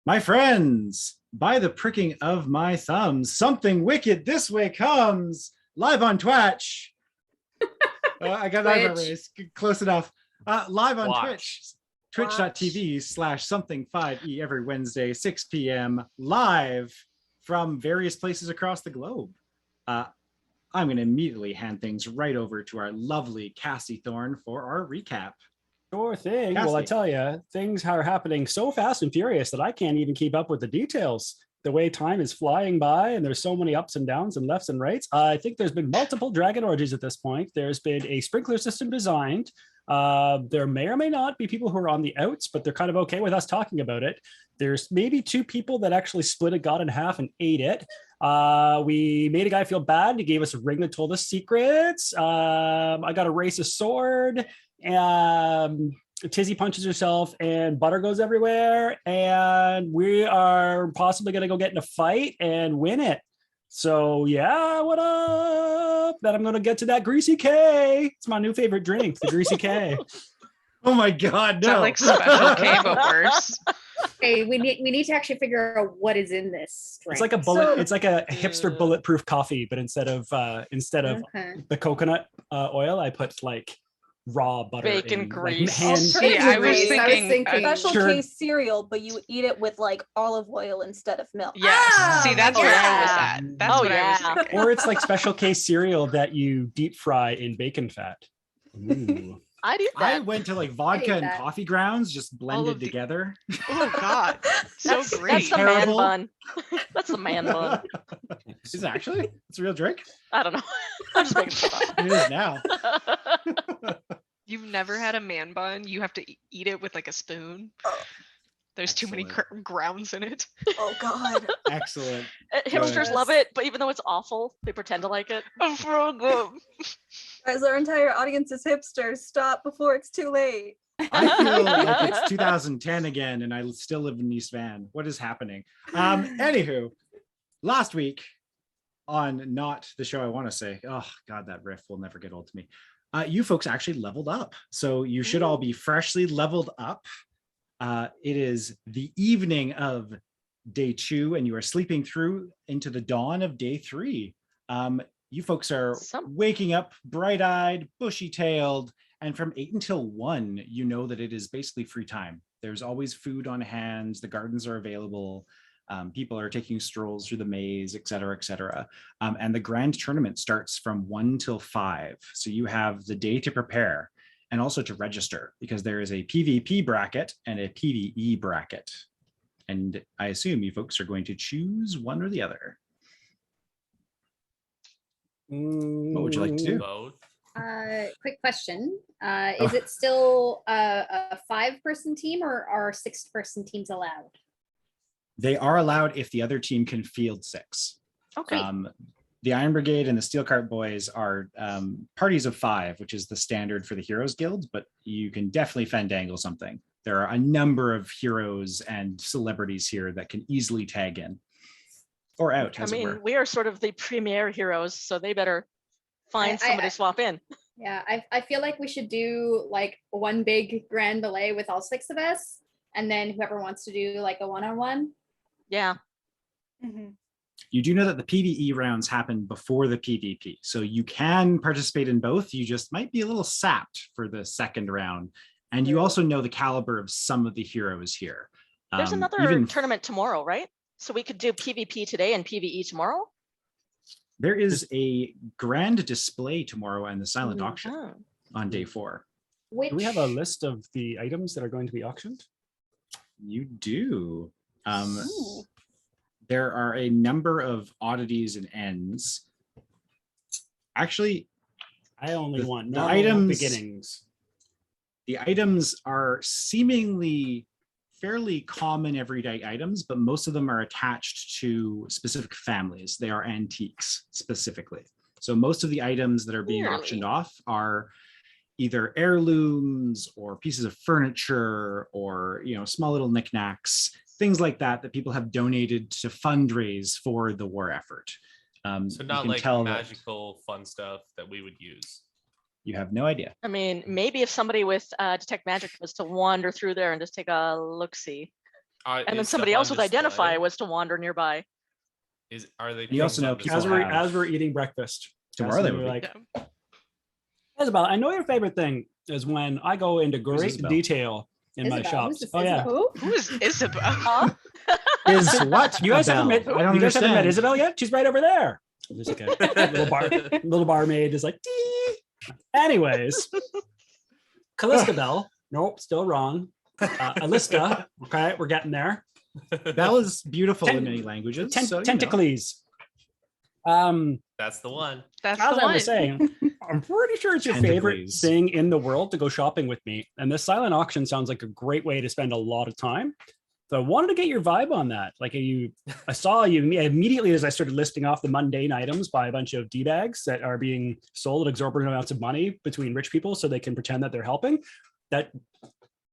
My friends, by the pricking of my thumbs, something wicked this way comes live on Twitch. I got eyebrow raised. Close enough. Live on Twitch. Twitch.tv/something5e every Wednesday, 6 p.m. live from various places across the globe. I'm going to immediately hand things right over to our lovely Cassie Thorne for our recap. Sure thing. Cassie. Well, I tell you, things are happening so fast and furious that I can't even keep up with the details. The way time is flying by and there's so many ups and downs and lefts and rights. I think there's been multiple dragon orgies at this point. There's been a sprinkler system designed. There may or may not be people who are on the outs, but they're kind of okay with us talking about it. There's maybe 2 people that actually split a god in half and ate it. We made a guy feel bad. He gave us a ring that told us secrets. I got to race a sword. Tizzy punches herself and butter goes everywhere. And we are possibly going to go get in a fight and win it. So yeah, what up? Then I'm going to get to that greasy K. It's my new favorite drink, the greasy K. Oh my God, no. It's not like special K, but worse. Hey, we need to actually figure out what is in this drink. It's like a bullet. It's like a hipster bulletproof coffee, but instead of the coconut oil, I put like raw butter, bacon grease. Like See, I was thinking special case cereal, but you eat it with like olive oil instead of milk. Yes. See, that's where I was at. That's what I was thinking. Or it's like special case cereal that you deep fry in bacon fat. Ooh. I'd eat that. I went to like vodka and coffee grounds just blended together. Oh God, so That's great. the man bun. That's the man bun. Is it actually? It's a real drink? I don't know. I'm just making stuff up. It is now. You've never had a man bun? You have to eat it with like a spoon. There's too many grounds in it. Oh God. Excellent. Hipsters love it, but even though it's awful, they pretend to like it. Guys, our entire audience is hipsters. Stop before it's too late. I feel like it's 2010 again, and I still live in East Van. What is happening? Anywho, last week on Not the Show I Want to Say, oh God, that riff will never get old to me. You folks actually leveled up. So you should all be freshly leveled up. It is the evening of day 2, and you are sleeping through into the dawn of day 3. You folks are waking up bright-eyed, bushy-tailed, and from 8 until 1, you know that it is basically free time. There's always food on hand. The gardens are available. People are taking strolls through the maze, et cetera, et cetera. And the grand tournament starts from 1 till 5. So you have the day to prepare and also to register, because there is a PvP bracket and a PvE bracket. And I assume you folks are going to choose one or the other. What would you like to do? Both. Quick question. Is it still a 5-person team, or are 6-person teams allowed? They are allowed if the other team can field 6. Okay. The Iron Brigade and the Steelcart Boys are parties of 5, which is the standard for the Heroes Guild, but you can definitely fandangle something. There are a number of heroes and celebrities here that can easily tag in. Or out, as it were. We are sort of the premier heroes, so they better find somebody to swap in. Yeah, I feel like we should do like one big grand ballet with all 6 of us, and then whoever wants to do like a one-on-one. Yeah. Mm-hmm. You do know that the PvE rounds happen before the PvP, so you can participate in both. You just might be a little sapped for the second round. And you also know the caliber of some of the heroes here. There's another tournament tomorrow, right? So we could do PvP today and PvE tomorrow? There is a grand display tomorrow and the silent auction on day 4. Do we have a list of the items that are going to be auctioned? You do. There are a number of oddities and ends. Actually, I only want the items, beginnings. The items are seemingly fairly common everyday items, but most of them are attached to specific families. They are antiques specifically. So most of the items that are being auctioned off are either heirlooms or pieces of furniture or, you know, small little knickknacks, things like that that people have donated to fundraise for the war effort. So not like magical fun stuff that we would use. You have no idea. I mean, maybe if somebody with Detect Magic was to wander through there and just take a look-see. And then is somebody stuff else on with identify display? was to wander nearby. Are they? You also things know on people display? As we're eating breakfast Tomorrow they we're will be. like, Yeah. Isabel, I know your favorite thing is when I go into great Isabel? detail in my Isabel? shops. Who's this Oh yeah. Isabel? Who? Who is Isabel? Huh? Is what? You guys a haven't bell? met. I don't You guys haven't met understand. Isabel yet. She's right over there. There's like a little barmaid is like. Dee. Anyways, Callista Bell. Nope, still wrong. Alista. Okay, we're getting there. Bell is beautiful in Ten- many languages. so, you know. Tentacles. That's the one. That's As the I one. was saying, I'm pretty sure it's your favorite Tentacles. thing in the world to go shopping with me. And this silent auction sounds like a great way to spend a lot of time. So I wanted to get your vibe on that. Like I saw you immediately as I started listing off the mundane items by a bunch of D-bags that are being sold at exorbitant amounts of money between rich people so they can pretend that they're helping. That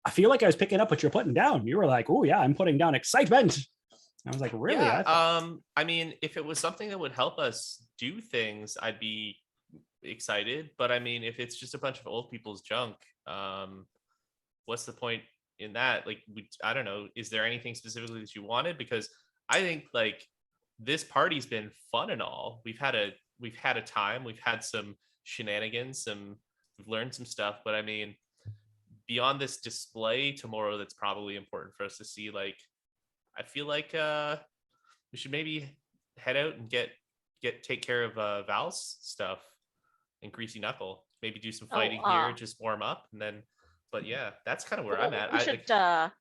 I feel like I was picking up what you're putting down. You were like, oh yeah, I'm putting down excitement. I was like, really? Yeah, I mean, if it was something that would help us do things, I'd be excited. But I mean, if it's just a bunch of old people's junk, what's the point in that? Like, I don't know. Is there anything specifically that you wanted? Because I think like this party's been fun and all. We've had a time. We've had some shenanigans. We've learned some stuff. But I mean, beyond this display tomorrow, that's probably important for us to see. Like, I feel like we should maybe head out and take care of Val's stuff and Greasy Knuckle. Maybe do some fighting here, just warm up, and then. But yeah, that's kind of where I'm at.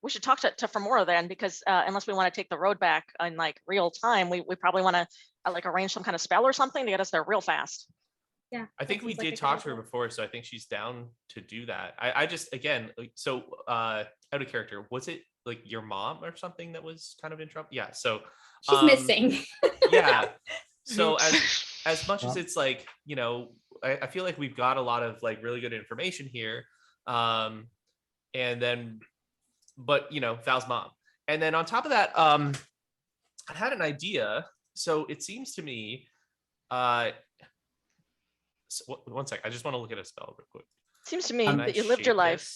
We should talk to Femora then, because unless we want to take the road back in like real time, we probably want to like arrange some kind of spell or something to get us there real fast. Yeah. I think we did talk to her before, so I think she's down to do that. I just again, so out of character, was it like your mom or something that was kind of in trouble? Yeah. So She's missing. Yeah. So as much as it's like, you know, I feel like we've got a lot of like really good information here. And then, but you know, Val's mom. And then on top of that, I had an idea. So it seems to me, one sec, I just want to look at a spell real quick. Seems to me that you lived your life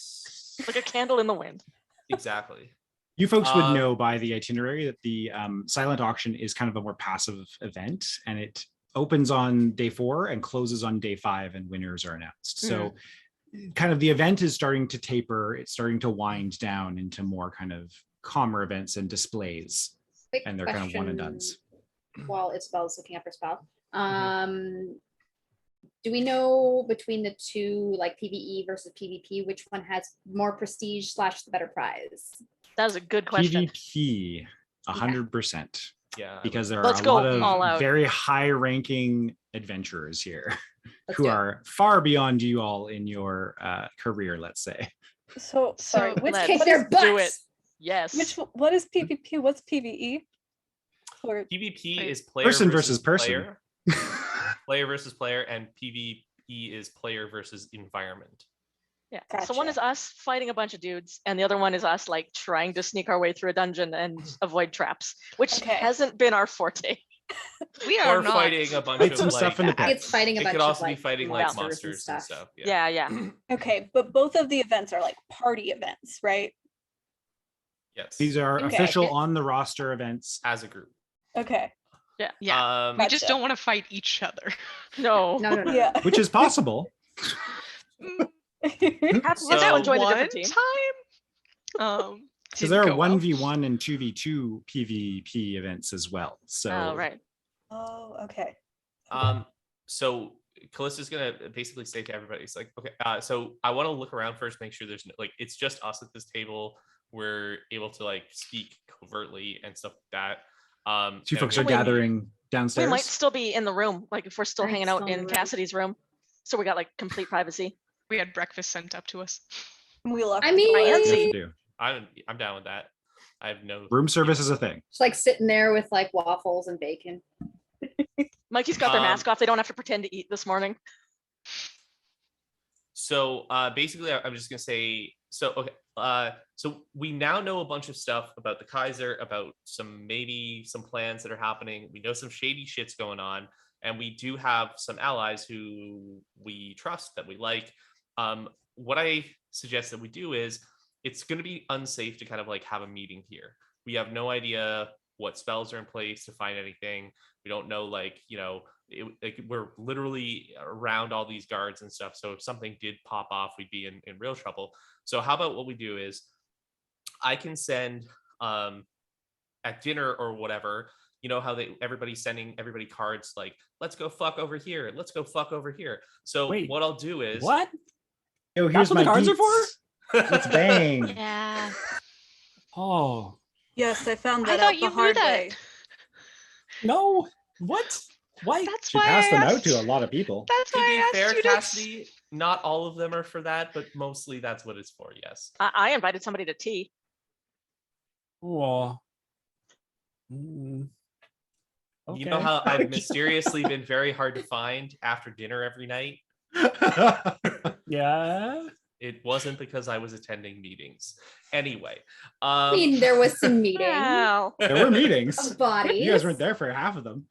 like a candle in the wind. Exactly. You folks would know by the itinerary that the silent auction is kind of a more passive event, and it opens on day 4 and closes on day 5, and winners are announced. So kind of the event is starting to taper. It's starting to wind down into more kind of calmer events and displays. Quick and they're kind of one and question dones. While Isabel's looking up her spell. Do we know between the two, like PvE versus PvP, which one has more prestige / the better prize? That was a good question. PvP, 100%. Yeah. Because there are Let's a go lot all of out. very high-ranking adventurers here Let's who do it. are far beyond you all in your career, let's say. So sorry, So which let's Kick what their is, butts. do it. Yes. what is PvP? What's PvE? Or PvP is player Person versus person. player. Player versus player, and PvE is player versus environment. Yeah. So one is Gotcha. us fighting a bunch of dudes, and the other one is us like trying to sneak our way through a dungeon and avoid traps, which Okay. hasn't been our forte. We are Or not. fighting a bunch Fight of some like, stuff in the I think it's fighting a it bunch could also of be like fighting like monsters monsters and stuff. Yeah, yeah. okay, but both of the events are like party events, right? Yes. These are Okay. official on the roster events. as a group. Okay. Yeah. We just Gotcha. don't want to fight each other. No. No. Yeah. Which is possible. Let's So all enjoy the One different team. time. Because there are 1v1 and 2v2 PvP events as well. So Oh, right. Oh, okay. So Callista's gonna basically say to everybody, it's like, okay, so I want to look around first, make sure there's no, like, it's just us at this table. We're able to like speak covertly and stuff like that. two and folks we- are gathering downstairs. We might still be in the room, like if we're still Right, hanging out still in in the room. Cassidy's room. So we got like complete privacy. We had breakfast sent up to us. We locked I the mean- door. You have Fancy. to do. I'm down with that. I have no Room service is a thing. Just like sitting there with like waffles and bacon. Mikey's got their Um, mask off. They don't have to pretend to eat this morning. So basically, I'm just gonna say, so okay, so we now know a bunch of stuff about the Kaiser, about maybe some plans that are happening. We know some shady shit's going on, and we do have some allies who we trust, that we like. What I suggest that we do is, it's going to be unsafe to kind of like have a meeting here. We have no idea what spells are in place to find anything. We don't know, like, we're literally around all these guards and stuff. So if something did pop off, we'd be in real trouble. So how about what we do is I can send at dinner or whatever, how everybody's sending everybody cards like, let's go fuck over here. Let's go fuck over here. So Wait, what I'll do is What? Yo, That's what the cards are for? Let's bang. Yeah. Oh, Yes, I found I that thought out the you knew hard that. way. no. What? Why? That's She why passed I them out asked. to a lot of people. That's to why be I asked fair, you to. Cassidy, not all of them are for that, but mostly that's what it's for. Yes. I invited somebody to tea. Oh. Mm. You know Okay. how I've mysteriously been very hard to find after dinner every night? Yeah. It wasn't because I was attending meetings. Anyway, I mean, there was some meeting Wow. There were meetings. of bodies. You guys weren't there for half of them.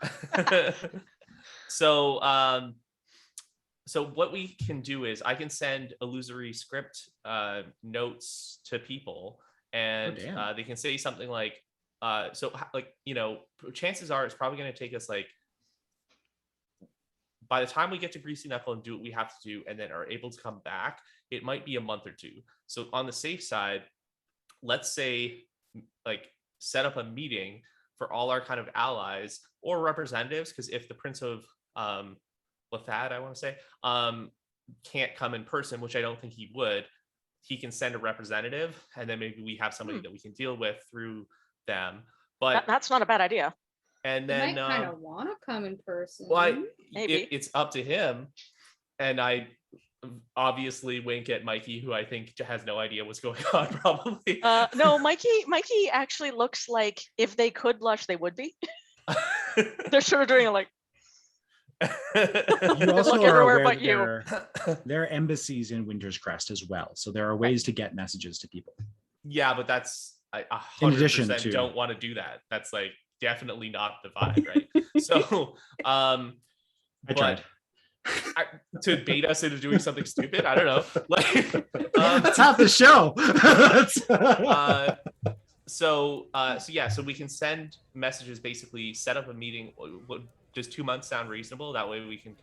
so what we can do is I can send illusory script notes to people, and damn. they can say something like, chances are it's probably going to take us like, by the time we get to Greasy Knuckle and do what we have to do and then are able to come back, it might be a month or two. So on the safe side, let's say like set up a meeting for all our kind of allies or representatives, because if the Prince of Lathad, I want to say, can't come in person, which I don't think he would, he can send a representative, and then maybe we have somebody that we can deal with through them. But That's not a bad idea. and You then might kind of want to come in person. Maybe. it's up to him, and I obviously wink at Mikey, who I think has no idea what's going on, probably. No, Mikey actually looks like if they could blush, they would be. They're sort of doing it like, You also Look are everywhere aware but that there are embassies in Winter's Crest as well. So there are ways to get messages to people. Yeah, but that's I In addition 100% to- don't want to do that. That's like definitely not the vibe, right? So I tried. to bait us into doing something stupid, I don't know. Like That's half the show. So we can send messages, basically set up a meeting. Does 2 months sound reasonable? That way we can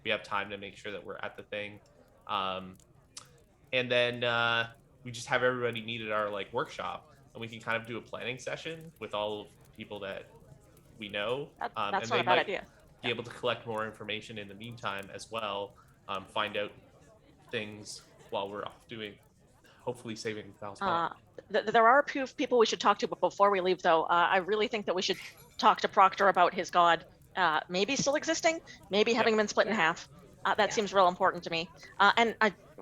we have time to make sure that we're at the thing. And then we just have everybody meet at our workshop, and we can kind of do a planning session with all of the people that we know. that's and not they a bad might idea. be able to collect more information in the meantime as well. Find out things while we're off doing, hopefully saving $1,000. There are a few people we should talk to, but before we leave, though, I really think that we should talk to Proctor about his god, maybe still existing, maybe having been split in half. That seems real important to me. And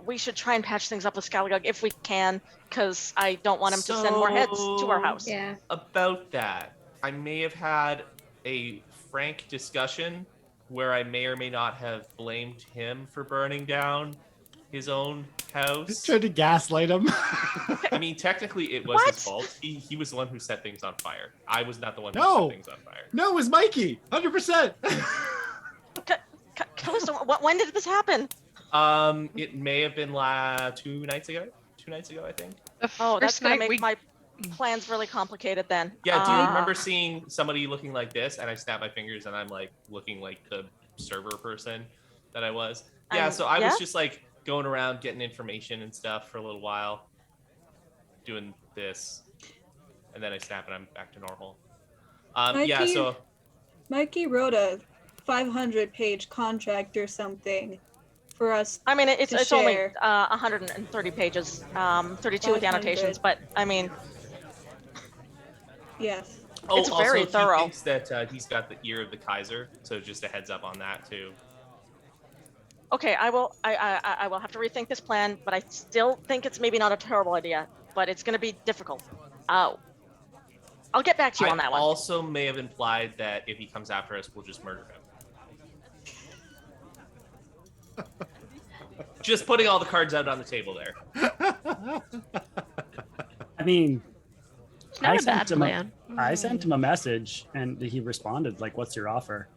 we should try and patch things up with Scalagug if we can, because I don't want him to send more heads to our house. Yeah. About that, I may have had a frank discussion where I may or may not have blamed him for burning down his own house. Tried to gaslight him. I mean, technically it was his fault. He was the one who set things on fire. I was not the one who No. set things on fire. No, it was Mikey. 100%. Callisto, when did this happen? It may have been 2 nights ago. 2 nights ago, I think. Oh, that's First gonna night make my plans really complicated then. Yeah, do you remember seeing somebody looking like this? And I snap my fingers and I'm looking like the server person that I was. Yeah, so I was just going around getting information and stuff for a little while, doing this, and then I snap and I'm back to normal. Mikey wrote a 500-page contract or something for us. I mean, it's to only share. 130 pages, 32 with the annotations, 500. but I mean, Yes. It's very also, thorough. He thinks that he's got the ear of the Kaiser, so just a heads up on that too. okay, I will have to rethink this plan, but I still think it's maybe not a terrible idea, but it's going to be difficult. I'll get back to you on that I one. also may have implied that if he comes after us, we'll just murder him. Just putting all the cards out on the table there. I mean, It's not I a sent bad him plan. I sent him a message and he responded what's your offer?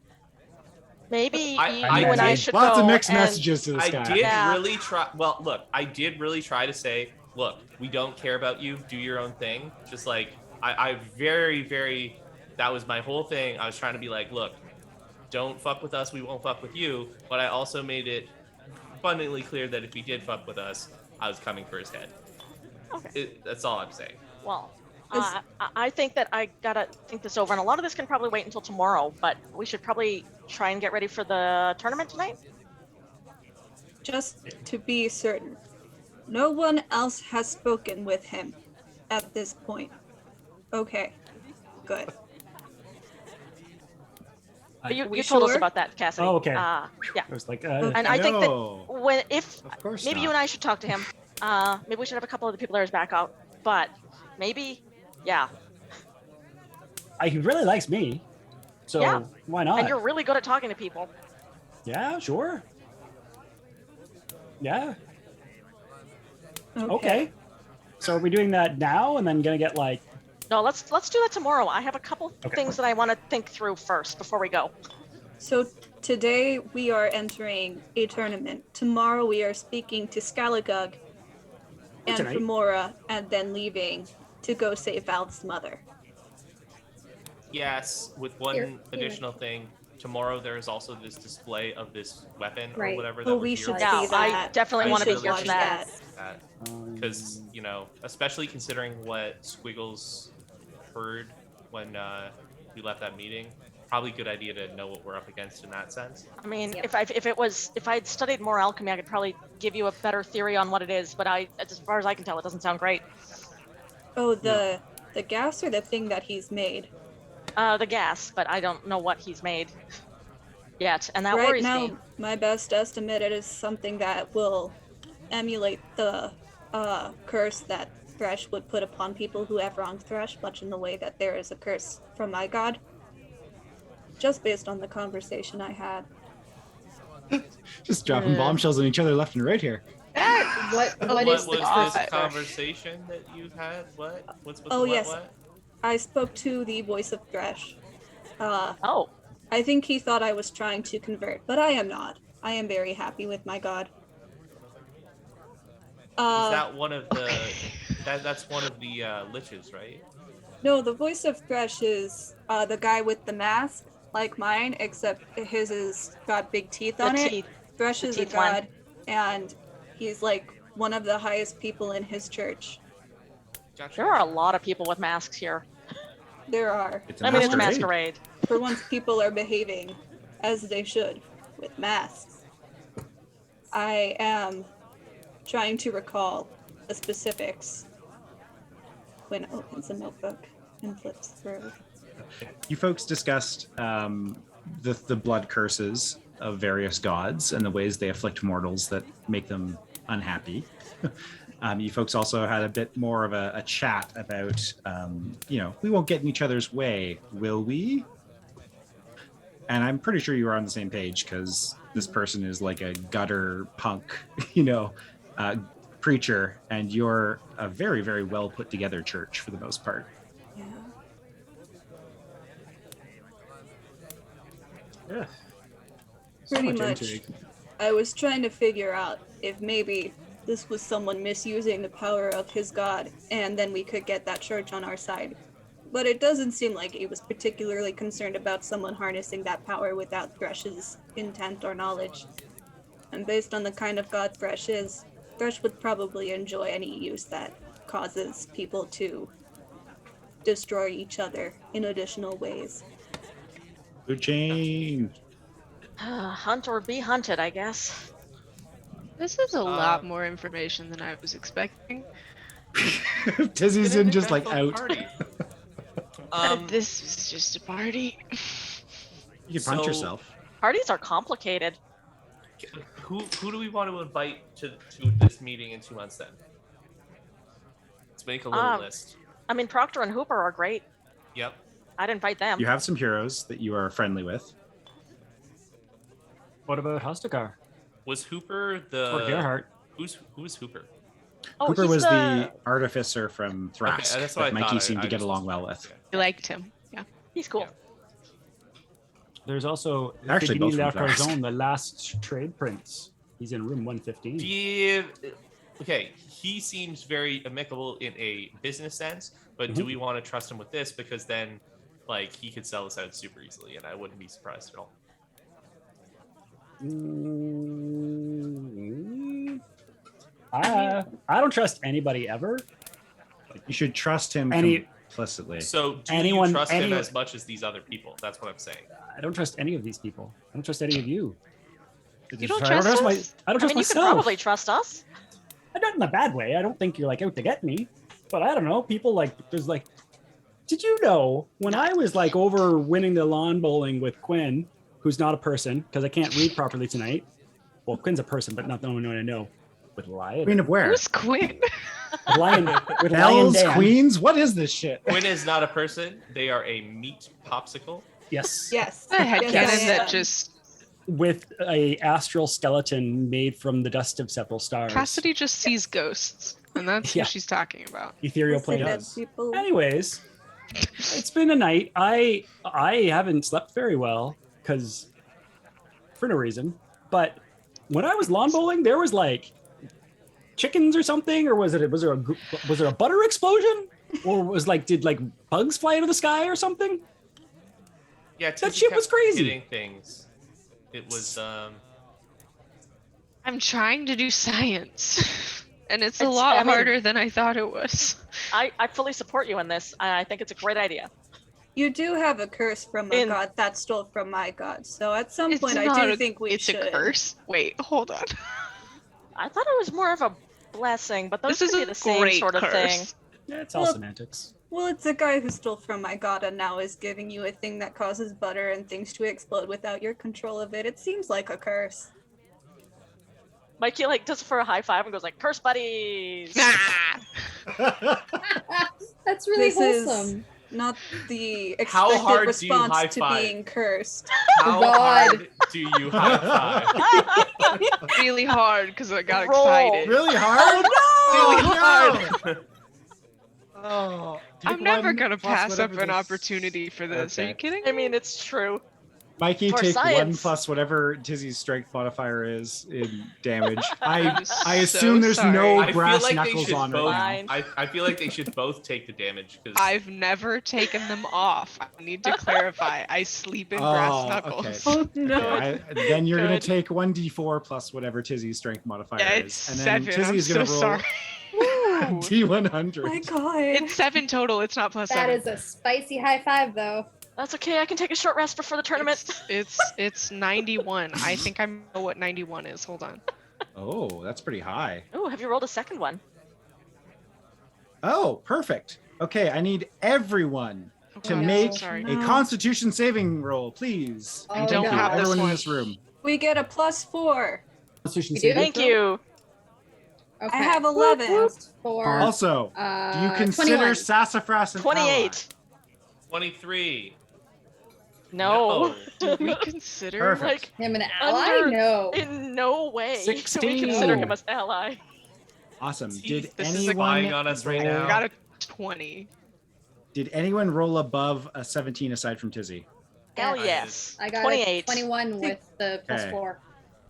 Maybe you I and I did should Lots go of mixed and- messages to this I guy. did Yeah. really try. Well, look, I did really try to say, look, we don't care about you. Do your own thing. Just I very, that was my whole thing. I was trying to be like, look, don't fuck with us, we won't fuck with you. But I also made it abundantly clear that if he did fuck with us, I was coming for his head. Okay. That's all I'm saying. Well, I think that I gotta think this over, and a lot of this can probably wait until tomorrow, but we should probably try and get ready for the tournament tonight. Just to be certain, no one else has spoken with him at this point. Okay, good. You We told us sure? about that, Cassidy. Oh, okay. Yeah. I was like, And I think that No, if of course maybe you not. and I should talk to him. Maybe we should have a couple of the people there as backup, but maybe, yeah. he really likes me, so Yeah. why not? And you're really good at talking to people. Yeah, sure. Yeah. Okay. So are we doing that now and then gonna get like? No, let's do that tomorrow. I have a couple Okay. things that I want to think through first before we go. So today we are entering a tournament. Tomorrow we are speaking to Scaligug and Tonight. Femora, and then leaving to go save Val's mother. Yes, with one Here. additional thing. Tomorrow there is also this display of this weapon or Right. whatever. Oh, that we was should your- see Yeah, that. I definitely We want to be should here watch for that. that. Because especially considering what Squiggles heard when we left that meeting, probably a good idea to know what we're up against in that sense. I mean, Yep. if I'd studied more alchemy, I could probably give you a better theory on what it is. But as far as I can tell, it doesn't sound great. Oh, the gas or the thing that he's made? The gas, but I don't know what he's made yet, and that Right worries now, me. my best estimate, it is something that will emulate the curse that Thresh would put upon people who have wronged Thresh, much in the way that there is a curse from my god. Just based on the conversation I had. Just dropping bombshells on each other left and right here. What What is was the this conversation that you've had? What's with Oh, the what, yes. what? I spoke to the voice of Thresh. Oh, I think he thought I was trying to convert, but I am not. I am very happy with my god. Is that one of the that's one of the liches, right? No, the voice of Thresh is the guy with the mask, like mine, except his is got big teeth on it. teeth. Thresh the is a teeth one. god, and he's like one of the highest people in his church. Gotcha. There are a lot of people with masks here. There are. It's I mean, it's a masquerade. For once, people are behaving as they should with masks. I am trying to recall the specifics when it opens a notebook and flips through. You folks discussed the blood curses of various gods and the ways they afflict mortals that make them unhappy. You folks also had a bit more of a chat about, we won't get in each other's way, will we? And I'm pretty sure you were on the same page because this person is like a gutter punk, preacher, and you're a very, very well put together church for the most part. Yeah. Yeah. Pretty much much. intrigue. I was trying to figure out if maybe this was someone misusing the power of his god, and then we could get that church on our side. But it doesn't seem like he was particularly concerned about someone harnessing that power without Thresh's intent or knowledge. And based on the kind of god Thresh is, Thresh would probably enjoy any use that causes people to destroy each other in additional ways. Food chain. Hunt or be hunted, I guess. This is a lot more information than I was expecting. Tizzy's in just like out. Party. This was just a party. You can punch So- yourself. Parties are complicated. Who do we want to invite to this meeting in 2 months then? Let's make a little list. I mean, Proctor and Hooper are great. Yep. I'd invite them. You have some heroes that you are friendly with. What about Hustakar Was Hooper or the Gerhardt? who's Hooper? Oh, Hooper he's was the artificer from Thrask that's what that I Mikey thought. seemed to I get just- along well with. Okay. I liked him. Yeah. He's cool. Yeah. There's also Actually, both Figini from Thrask. Lacarzone, the last trade prince. He's in room 115. okay, he seems very amicable in a business sense, but do we want to trust him with this? Because then, like, he could sell us out super easily, and I wouldn't be surprised at all. I don't trust anybody ever. You should trust him Any- implicitly. So do Anyone- you trust him anyone- as much as these other people? That's what I'm saying. I don't trust any of these people. I don't trust any of you. You don't I don't trust trust us? I don't I trust mean, you could myself. probably trust us. Not in a bad way. I don't think you're like out to get me, but I don't know. People like there's like, did you know when I was like over winning the lawn bowling with Quinn, who's not a person because I can't read properly tonight. Well, Quinn's a person, but not the only one I know. With Lion, Queen of where? Who's Quinn? with Lion, with Lion Bells, Dan. queens? What is this shit? Quinn is not a person. They are a meat popsicle. Yes, Yes. A headcanon Yes. that just with a astral skeleton made from the dust of several stars. Cassidy just sees ghosts, and that's Yeah. what she's talking about. Ethereal The dead plane. people. Anyways, it's been a night. I haven't slept very well because for no reason. But when I was lawn bowling, there was like chickens or something, or was there a butter explosion, or was like did like bugs fly out of the sky or something? Yeah, That Tizzy shit kept was crazy. Hitting things. It was I'm trying to do science, and it's a It's- lot I mean- harder than I thought it was. I fully support you in this. I think it's a great idea. You do have a curse from a In- god that stole from my god, so at some It's point I not do a- think we it's should. a curse. Wait, hold on. I thought it was more of a blessing, but those This is could be a the same great sort of thing. curse. Yeah, it's all Well- semantics. Well, it's a guy who stole from my god and now is giving you a thing that causes butter and things to explode without your control of it. It seems like a curse. Mikey like does it for a high five and goes like, "Curse buddies." Nah. That's really This is- wholesome. Not the How expected hard do you response to high-five? being cursed. how God. hard do you high five? Really hard because I got Roll. excited. Really hard? Really Oh, hard. Oh, I'm take never one gonna plus pass up whatever an this- opportunity for this. Are Okay. you kidding? I mean, it's true. Mikey, For take one science. plus whatever Tizzy's strength modifier is in damage. I'm I so assume there's no I feel brass like they knuckles should on both. right now. Fine. I feel like they should both take the damage because I've never taken them off. I need to clarify. I sleep in brass Oh, knuckles. okay. Oh no. Okay, then you're gonna Good. take 1d4 plus whatever Tizzy's strength modifier Yeah, is, it's and then 7. I'm Tizzy's so gonna roll sorry. Woo. d100. My god. It's 7 total. It's not plus That 7. is a spicy high five, though. That's okay. I can take a short rest before the tournament. It's 91. I think I know what 91 is. Hold on. Oh, that's pretty high. Oh, have you rolled a second one? Oh, perfect. Okay, I need everyone Oh, to God, I'm make so sorry. a Constitution saving roll, please. I And don't thank you, have this everyone in one. this room. We get a +4. Constitution You do? saving Thank throw? you. Okay. I have 11. For Also, do you consider 21. Sassafras an 28. 23. No. Do we consider Perfect. Like, him an ally? Under- No. in no way do we 16. consider him as ally. Awesome. Jeez, Did this is Spying anyone on us right roll- now. I got a 20. Did anyone roll above a 17 aside from Tizzy? Hell I yes. I got 28. a 21 with the Okay. +4.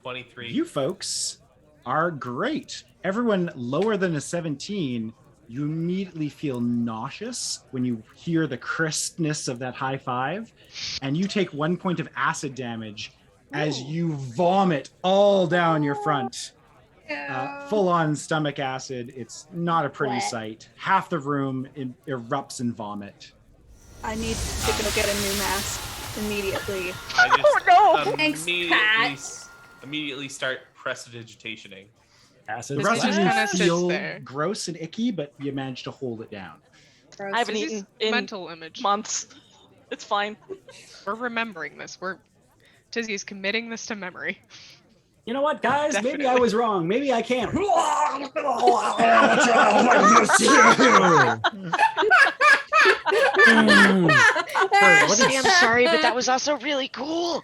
23. You folks are great. Everyone lower than a 17, you immediately feel nauseous when you hear the crispness of that high five, and you take 1 point of acid damage as you vomit all down your front. Full on stomach acid. It's not a pretty What? sight. Half the room erupts in vomit. I need to go get a new mask immediately. I just Oh, no. Thanks, immediately, Pat. immediately start prestidigitationing. Acid. The This rest of just you kinda sits feel there. gross and icky, but you manage to hold it down. Gross. I haven't This is eaten in mental image. months. It's fine. We're remembering this. Tizzy's committing this to memory. You know what, guys? Maybe I Definitely. was wrong. Maybe I can't. What I'm sorry, but that was also really cool.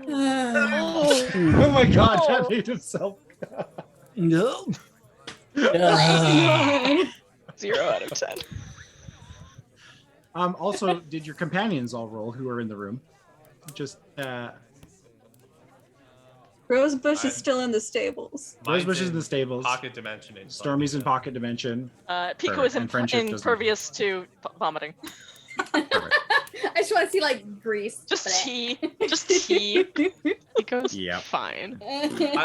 Oh my god, that made himself. No. 0 out of 10. Also, did your companions all roll who are in the room? Just Rosebush is I'm- still in the stables. Rosebush is Mine's in the stables. Pocket dimension. Stormy's in pocket dimension. Pico Perfect. is And friendship doesn't- impervious to vomiting. Perfect. I just want to see like grease. Just Blech. tea. Just tea. It goes Yep. fine.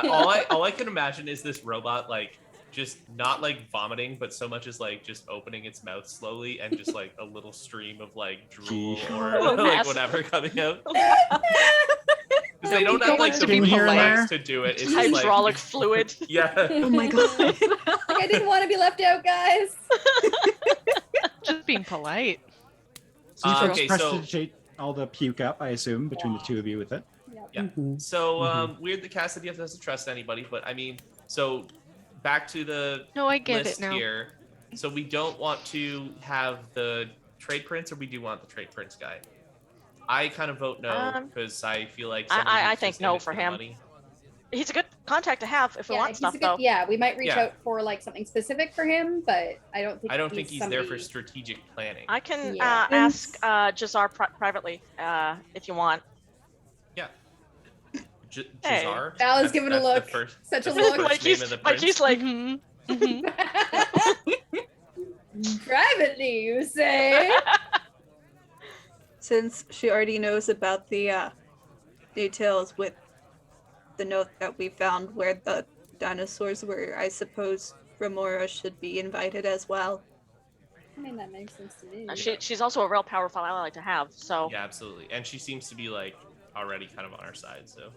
all I can imagine is this robot like just not like vomiting, but so much as like just opening its mouth slowly and just like a little stream of like drool or Oh, like mess. whatever coming out. Because they don't have like the Skin here and legs there. to do it. It's just like Hydraulic fluid. yeah. Oh my god. Like, I didn't want to be left out, guys. Just being polite. So you folks Okay, so- prestidigitate all the puke up, I assume, between the two of you with it. Yeah. So weird the cast that doesn't trust anybody, but I mean, so back to the No, I get list it now. here. So we don't want to have the trade prince, or we do want the trade prince guy. I kind of vote no because I feel like somebody I who's think just in no it for the him. money. He's a good contact to have if we want he's stuff, a good, though. yeah, we might reach Yeah. out for like something specific for him, but I don't think he's there for somebody- strategic planning. I can Yeah. ask Jazar privately if you want. Yeah. Hey. Jazar. Val is That's- giving a that's the look. first- Such a that's the look. first Like name he's of the like he's prince. like Privately, you say? Since she already knows about the details with the note that we found where the dinosaurs were, I suppose Remora should be invited as well. I mean, that makes sense to me. she's also a real powerful ally to have. So Yeah, absolutely. And she seems to be like already kind of on our side. So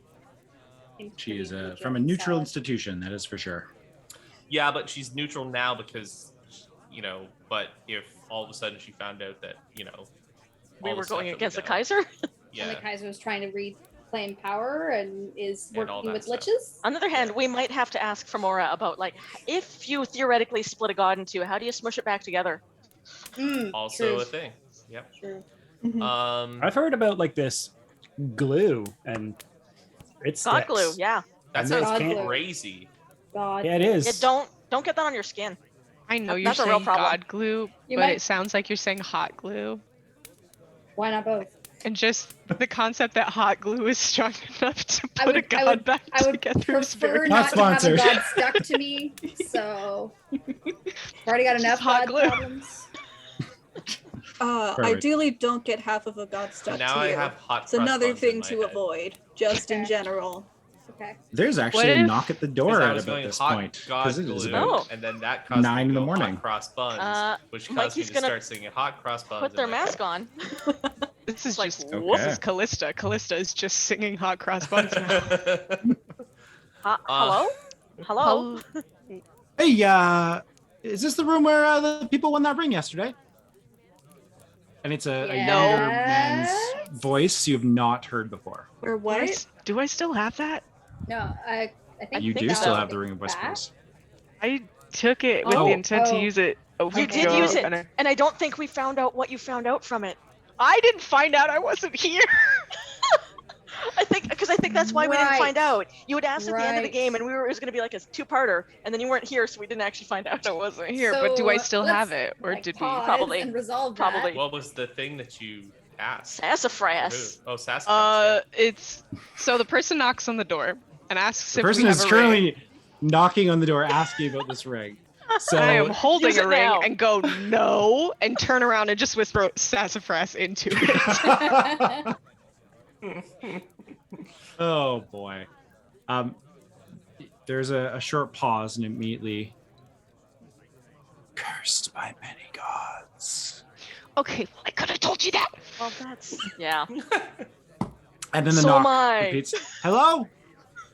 She is from a neutral institution, that is for sure. yeah, but she's neutral now because But if all of a sudden she found out that we all were the stuff going that we against the got- Kaiser. And the Yeah. Kaiser was trying to reclaim power and is And all working that with stuff. liches. On the other hand, we might have to ask for Mora about like if you theoretically split a god in two, how do you smush it back together? Also True. a thing. Yep. True. I've heard about like this glue, and it's God glue, yeah. That And sounds God glue. crazy. God. Yeah, it is. Yeah, don't get that on your skin. I know you're That's a real saying problem. God glue, You but might- it sounds like you're saying hot glue. Why not both? And just the concept that hot glue is strong enough to I put would- a god I would- back I would together is prefer very Not not to have a sponsored. god stuck to me. So I've already got enough hot god glue. problems. Perfect. Ideally, don't get half of a god stuck Now to I you. have hot It's another cross buns in thing my to head. avoid, just in Okay. general. Okay. There's actually What a if- knock at the 'Cause door I at was about going this hot point. God 'Cause it is glue, about Oh. and then that caused 9 me in to the go morning. hot cross buns, which caused Mikey's me to gonna start singing hot cross buns. Put their in my head. mask on. This is Like, just whoop. this is Callista. Callista is just singing hot cross buns now. Hello? Hello? Hey, is this the room where the people won that ring yesterday? And it's a younger man's voice you've not heard before. Or what? Do I still have that? No, I think You think do so. still have the ring of whispers. back. I took it with Oh. the intent to Oh. use it a You week did ago, use it, and and I don't think we found out what you found out from it. I didn't find out I wasn't here. I think that's why we didn't Right. find out. You had asked at the end of the Right. game, and it was going to be like a two-parter, and then you weren't here, so we didn't actually find out. I wasn't here, but do I So, still let's, have it, or like, did we? pause Probably. and resolve Probably. that. What was the thing that you asked? Sassafras. Who? Oh, sassafras. It's so the person knocks on the door and asks The if we person have is a currently ring. knocking on the door asking about this ring. So I am holding Use a it ring now. and go no, and turn around and just whisper sassafras into it. oh boy. There's a short pause and immediately cursed by many gods. Okay, I could have told you that. Well, that's yeah. And then the So knock am I. repeats. Hello?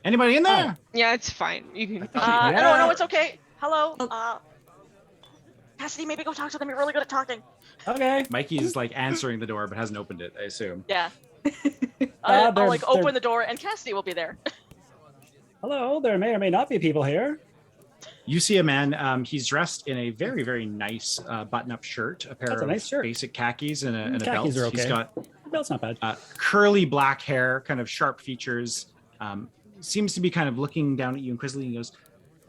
Anybody in there? Yeah, it's fine. You can. No, it's okay. Hello. Cassidy, maybe go talk to them. You're really good at talking. Okay. Mikey's like answering the door but hasn't opened it, I assume. Yeah. I'll they're- like they're- open the door, and Cassidy will be there. Hello, there may or may not be people here. You see a man, he's dressed in a very, very nice button-up shirt, a pair That's a of nice shirt. basic khakis and a belt. Khakis are He's okay. got Belt's not bad. curly black hair, kind of sharp features. Seems to be kind of looking down at you inquisitively. He goes,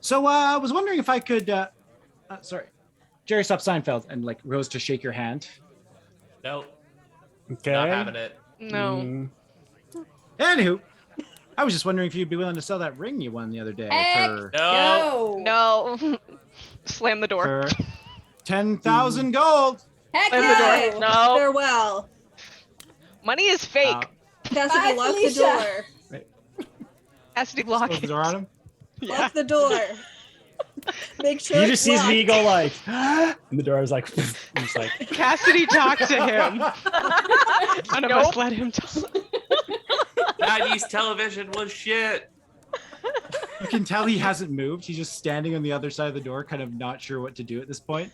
"So I was wondering if I could." Sorry, Jerry, stop Seinfeld, and like rose to shake your hand. Nope, Okay. not having it. No. Mm, Anywho, I was just wondering if you'd be willing to sell that ring you won the other day Heck for No. No. Slam the door. 10,000 gold. Heck Slam the door. no. No. Farewell. Money is fake. Cassidy, Bye, lock Felicia. the door. Cassidy, lock Close the it. door on him. Yeah. Lock the door. Make sure He it's just sees locked. me go like, and the door is like, I'm just like, Cassidy, talk to him. None of us let him talk. 90s television was shit. You can tell he hasn't moved. He's just standing on the other side of the door, kind of not sure what to do at this point.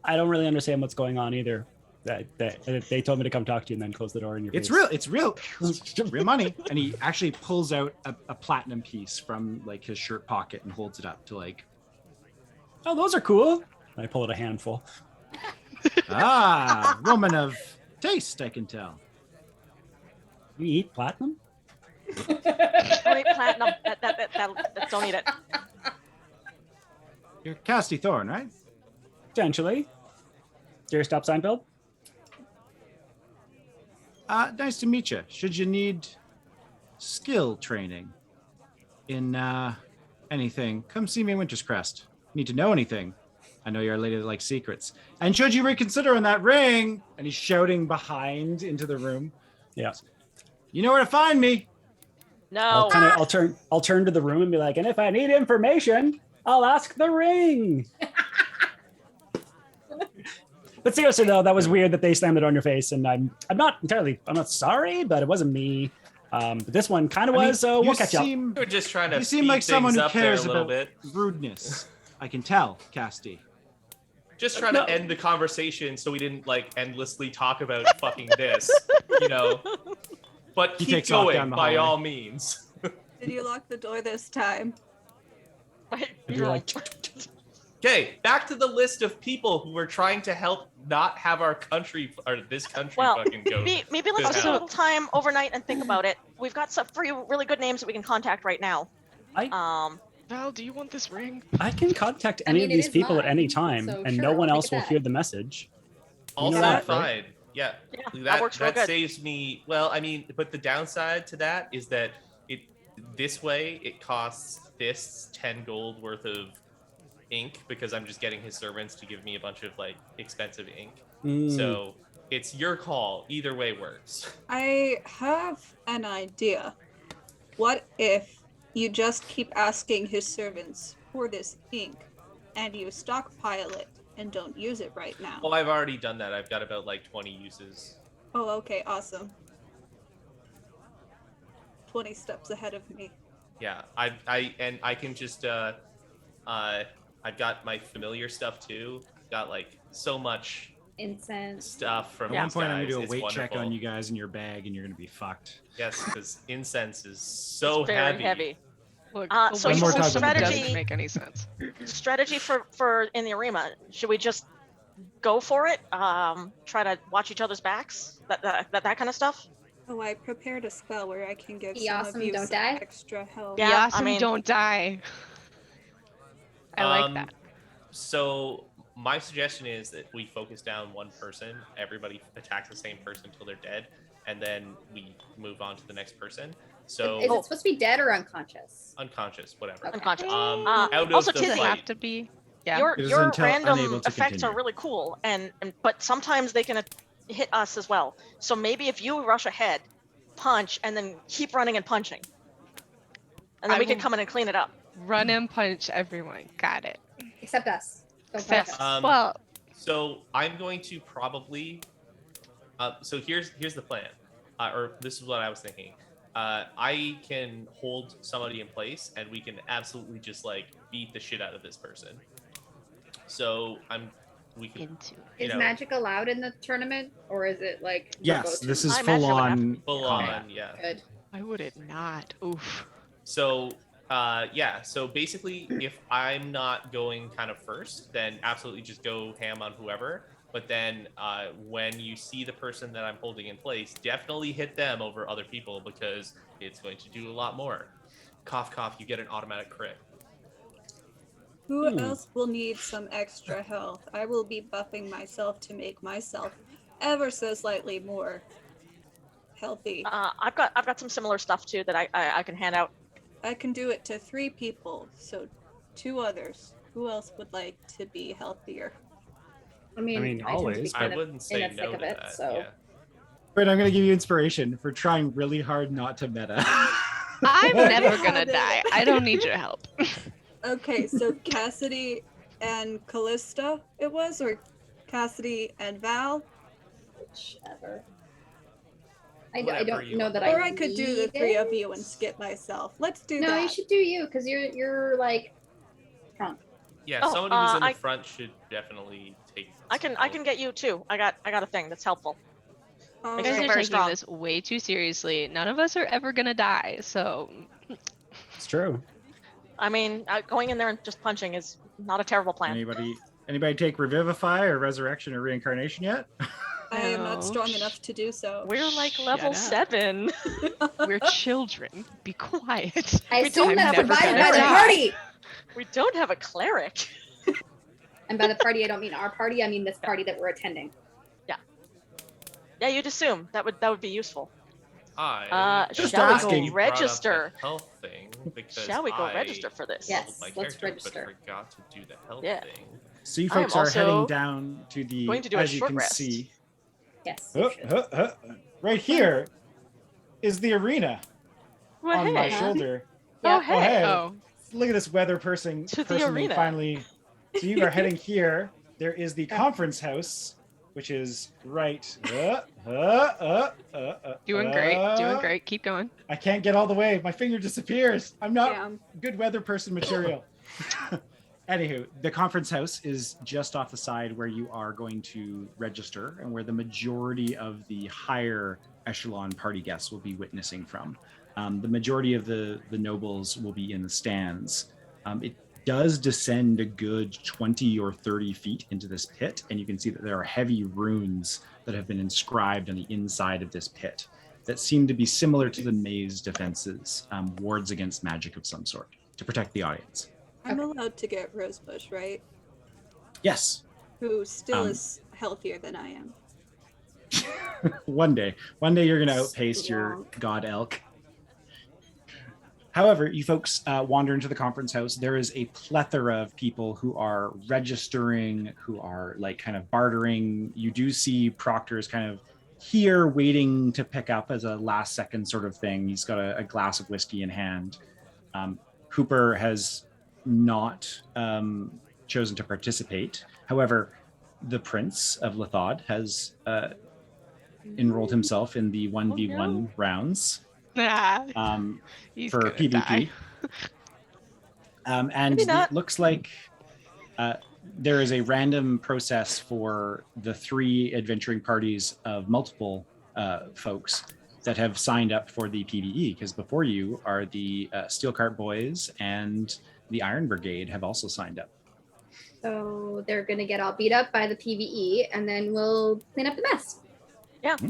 I don't really understand what's going on either. They told me to come talk to you and then close the door in your It's face. real. It's real money. And he actually pulls out a platinum piece from like his shirt pocket and holds it up to like, Oh, those are cool. I pull out a handful. woman of taste, I can tell. You eat platinum? Wait, platinum. Don't eat it. You're Casty Thorn, right? Potentially. Dear Stop Seinfeld? Nice to meet you. Should you need skill training in anything, come see me in Winter's Crest. Need to know anything? I know you're a lady that likes secrets. And should you reconsider on that ring? And he's shouting behind into the room. Yeah. You know where to find me. No. I'll turn to the room and be like, and if I need information, I'll ask the ring. But seriously though, that was weird that they slammed it on your face, and I'm not sorry, but it wasn't me. But this one kind of was, so we'll catch up. We're just trying to You seem speed like someone things who up there cares a little about bit. rudeness. I can tell, Casty. Just trying No. to end the conversation so we didn't like endlessly talk about fucking this, you know. But He keep takes off going down the by hallway. all means. Did you lock the door this time? And you're like, Okay, back to the list of people who were trying to help not have our country or this country Well, fucking go. maybe let's to take a hell. little time overnight and think about it. We've got some three really good names that we can contact right now. Val, do you want this ring? I can contact I any mean, of it these is people at any mine, time, so and sure, no one I'll else take will that. hear the message. Also know that, right? fine. Yeah. Yeah, that works real good. saves me. Well, I mean, but the downside to that is that it this way it costs this 10 gold worth of ink because I'm just getting his servants to give me a bunch of like expensive ink. Mm. So it's your call. Either way works. I have an idea. What if you just keep asking his servants for this ink and you stockpile it and don't use it right now? Well, I've already done that. I've got about like 20 uses. Oh, okay, awesome. 20 steps ahead of me. Yeah, I can just I've got my familiar stuff too. Got like so much Incense. stuff from At one these point, I'm guys. gonna do a It's weight check wonderful. on you guys in your bag, and you're gonna be fucked. Yes, because incense is so It's very heavy. Look, So the One more way time. system doesn't Strategy- make any sense. Strategy for in the arena. Should we just go for it? Try to watch each other's backs. That kind of stuff. Oh, I prepared a spell where I can give Be some awesome, of you don't some die. extra health. Yeah, Be I awesome, mean- don't die. I like that. So my suggestion is that we focus down one person. Everybody attacks the same person until they're dead, and then we move on to the next person. So Is it supposed to be dead or unconscious? unconscious, whatever. Okay. Unconscious. Out of also, the Does it Tizzy, fight. have to be? Yeah. your It is your until unable random to effects continue. are really cool, and but sometimes they can hit us as well. So maybe if you rush ahead, punch, and then keep running and punching, and then I we can will- come in and clean it up. Run and punch everyone. Got it. Except us. Don't Except- punch us. Well, So I'm going to probably. So here's the plan, or this is what I was thinking. I can hold somebody in place, and we can absolutely just like beat the shit out of this person. So we can. into you Is know, magic allowed in the tournament, or is it like Yes, verboten? this is I imagine full it would have on. full combat. on, yeah. Good. Why would it not? Oof. So yeah. So basically, if I'm not going kind of first, then absolutely just go ham on whoever. But then when you see the person that I'm holding in place, definitely hit them over other people because it's going to do a lot more. Cough, cough. You get an automatic crit. Who else will need some extra health? I will be buffing myself to make myself ever so slightly more healthy. I've got some similar stuff too that I can hand out. I can do it to 3 people, so 2 others. Who else would like to be healthier? I mean, mean, tend to be always, I kind of wouldn't say in the no thick to of it, that. so. Yeah. But I'm gonna give you inspiration for trying really hard not to meta. I'm never Yeah, gonna they- die. I don't need your help. Okay, so Cassidy and Callista it was, or Cassidy and Val? Whichever. I Whatever don't you know want. that Or I I could do the need 3 of it. you and skip myself. Let's do No, that. you should do you because you're like drunk. Yeah, Oh, someone who's in the I- front should definitely take. I some can help. get you too. I got a thing that's helpful. Um, You Makes guys me are very taking strong. this way too seriously. None of us are ever gonna die, so It's true. I mean, going in there and just punching is not a terrible plan. Anybody take Revivify or Resurrection or Reincarnation yet? I am not No. strong enough to do so. We're like Shut level up. 7. we're children. Be quiet. I assume I'm that's never provided gonna by the die. party. We don't have a cleric. And by the party, I don't mean our party. I mean this party that we're attending. Yeah, you'd assume that would be useful. Just Shall we asking. go register? Health thing because Shall we go I register for this? Yes. leveled my let's character, register. But forgot to do the health Yeah. thing. So you I am folks are heading also down to the, going to do a as you short can rest. see, Yes. you should. right here is the arena Well, on my hey. shoulder. Oh, Yeah. hey. hey. Oh, Look at this weather person To the person arena. finally. So you are heading here. There is the conference house, which is right. doing great. Keep going. I can't get all the way. My finger disappears. I'm not Damn. good weather person material. Anywho, the conference house is just off the side where you are going to register and where the majority of the higher echelon party guests will be witnessing from. The majority of the nobles will be in the stands. It does descend a good 20 or 30 feet into this pit, and you can see that there are heavy runes that have been inscribed on the inside of this pit that seem to be similar to the maze defenses, wards against magic of some sort, to protect the audience. I'm allowed to get Rosebush, right? Yes, Who still Um, is healthier than I am. one day you're going to outpace your Strong. god elk. However, you folks wander into the conference house. There is a plethora of people who are registering, who are like kind of bartering. You do see Proctor's kind of here waiting to pick up as a last second sort of thing. He's got a glass of whiskey in hand. Hooper has not chosen to participate. However, the Prince of Lethod has enrolled himself in the 1v1 rounds. He's For gonna PvP. die. And Maybe not. it looks like there is a random process for the 3 adventuring parties of multiple folks that have signed up for the PvE, because before you are the Steelcart Boys and the Iron Brigade have also signed up. So they're gonna get all beat up by the PVE, and then we'll clean up the mess. There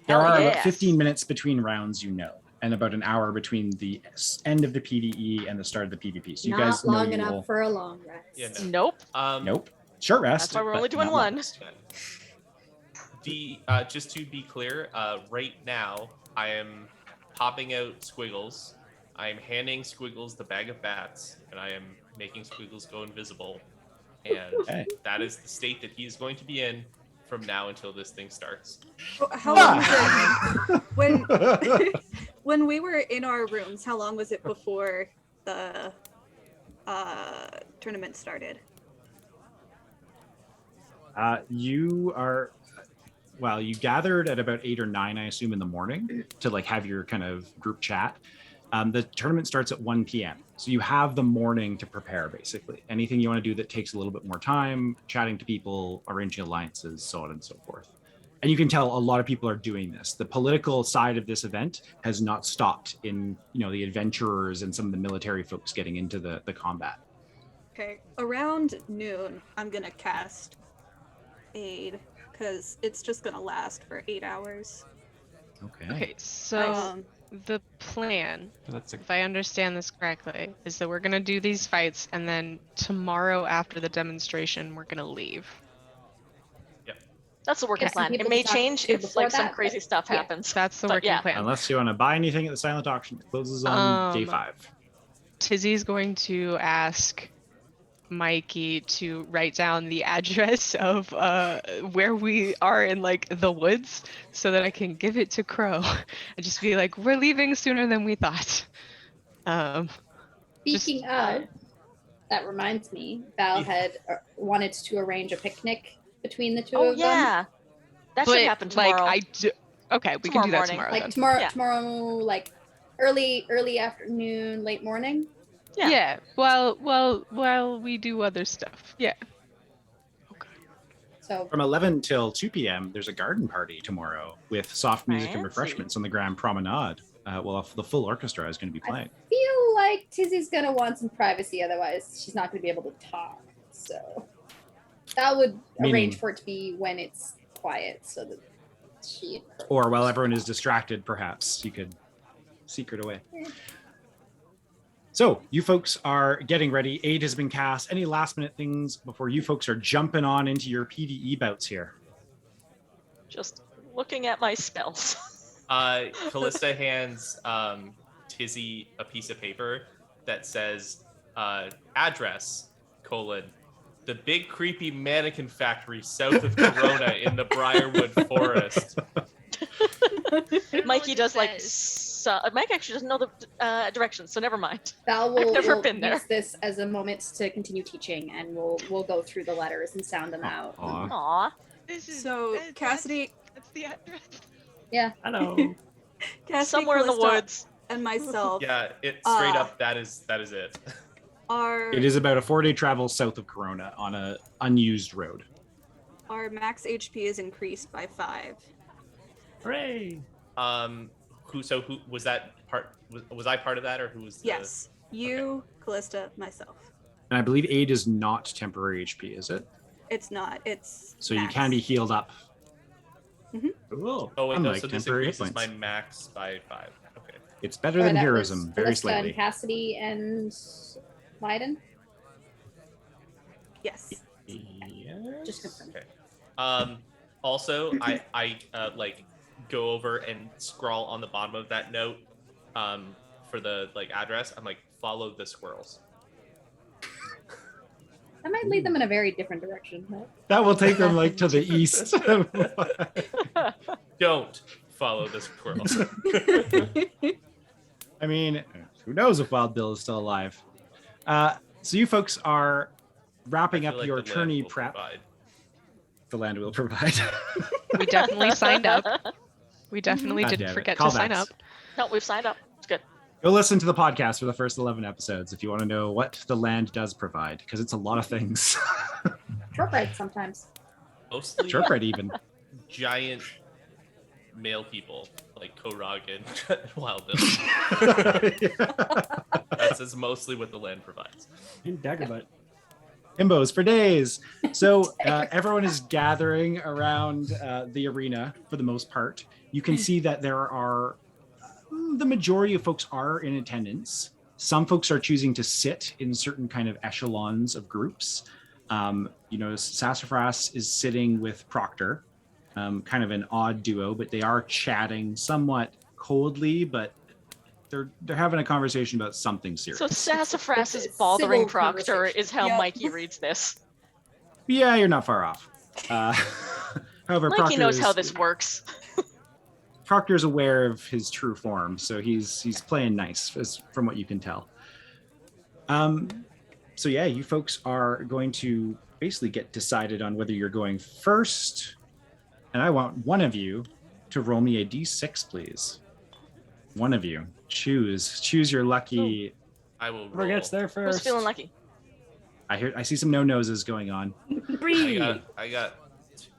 Hell are yes. about 15 minutes between rounds, and about an hour between the end of the PvE and the start of the PvP. So you Not guys know long you enough will... for a long rest. Yeah, no. Nope. Nope. Short rest. That's why we're but only doing not long one. rest. Just to be clear, right now I am popping out Squiggles. I am handing Squiggles the bag of bats, and I am making Squiggles go invisible. And Okay. that is the state that he is going to be in from now until this thing starts. How long was it when we were in our rooms? How long was it before the tournament started? You gathered at about 8 or 9, I assume, in the morning to like have your kind of group chat. The tournament starts at 1 p.m. So you have the morning to prepare, basically. Anything you want to do that takes a little bit more time, chatting to people, arranging alliances, so on and so forth. And you can tell a lot of people are doing this. The political side of this event has not stopped in, the adventurers and some of the military folks getting into the combat. Okay, around noon, I'm gonna cast Aid because it's just gonna last for 8 hours. Okay, so Um, the plan, That's if I understand this correctly, is that we're gonna do these fights, and then tomorrow after the demonstration, we're gonna leave. That's the working Get some plan. It people may to talk change to if before like some that, crazy but stuff yeah. happens. That's the But working yeah. plan. Unless you want to buy anything at the silent auction, it closes on day 5. Tizzy's going to ask Mikey to write down the address of where we are in like the woods so that I can give it to Crow and just be like, we're leaving sooner than we thought. Speaking of, that reminds me, Val had wanted to arrange a picnic between the two Oh of them. yeah, that should happen tomorrow. Okay, we can do that Tomorrow morning. tomorrow. Like then. tomorrow, like early afternoon, late morning. Yeah. Well, we do other stuff. Yeah. So From 11 till 2 p.m., there's a garden party tomorrow with soft music and Fancy. refreshments on the Grand Promenade. Well, the full orchestra is going to be playing. feel like Tizzy's gonna want some privacy, otherwise she's not gonna be able to talk. So that would Meaning- arrange for it to be when it's quiet, so that she. Or while everyone is distracted, perhaps you could secret away. So you folks are getting ready. Aid has been cast. Any last minute things before you folks are jumping on into your PvE bouts here? Just looking at my spells. Callista hands Tizzy a piece of paper that says address, the big creepy mannequin factory south of Corona in the Briarwood Forest. Mikey does like Mike actually doesn't know the directions, so never mind. Val will, I've never will been there. use this as a moment to continue teaching, and we'll go through the letters and sound them out. Aw. Aw. So Cassidy, That's the address. Yeah. Hello. Cassidy, Somewhere in the Callista, woods. and myself Yeah, it straight up that is it. are It is about a 4-day travel south of Corona on a unused road. our max HP is increased by 5. Hooray. Who was that part? Was I part of that, or who was? Yes, you, Callista, myself. And I believe aid is not temporary HP, is it? It's not. It's So you max. can be healed up. Mhm. Cool. Oh wait, no. Unlike So this temporary hit increases my points. max by 5. Okay. It's better Sorry, than that heroism, was very Callista slightly. and Cassidy and Leiden. Yes. Just confirm. Okay. Also, I like go over and scrawl on the bottom of that note for the like address. I'm like, follow the squirrels. That might lead them in a very different direction. But That will take them like to the east. Don't follow the squirrels. I mean, who knows if Wild Bill is still alive? So you folks are wrapping I up feel like your the land tourney will prep. provide. The land will provide. We definitely signed up. We definitely God didn't damn it. forget to sign Callbacks. up. No, we've signed up. It's good. Go listen to the podcast for the first 11 episodes if you want to know what the land does provide, because it's a lot of things. shortbread sometimes. Mostly Shortbread even. giant male people like Korog and Wild Bill. That's mostly what the land provides. And Daggerbutt. Himbos for days. So everyone is gathering around the arena for the most part. You can see that there are the majority of folks are in attendance. Some folks are choosing to sit in certain kind of echelons of groups. You know, Sassafras is sitting with Proctor, kind of an odd duo, but they are chatting somewhat coldly, but they're having a conversation about something serious. So Sassafras It's is bothering civil Proctor conversation. is how Yep. Mikey reads this. Yeah, you're not far off. However, Mikey Proctor knows how is- this works. Proctor's aware of his true form, so he's playing nice, from what you can tell. So yeah, you folks are going to basically get decided on whether you're going first, and I want one of you to roll me a d6, please. One of you choose your lucky. I will Whoever gets there Who's first. feeling lucky? I see some no noses going on. Three. I got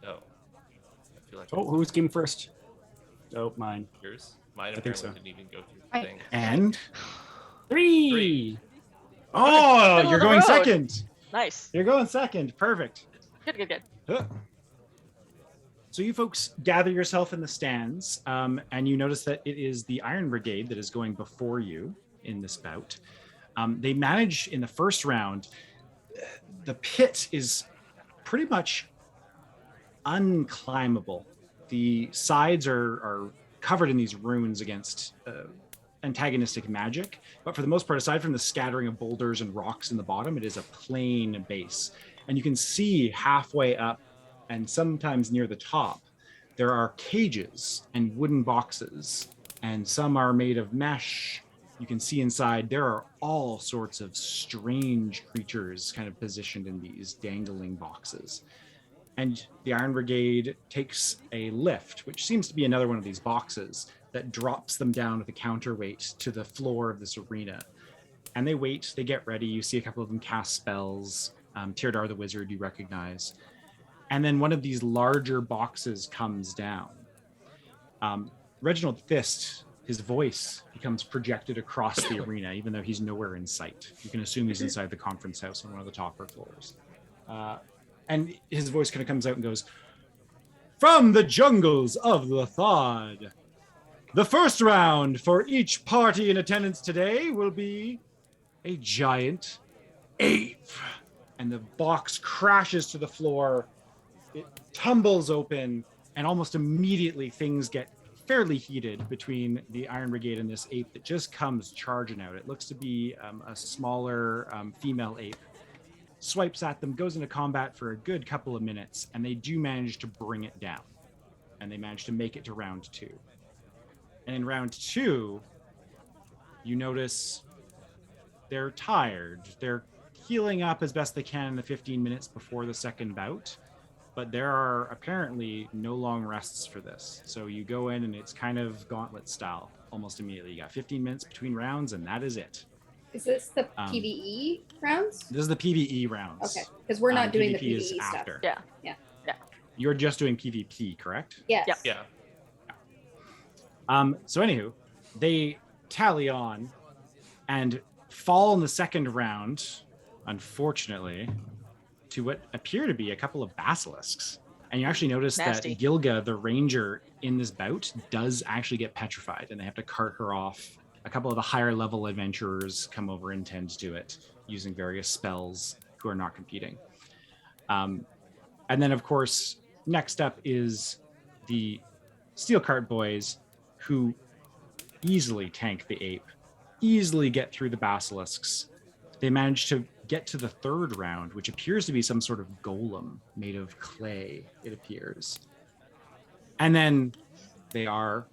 oh. I feel like Oh, who's game first? Oh, mine. yours. Mine think apparently so. didn't even go through I- the thing. And Three. oh, Middle you're of the going road. second. Nice. You're going second. Perfect. Good. So you folks gather yourself in the stands, and you notice that it is the Iron Brigade that is going before you in this bout. They manage in the first round. The pit is pretty much unclimbable. The sides are covered in these runes against antagonistic magic, but for the most part, aside from the scattering of boulders and rocks in the bottom, it is a plain base. And you can see halfway up and sometimes near the top, there are cages and wooden boxes, and some are made of mesh. You can see inside there are all sorts of strange creatures kind of positioned in these dangling boxes. And the Iron Brigade takes a lift, which seems to be another one of these boxes, that drops them down with a counterweight to the floor of this arena. And they wait, they get ready. You see a couple of them cast spells. Tyrdar the Wizard you recognize. And then one of these larger boxes comes down. Reginald Fist, his voice becomes projected across the arena, even though he's nowhere in sight. You can assume he's inside the conference house on one of the topper floors. And his voice kind of comes out and goes, "From the jungles of Lothard, the first round for each party in attendance today will be a giant ape." And the box crashes to the floor. It tumbles open, and almost immediately things get fairly heated between the Iron Brigade and this ape that just comes charging out. It looks to be a smaller female ape. Swipes at them, goes into combat for a good couple of minutes, and they do manage to bring it down. And they manage to make it to round 2. And in round 2, you notice they're tired. They're healing up as best they can in the 15 minutes before the second bout, but there are apparently no long rests for this. So you go in and it's kind of gauntlet style almost immediately. You got 15 minutes between rounds, and that is it. Is this the PvE rounds? This is the PvE rounds. Okay, because we're not doing the PvP PvE is stuff. after. Yeah. You're just doing PvP, correct? Yes. Yeah. Yeah. So anywho, they tally on and fall in the second round, unfortunately, to what appear to be a couple of basilisks. And you actually notice Nasty. that Gilga, the ranger in this bout, does actually get petrified, and they have to cart her off. A couple of the higher level adventurers come over and tend to it using various spells who are not competing. And then, of course, next up is the Steel Cart Boys, who easily tank the ape, easily get through the basilisks. They manage to get to the third round, which appears to be some sort of golem made of clay, it appears. And then they are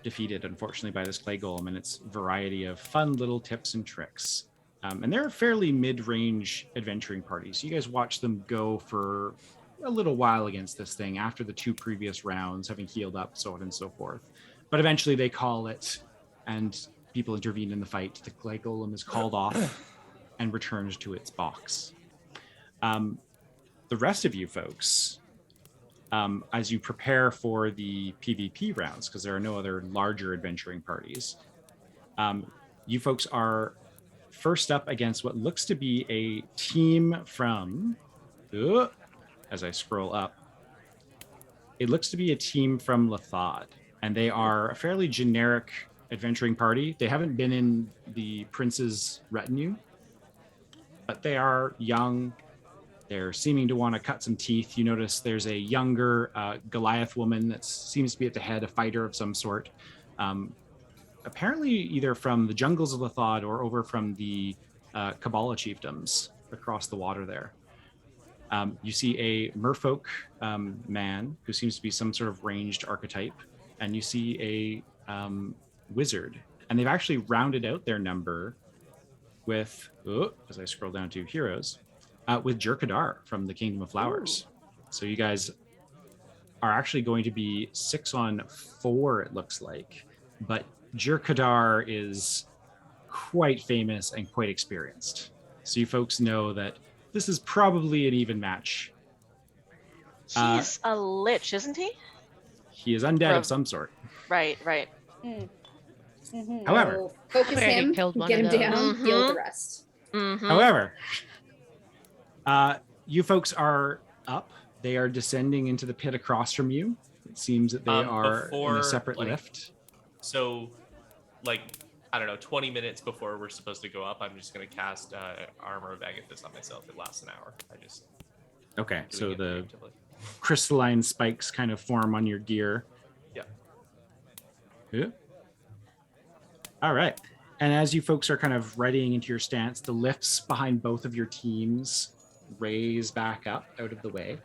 defeated, unfortunately, by this clay golem and its variety of fun little tips and tricks. And they're fairly mid-range adventuring parties. You guys watch them go for a little while against this thing after the 2 previous rounds, having healed up, so on and so forth. But eventually they call it, and people intervene in the fight. The clay golem is called off and returns to its box. The rest of you folks, as you prepare for the PvP rounds, because there are no other larger adventuring parties, you folks are first up against what looks to be a team from, as I scroll up, it looks to be a team from Lothard, and they are a fairly generic adventuring party. They haven't been in the prince's retinue, but they are young. They're seeming to want to cut some teeth. You notice there's a younger Goliath woman that seems to be at the head, a fighter of some sort. Apparently either from the jungles of Lothard or over from the Kabbalah chiefdoms across the water there. You see a merfolk man who seems to be some sort of ranged archetype, and you see a wizard. And they've actually rounded out their number with, as I scroll down to heroes, with Jerkadar from the Kingdom of Flowers. Ooh. So you guys are actually going to be 6-on-4, it looks like. But Jerkadar is quite famous and quite experienced. So you folks know that this is probably an even match. He's a lich, isn't he? He is undead of some sort. Right. However, focus him, killed one get of him down, those. heal the rest. However, you folks are up. They are descending into the pit across from you. It seems that they are in a separate lift. So, I don't know, 20 minutes before we're supposed to go up, I'm just going to cast Armor of Agathis on myself. It lasts an hour. Okay, so crystalline spikes kind of form on your gear. Yeah. All right. And as you folks are kind of readying into your stance, the lifts behind both of your teams raise back up out of the way.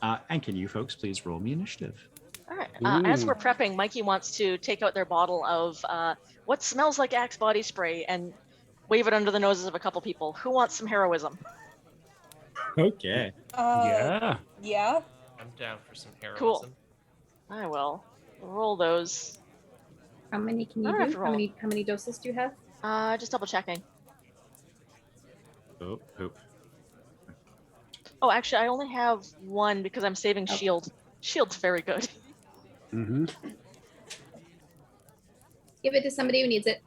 And can you folks please roll me initiative? All right. As we're prepping, Mikey wants to take out their bottle of what smells like Axe body spray and wave it under the noses of a couple people. Who wants some heroism? Okay. Yeah. Yeah. I'm down for some heroism. Cool. I will roll those. How many can you I don't have do? to roll. How many doses do you have? Just double checking. Oh. Oh, actually, I only have one because I'm saving shield. Shield's very good. Mm-hmm. Give it to somebody who needs it.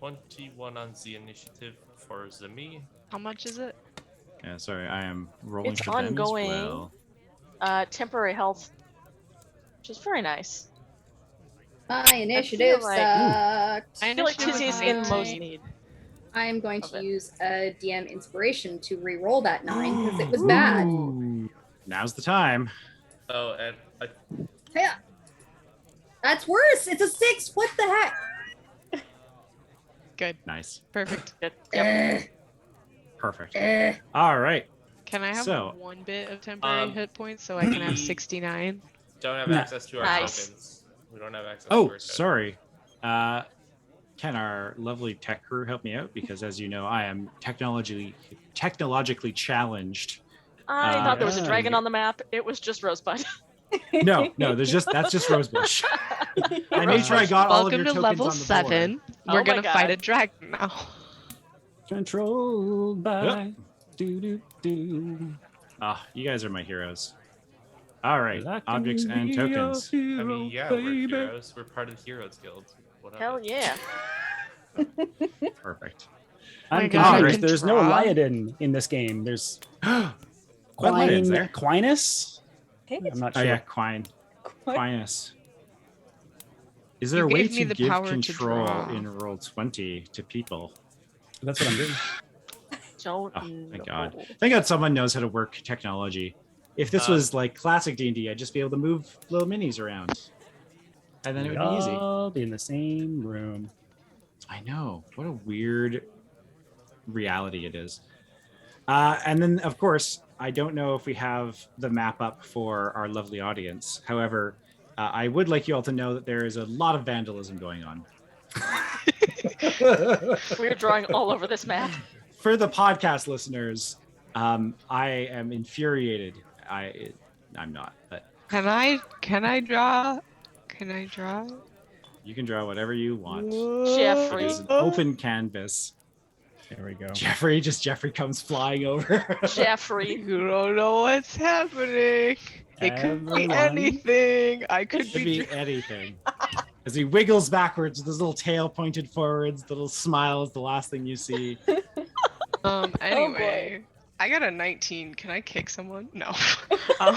21 on the initiative for the me. How much is it? Yeah, sorry, I am rolling It's for them as ongoing. well. Temporary health, which is very nice. My initiative like- sucked. I feel like Initiative Tizzy's was in 19. most need. I am going Of to it. use a DM inspiration to re-roll that 9 because it was bad. Ooh, now's the time. Oh, and Yeah. That's worse. It's a 6. What the heck? Good. Nice. Perfect. Good. Yep. Perfect. All right. Can I have So, one bit of temporary hit points so I can have we- 69? don't have Nah. access to our Nice. tokens. We don't have access to Oh, our tokens. sorry. Can our lovely tech crew help me out? Because as you know, I am technologically challenged. I thought there was a yeah. dragon on the map. It was just Rosebud. No, that's just Rosebush. I made sure I got all of Welcome your to tokens level on the board. 7. Oh We're my gonna fight God. a dragon now. Controlled by Yep. do. Ah, you guys are my heroes. All right, I can objects and be your tokens. I hero, mean, yeah, baby. we're heroes. We're part of the Heroes Guild. What of Hell it? yeah. Perfect. I'm Wait, guys, I confused. can There's no draw? Eliodin in this game. There's What Lions there? Quinus? Hey, I'm not Oh sure. yeah, Quinus. Is there You a way gave me to the give power to control draw. in Roll20 to people? That's what I'm doing. Don't Oh, know. thank God. Thank God someone knows how to work technology. If this was like classic D&D, I'd just be able to move little minis around. And then it would be easy. All be in the same room. I know. What a weird reality it is. And then, of course, I don't know if we have the map up for our lovely audience. However, I would like you all to know that there is a lot of vandalism going on. We're drawing all over this map. For the podcast listeners, I am infuriated. I'm not, but Can I draw? Can I draw? you can draw whatever you want. Jeffrey. It is an open canvas. There we go. Jeffrey comes flying over. Jeffrey. You don't know what's happening. It could be Everyone. anything. I could Could be. be anything. As he wiggles backwards with his little tail pointed forwards, the little smile is the last thing you see. Anyway, I got a 19. Can I kick someone? No. Um,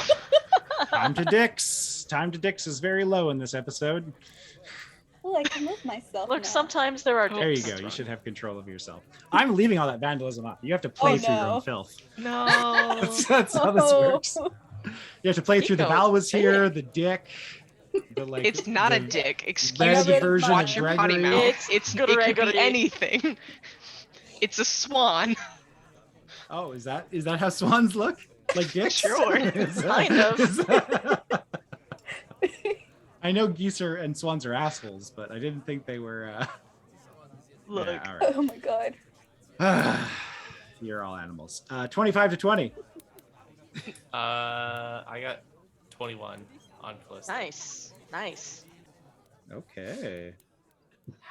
Time to dicks. Time to dicks is very low in this episode. well, I can move myself. Look, now. sometimes there are There you dicks. go. You should have control of yourself. I'm leaving all that vandalism up. You have to play Oh, through your no. own filth. no. That's how this works. You have to play through the Nico, Val was say here, the dick. The, like, It's not a the dick. Excuse red me. version Watch of your potty Gregory. mouth. It could Gregory. be anything. It's a swan. Oh, is that how swans look? Like dicks? Sure. Kind of. I know geese and swans are assholes, but I didn't think they were. Look. Yeah, all right. Oh my god. You're all animals. 25 to 20. I got 21 on Calista. Nice. Nice. Okay.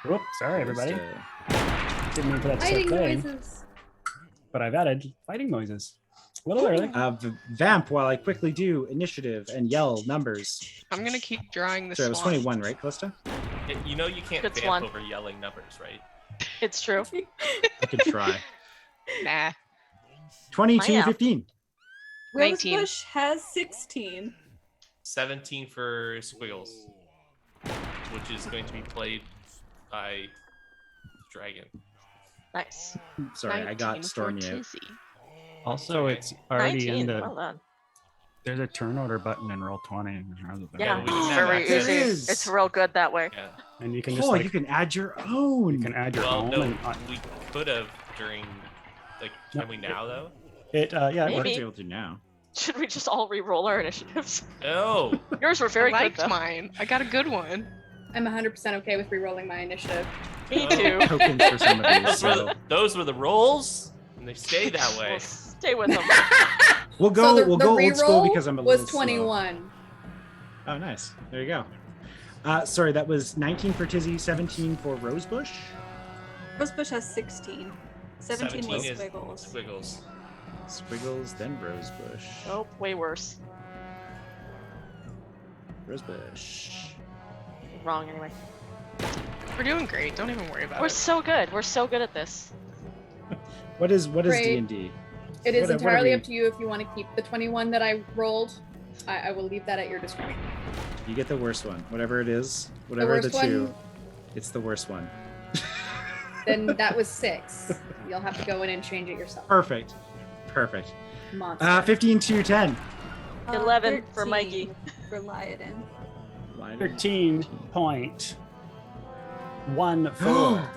Whoop, sorry, everybody. Didn't mean for that to start Fighting playing, noises. but I've added fighting noises. A little early. Vamp, while I quickly do initiative and yell numbers. I'm gonna keep drawing the Sorry, it was swan. 21, right, Callista? You know you can't Good vamp swan. over yelling numbers, right? It's true. I could try. Nah. 22, Wow. 15. 19. Rosebush has 16. 17 for Squiggles, which is going to be played by Dragon. Nice. Sorry, I 19 got for Stormy out. Tizzy. Also, it's already 19. in the Well done. There's a turn order button in Roll20. Yeah, we can very have There easy. is. It's real good that way. Yeah. And you can just Oh, like you can add your own. you can add your Well, own. no, and, we could have during. Like, No, can we now though? it yeah. it Maybe. works. What able to now? Should we just all re-roll our initiatives? No. Yours were very I good liked though. mine. I got a good one. I'm 100% okay with re-rolling my initiative. Me too. Tokens for some of these. Those were, So those were the rolls, and they stay that way. We'll stay with them. we'll go. So we'll go old school reroll because I'm a was little slow. 21. Oh, nice. There you go. Sorry, that was 19 for Tizzy, 17 for Rosebush. Rosebush has 16. 17 was is Squiggles. Squiggles. Squiggles, then Rosebush. Oh, way worse. Rosebush. Wrong anyway. We're doing great. Don't even worry about We're it. so good. We're so good at this. What is Great. D&D? It is What are entirely we- up to you if you want to keep the 21 that I rolled. I will leave that at your discretion. You get the worst one. Whatever it is, whatever the, worst two, one- it's the worst one. Then that was 6. You'll have to go in and change it yourself. Perfect. Perfect. Monster. 15 to 10. 11 for 13 Mikey. For Lyodin. 13.14.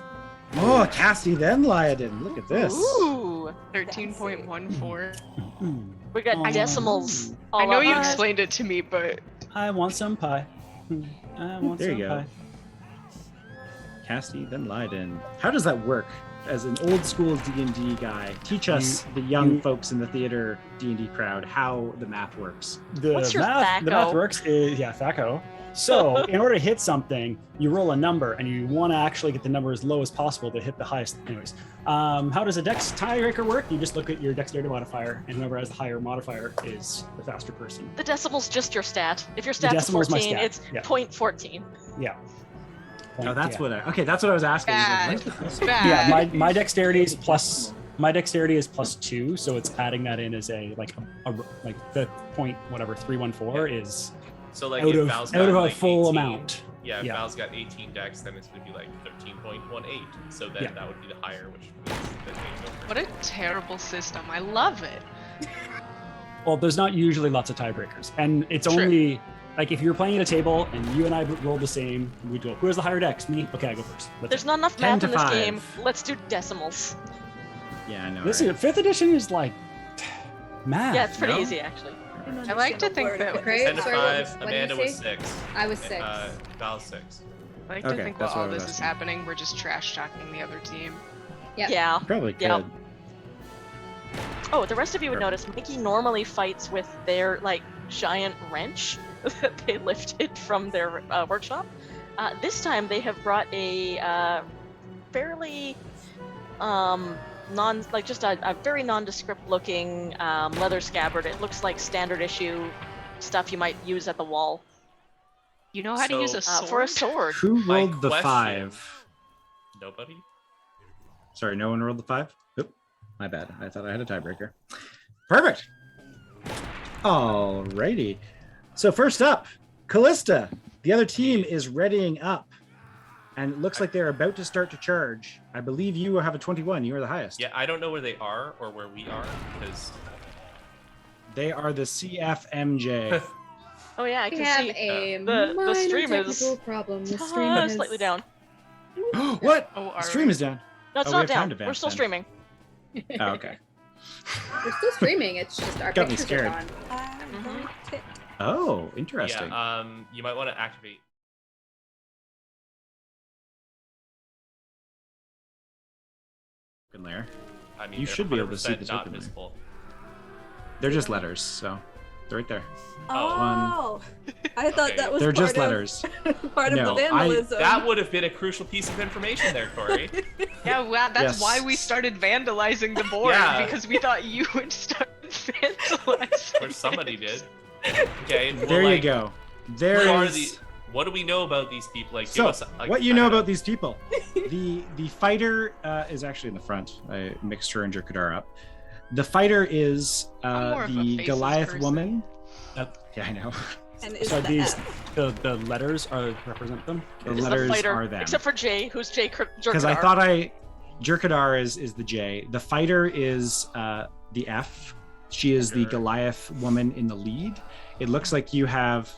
Oh, Cassie, then Lyodin. Look at this. Ooh. 13.14. We got Oh. decimals. I all know up you on it. explained it to me, but I want some pie. I want There some you go. pie. Cassie, then Lyodin. How does that work? As an old school D&D guy, teach us, the young folks in the theater D&D crowd, how the math works. What's your The math THACO? works is THACO. So in order to hit something, you roll a number, and you want to actually get the number as low as possible to hit the highest. Anyways, how does a Dex tiebreaker work? You just look at your dexterity modifier, and whoever has the higher modifier is the faster person. The decimal's just your stat. If your stat's decimal's my 14, stat, it's yeah. 0.14. Yeah. Oh, that's Yeah. what I was asking. bad. What? Bad. Yeah, my dexterity is plus. My dexterity is +2, so it's adding that in as a like the point whatever 314 is So like out if of Val's out got of a like full 18, amount. Yeah, if Yeah. Val's got 18 dex, then it's gonna be like 13.18. So then Yeah. that would be the higher, which means that they go first. What a terrible system. I love it. Well, there's not usually lots of tiebreakers, and it's True. only like if you're playing at a table and you and I roll the same, we go, who has the higher dex? Me. Okay, I go first. That's There's it. not enough 10 math to in this 5. game. Let's do decimals. Yeah, I know. This right? is 5th edition is like math. Yeah, it's pretty no? easy actually. I like to think that- Great. 10 to Sorry, 5. what did you Amanda was say? 6. I was 6. Val's 6. I like Okay, to think that's while what all I was this is asking. happening, we're just trash talking the other team. Yep. Yeah. Probably could. Yep. Oh, the rest of you would Perfect. notice Mickey normally fights with their like giant wrench that they lifted from their workshop. This time they have brought a fairly a very nondescript looking leather scabbard. It looks like standard issue stuff you might use at the wall You know how to use a sword? for a sword. Who My rolled the question- 5? Nobody? Sorry, no one rolled the 5? Oop, my bad. I thought I had a tiebreaker. Perfect. Alrighty. So first up, Callista. The other team is readying up. And it looks like they're about to start to charge. I believe you have a 21. You are the highest. Yeah, I don't know where they are or where we are because They are the CFMJ. Oh yeah, I We can have see a the minor stream is technical problem. The stream has... slightly down. What? Oh, The stream is down. No, it's Oh, we not have time down. to We're advance still then. streaming. Oh, okay. We're still streaming. It's just our Got me pictures scared. are on. Mhm. Oh, interesting. yeah, you might want to activate. Open layer. I mean, You they're should be able to see 100% this not open layer. visible. They're just letters, so they're right there. Oh, I thought Okay. that was They're part just of, letters. part of No, the vandalism. That would have been a crucial piece of information there, Corey. Yeah, wow, that's Yes. why we started vandalizing the board, Yeah. because we thought you would start vandalizing. Or somebody did. Okay, well, There you like, go. Who There are is. the? What do we know about these people? Like, give So, us. Like, what you I know don't about these people? The fighter is actually in the front. I mixed her and Jerkadar up. The fighter is I'm more of a the faceless Goliath person. woman. That- Yeah, I know. And is So the these F. the letters are represent them. The It's letters the fighter, are them. except for Jay, who's Jay Because I Jerkadar. thought Jerkadar is the J. The fighter is the F. She is the Sure. Goliath woman in the lead. It looks like you have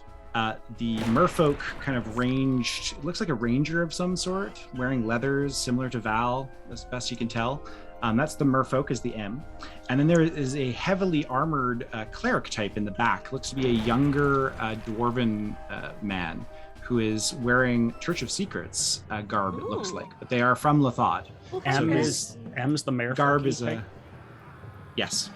the merfolk kind of ranged. It looks like a ranger of some sort, wearing leathers similar to Val, as best you can tell. That's the merfolk, is the M. And then there is a heavily armored cleric type in the back. Looks to be a younger dwarven man who is wearing Church of Secrets garb, it looks Ooh. like. But they are from Lothod. M's the mayor. Garb is a... Yes.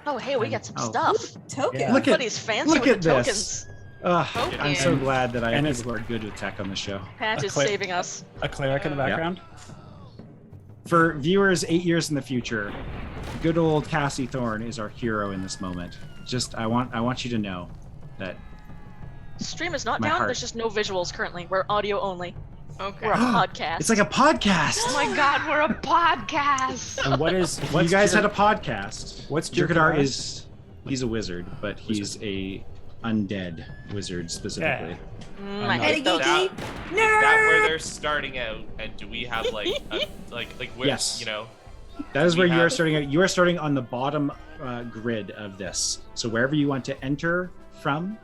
Oh, hey, we got some Oh. stuff. Token. Yeah. Look at- Everybody's fancy look with at the this. tokens. I'm so Token. glad that I have And people who are good with tech on the show. Patch A is clip. saving us. a cleric in the Yeah. background. For viewers 8 years in the future, good old Cassie Thorne is our hero in this moment. Just I want you to know that Stream is not My down. heart. There's just no visuals currently. We're audio only. Okay. We're a podcast. it's like a podcast. Oh my god, we're a podcast. And You guys had a podcast. What's Jirkadar Jirkadar? he's a wizard, but he's a undead wizard specifically. I know. hate those. Is that where they're starting out? And do we have like where, Yes. you know? That is We where you are have- starting out. You are starting on the bottom grid of this. So wherever you want to enter from,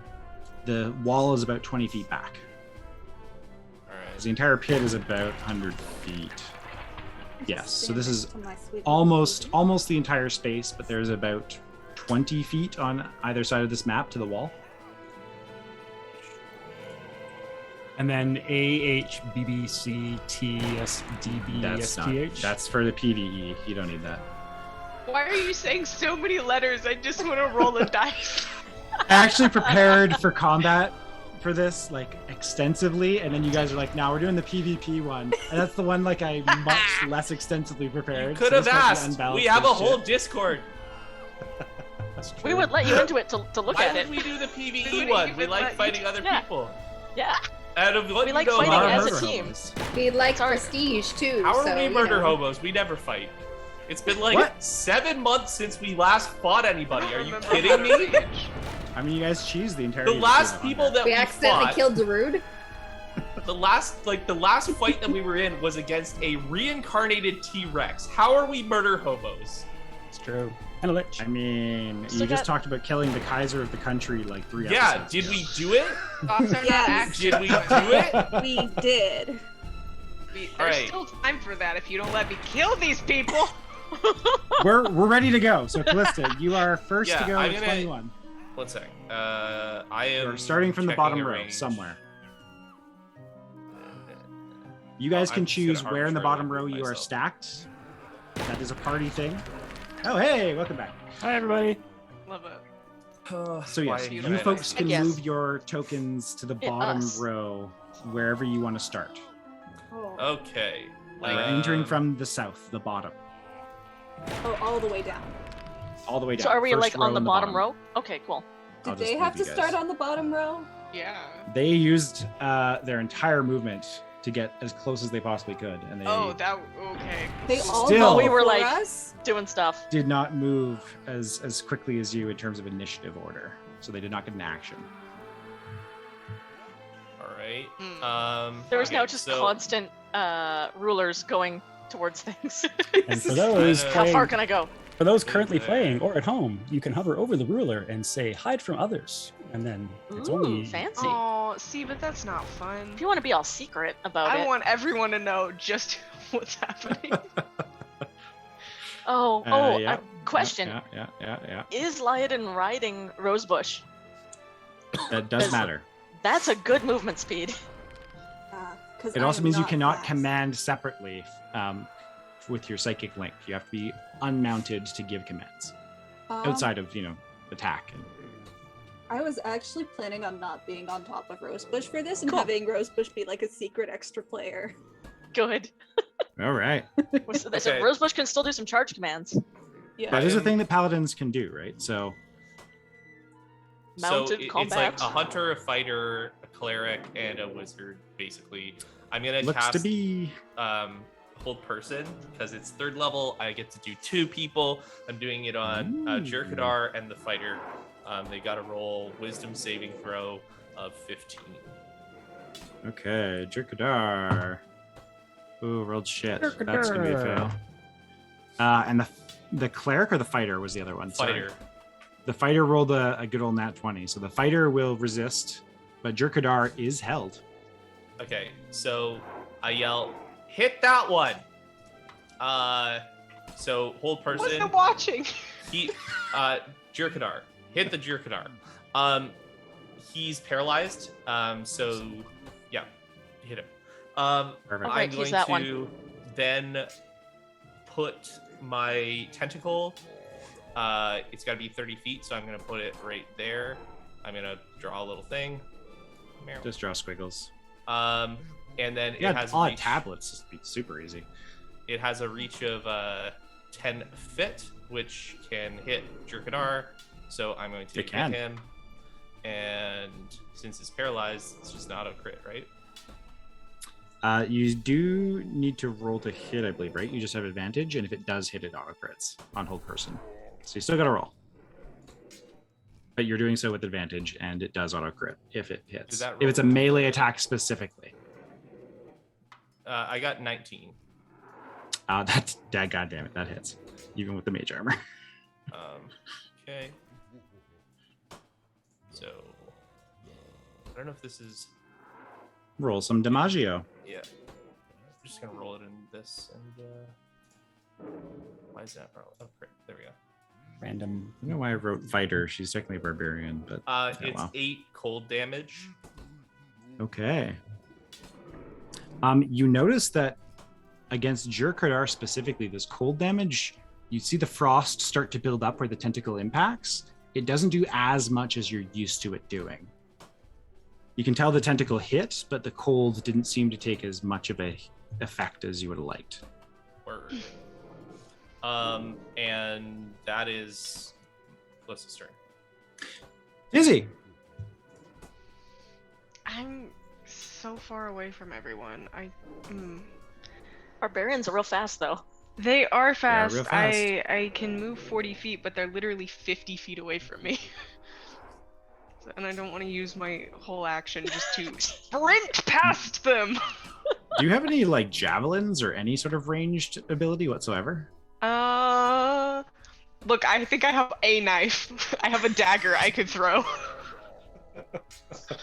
the wall is about 20 feet back. All right. The entire pit is about 100 feet. Yes, so this is To my sweet almost the entire space, but there's about 20 feet on either side of this map to the wall. And then AHBBCTSDBSTH. That's for the PvE. You don't need that. Why are you saying so many letters? I just want to roll a dice. I actually prepared for combat for this like extensively, and then you guys are like, "Now we're doing the PvP one," and that's the one like I much less extensively prepared. You could so have this might be asked. unbalanced We have a as whole shit. Discord. That's true. We would let you into it to look Why at would it. we do the We PvE wouldn't one? even We like let you fighting do- other Yeah. people. Yeah. Out of what We you like know, fighting Our as a murder team. hobos. We like Sorry. prestige too. How are so, we you murder know. hobos? We never fight. It's been like What? 7 months since we last fought anybody. Are you Remember kidding me? Prestige. I mean, you guys cheese the entire. The last people that We we accidentally fought, killed Darude. the last fight that we were in was against a reincarnated T-Rex. How are we murder hobos? It's true. And a lich. I mean, So you just that- talked about killing the Kaiser of the country like 3 Yeah, episodes did ago. we do it? Thoughts are not Yes. actually. Did we do it? We did. There's Alright. still time for that if you don't let me kill these people. We're ready to go. So Callista, you are first Yeah, to go I'm with gonna- 21. One sec. I am. You're starting from the checking bottom a row range. somewhere. You guys can I'm just gonna choose where in the bottom row arbitrarily you are myself. stacked. That is a party thing. Oh, hey, welcome back. Hi, everybody. Love it. So yes, Why you can I folks not- can Yes. move your tokens to the Yeah, bottom us. row, wherever you want to start. Okay. We're entering from the south, the bottom, Oh, all the way down. all the way down. So are we First like row on the in bottom row? Okay, cool. I'll Did just they have move to you start guys. on the bottom row? Yeah. They used their entire movement to get as close as they possibly could, and they Oh, that okay. They all Still- go We were before like- us? Doing stuff. did not move as quickly as you in terms of initiative order, so they did not get an action. All right. Hmm. There was okay, now just so constant rulers going towards things. And for those How How far playing, can I go? for those currently Okay. playing or at home, you can hover over the ruler and say "hide from others," and then it's Ooh, only fancy. Oh, see, but that's not fun. If you want to be all secret about I it. want everyone to know just what's happening. Yeah, question. Yeah. Is Lyodin riding Rosebush? That does Does- matter. That's a good movement speed. 'Cause It I also am means you not cannot fast. command separately with your psychic link. You have to be unmounted to give commands outside of attack. I was actually planning on not being on top of Rosebush for this and Cool. having Rosebush be like a secret extra player. Good. All right. So Okay. Rosebush can still do some charge commands. Yeah. That is a am- thing that paladins can do, right? So Mounted it's combat. like a hunter, a fighter, a cleric, and a wizard. Basically, I'm gonna looks cast to be hold person because it's 3rd level. I get to do 2 people. I'm doing it on Ooh. Jirkadar and the fighter. They got to roll wisdom saving throw of 15. okay. Jirkadar. Ooh, rolled shit. That's gonna be a fail. And the cleric or the fighter was the other one. Sorry. Fighter. The fighter rolled a good old nat 20, so the fighter will resist, but Jerkadar is held. Okay, so I yell, hit that one. So hold person. Wasn't watching. He, Jerkadar, hit the Jerkadar. He's paralyzed. So yeah, hit him. Perfect. Okay, I'm he's going that to one. then put my tentacle. It's got to be 30 feet, so I'm going to put it right there. I'm going to draw a little thing. Just draw squiggles. And then Yeah, it has all reach, tablets. It'd be super easy. it has a reach of 10 feet, which can hit Jerkadar. So I'm going to It can. hit him. And since it's paralyzed, it's just not a crit, right? You do need to roll to hit, I believe, right? You just have advantage, and if it does hit, it auto crits on hold person. So you still got to roll. But you're doing so with advantage, and it does auto crit if it hits. Does that If it's a roll? melee attack specifically. I got 19. That's God damn it, that hits, even with the mage armor. Okay. So I don't know if this is. Roll some Damaggio. Yeah. I'm just gonna roll it in this and why is that? Oh, great. There we go. Random. I don't know why I wrote fighter. She's technically barbarian, but It's wow. 8 cold damage. Okay. You notice that against Jerkadar specifically, this cold damage, you see the frost start to build up where the tentacle impacts. It doesn't do as much as you're used to it doing. You can tell the tentacle hit, but the cold didn't seem to take as much of a effect as you would have liked. Word. And that is closest turn. Izzy. I'm so far away from everyone. Barbarians are real fast, though. They are real fast. fast. I can move 40 feet, but they're literally 50 feet away from me. And I don't want to use my whole action just to sprint past them. Do you have any like javelins or any sort of ranged ability whatsoever? Look, I think I have a knife. I have a dagger I could throw.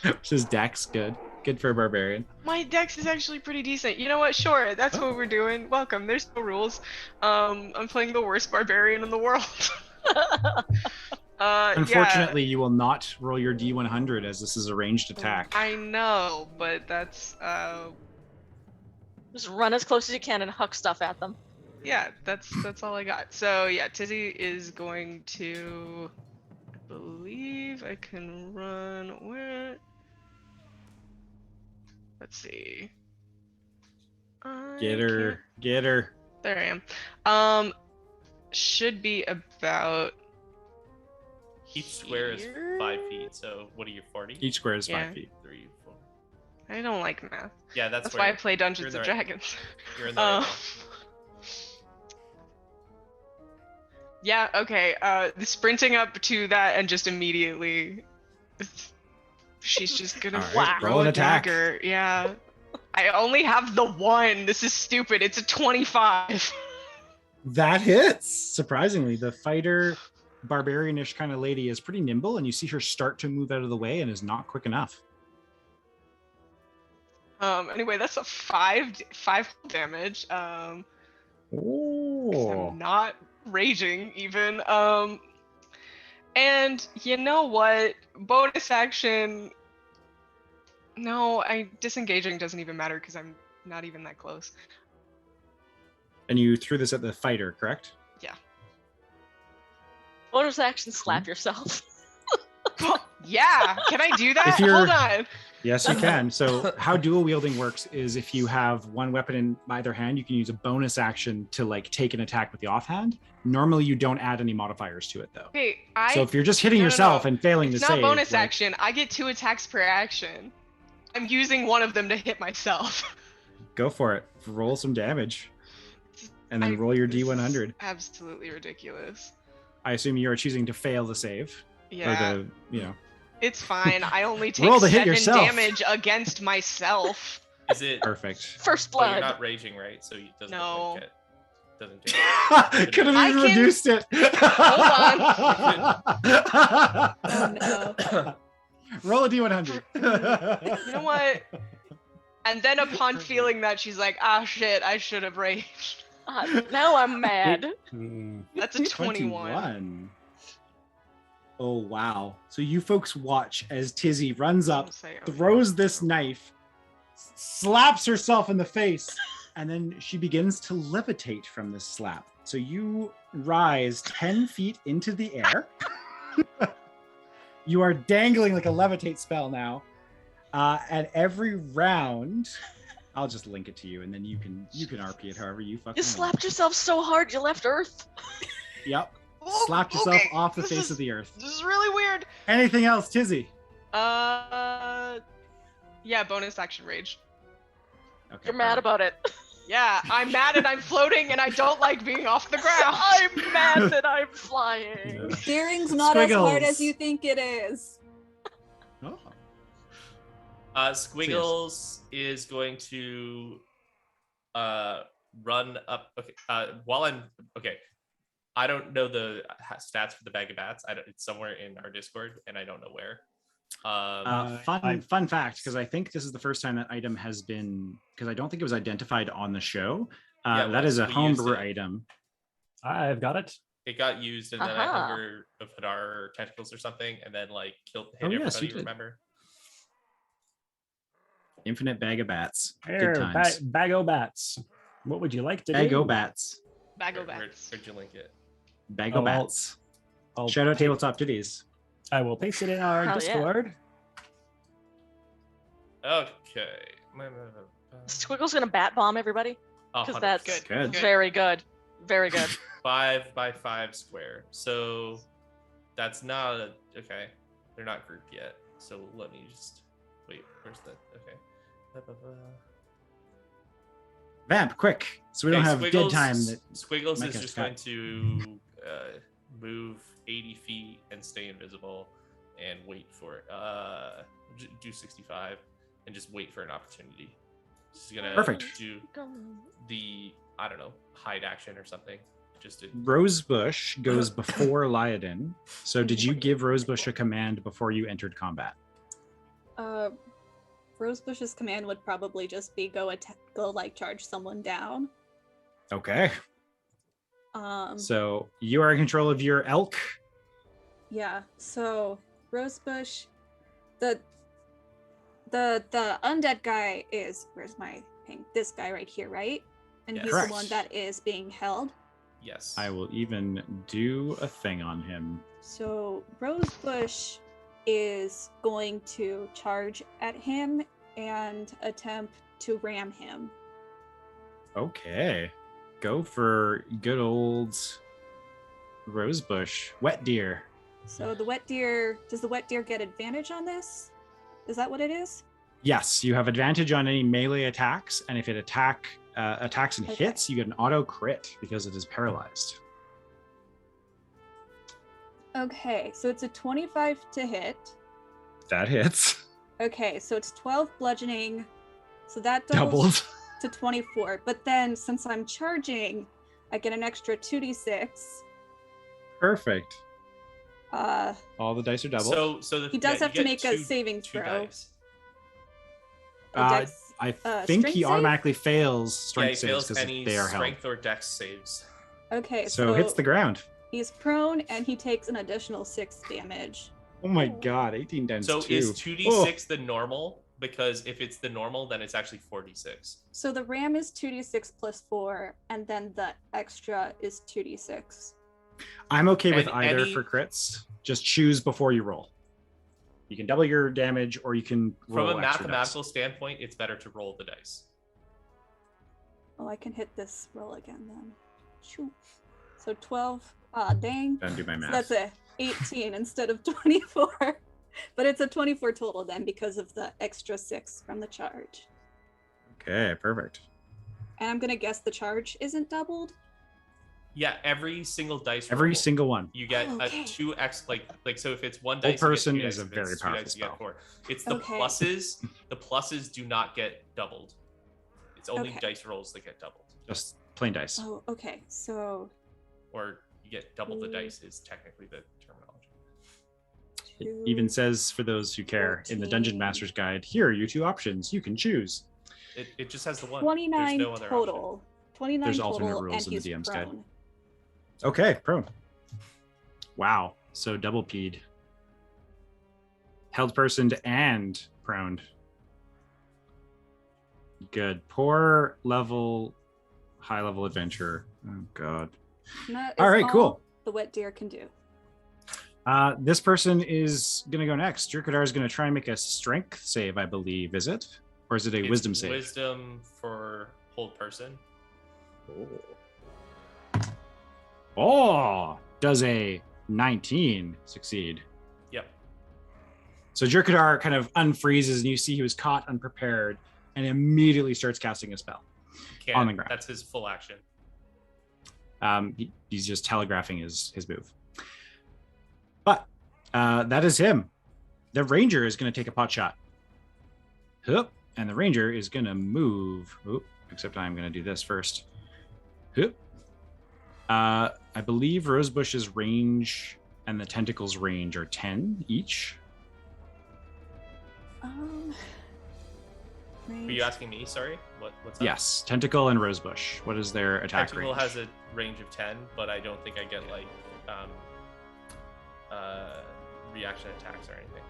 Which is dex, good. Good for a barbarian. My dex is actually pretty decent. You know what? Sure, that's what we're doing. Welcome. There's no rules. I'm playing the worst barbarian in the world. Unfortunately, you will not roll your D100 as this is a ranged attack. I know, but that's Just run as close as you can and huck stuff at them. yeah, that's all I got. So yeah, Tizzy is going to, I believe I can run where? Let's see. Get her, get her. There I am. Should be about Each square is here? 5 feet. So what are you, 40? Each square is Yeah. 5 feet. 3, 4. I don't like math. Yeah, That's where why I you're- play Dungeons you're and in the Dragons. You're in the right Um, one. Yeah, okay. The sprinting up to that and just immediately she's just gonna All right, throw roll an a attack. dagger. Yeah. I only have the one. This is stupid. It's a 25. That hits. Surprisingly, the fighter, barbarianish kind of lady is pretty nimble, and you see her start to move out of the way and is not quick enough. Anyway, that's a 5 damage. 'Cause Oh. I'm not raging even. And you know what? Bonus action. No, disengaging doesn't even matter because I'm not even that close. And you threw this at the fighter, correct? Bonus action, slap yourself. Yeah, can I do that? If you're- Hold on. Yes, you can. So how dual wielding works is if you have one weapon in either hand, you can use a bonus action to like take an attack with the offhand. Normally, you don't add any modifiers to it though. Okay, So if you're just hitting no, yourself and failing it's to not save, bonus like, action. I get 2 attacks per action. I'm using one of them to hit myself. go for it. Roll some damage, and then I- roll your this is D100. Absolutely ridiculous. I assume you are choosing to fail the save. Yeah, Or the, it's fine. I only take Roll to hit 7 yourself. damage against myself. Is it? First Perfect. But you're blood. not raging, right? So it doesn't No. like, doesn't get Could have I even can- reduced it. Oh no. Roll a d100. You know what? And then upon feeling that, she's like, ah, shit, I should have raged. Now I'm mad. That's a 21. Oh, wow. So you folks watch as Tizzy runs up, Don't say, oh, throws this knife, slaps herself in the face, and then she begins to levitate from this slap. So you rise 10 feet into the air. You are dangling like a levitate spell now. And every round, I'll just link it to you, and then you can RP it however you fucking You slapped yourself so hard you left Earth. Yep. Oh, Slapped yourself okay, off the this face is- of the earth. This is really weird. Anything else, Tizzy? Yeah, bonus action rage. Okay, You're mad about it. Yeah, I'm mad and I'm floating and I don't like being off the ground. I'm mad that I'm flying. Daring's not as hard Squiggles. as you think it is. Oh. Squiggles is going to run up. Okay, I don't know the stats for the bag of bats. It's somewhere in our Discord, and I don't know where. Fun fact, because I think this is the first time that item has been, because I don't think it was identified on the show. Yeah, That is a we used homebrew it. item. I've got it. It got used, and then I Aha. hunger of Hadar tentacles or something, and then like hit Oh, yes, everybody. you did. Remember? Infinite bag of bats. Here, Good times. bag o' bats. What would you like to Bag do? o' bats. Bag of Where'd bats. you link it? Bag Oh, o' bats. I'll Shout out pa- Tabletop Titties. I will paste it in our Hell yeah. Discord. Okay. Squiggle's gonna bat bomb everybody because that's Good. Good. very good. Very good. 5 by 5 square. So that's not okay. They're not grouped yet. So let me just wait. Where's the okay? Vamp, quick. So we don't Okay, have dead time. That Squiggles might is get just cut. going to move 80 feet and stay invisible and wait for it. Do 65 and just wait for an opportunity. She's gonna Perfect. do the hide action or something. Just to Rosebush goes before Lyodin. So did you give Rosebush a command before you entered combat? Rosebush's command would probably just be go charge someone down. Okay. Um, So you are in control of your elk. Yeah, so Rosebush, the undead guy is, where's my thing? This guy right here, right? And Yes. he's Correct. the one that is being held. yes. I will even do a thing on him. So Rosebush is going to charge at him and attempt to ram him. Okay. Go for good old Rosebush. Wet deer. So the wet deer, does the wet deer get advantage on this? Is that what it is? Yes, you have advantage on any melee attacks, and if it attacks and Okay. hits, you get an auto crit because it is paralyzed. Okay, so it's a 25 to hit. That hits. Okay, so it's 12 bludgeoning. So that doubles Doubled. to 24. But then since I'm charging, I get an extra 2d6. Perfect. Uh, All the dice are doubled. So he does you have to get make a two- saving two throw. dice. A dex- I uh, think strength he save? automatically fails Yeah, strength he saves fails because any they are held. strength or dex saves. Okay, So hits the ground. he's prone and he takes an additional 6 damage. Oh my god, 18 times So 2. is 2d6 the normal? Because if it's the normal, then it's actually 4d6. So the ram is 2d6 plus 4, and then the extra is 2d6. I'm okay with And either any- for crits. Just choose before you roll. You can double your damage, or you can roll From a extra dice. mathematical standpoint, it's better to roll the dice. Oh, I can hit this roll again then. Shoo. So 12. Dang. Don't do my So math. that's a 18 instead of 24. But it's a 24 total then because of the extra 6 from the charge. Okay, perfect. And I'm gonna guess the charge isn't doubled. Yeah, every single dice Every roll, single one. you get Oh, okay. a 2x like so if it's one Whole dice you get person two is dice, a if very it's two powerful dice, you get spell. 4. It's the Okay. pluses. The pluses do not get doubled. It's only Okay. dice rolls that get doubled. Just plain dice. Oh, okay. So Or you get double the dice is technically the terminology. It even says, for those who care, in the Dungeon 14. Master's Guide, here are your 2 options. You can choose. It just has the one. 29 There's no other total. 29 There's total, alternate rules and in the he's DM's guide. prone. Okay, prone. Wow. So double P'd. Held personed and proned. Good. Poor level, high level adventurer. Oh, God. And that All is right, cool. The wet deer can do. This person is going to go next. Jirkadar is going to try and make a strength save, I believe. Is it? Or is it a It's wisdom save? Wisdom for hold person. Oh, does a 19 succeed? Yep. So Jirkadar kind of unfreezes, and you see he was caught unprepared and immediately starts casting a spell. Can't. On the ground. That's his full action. He's just telegraphing his move. But that is him. The ranger is going to take a pot shot. Hup, and the ranger is going to move. Oop, except I'm going to do this first. Hup. I believe Rosebush's range and the tentacles range are 10 each. Are you asking me? Sorry. What's up? Yes, tentacle and Rosebush. What is their attack Tentacle range? has a range of 10, but I don't think I get like reaction attacks or anything.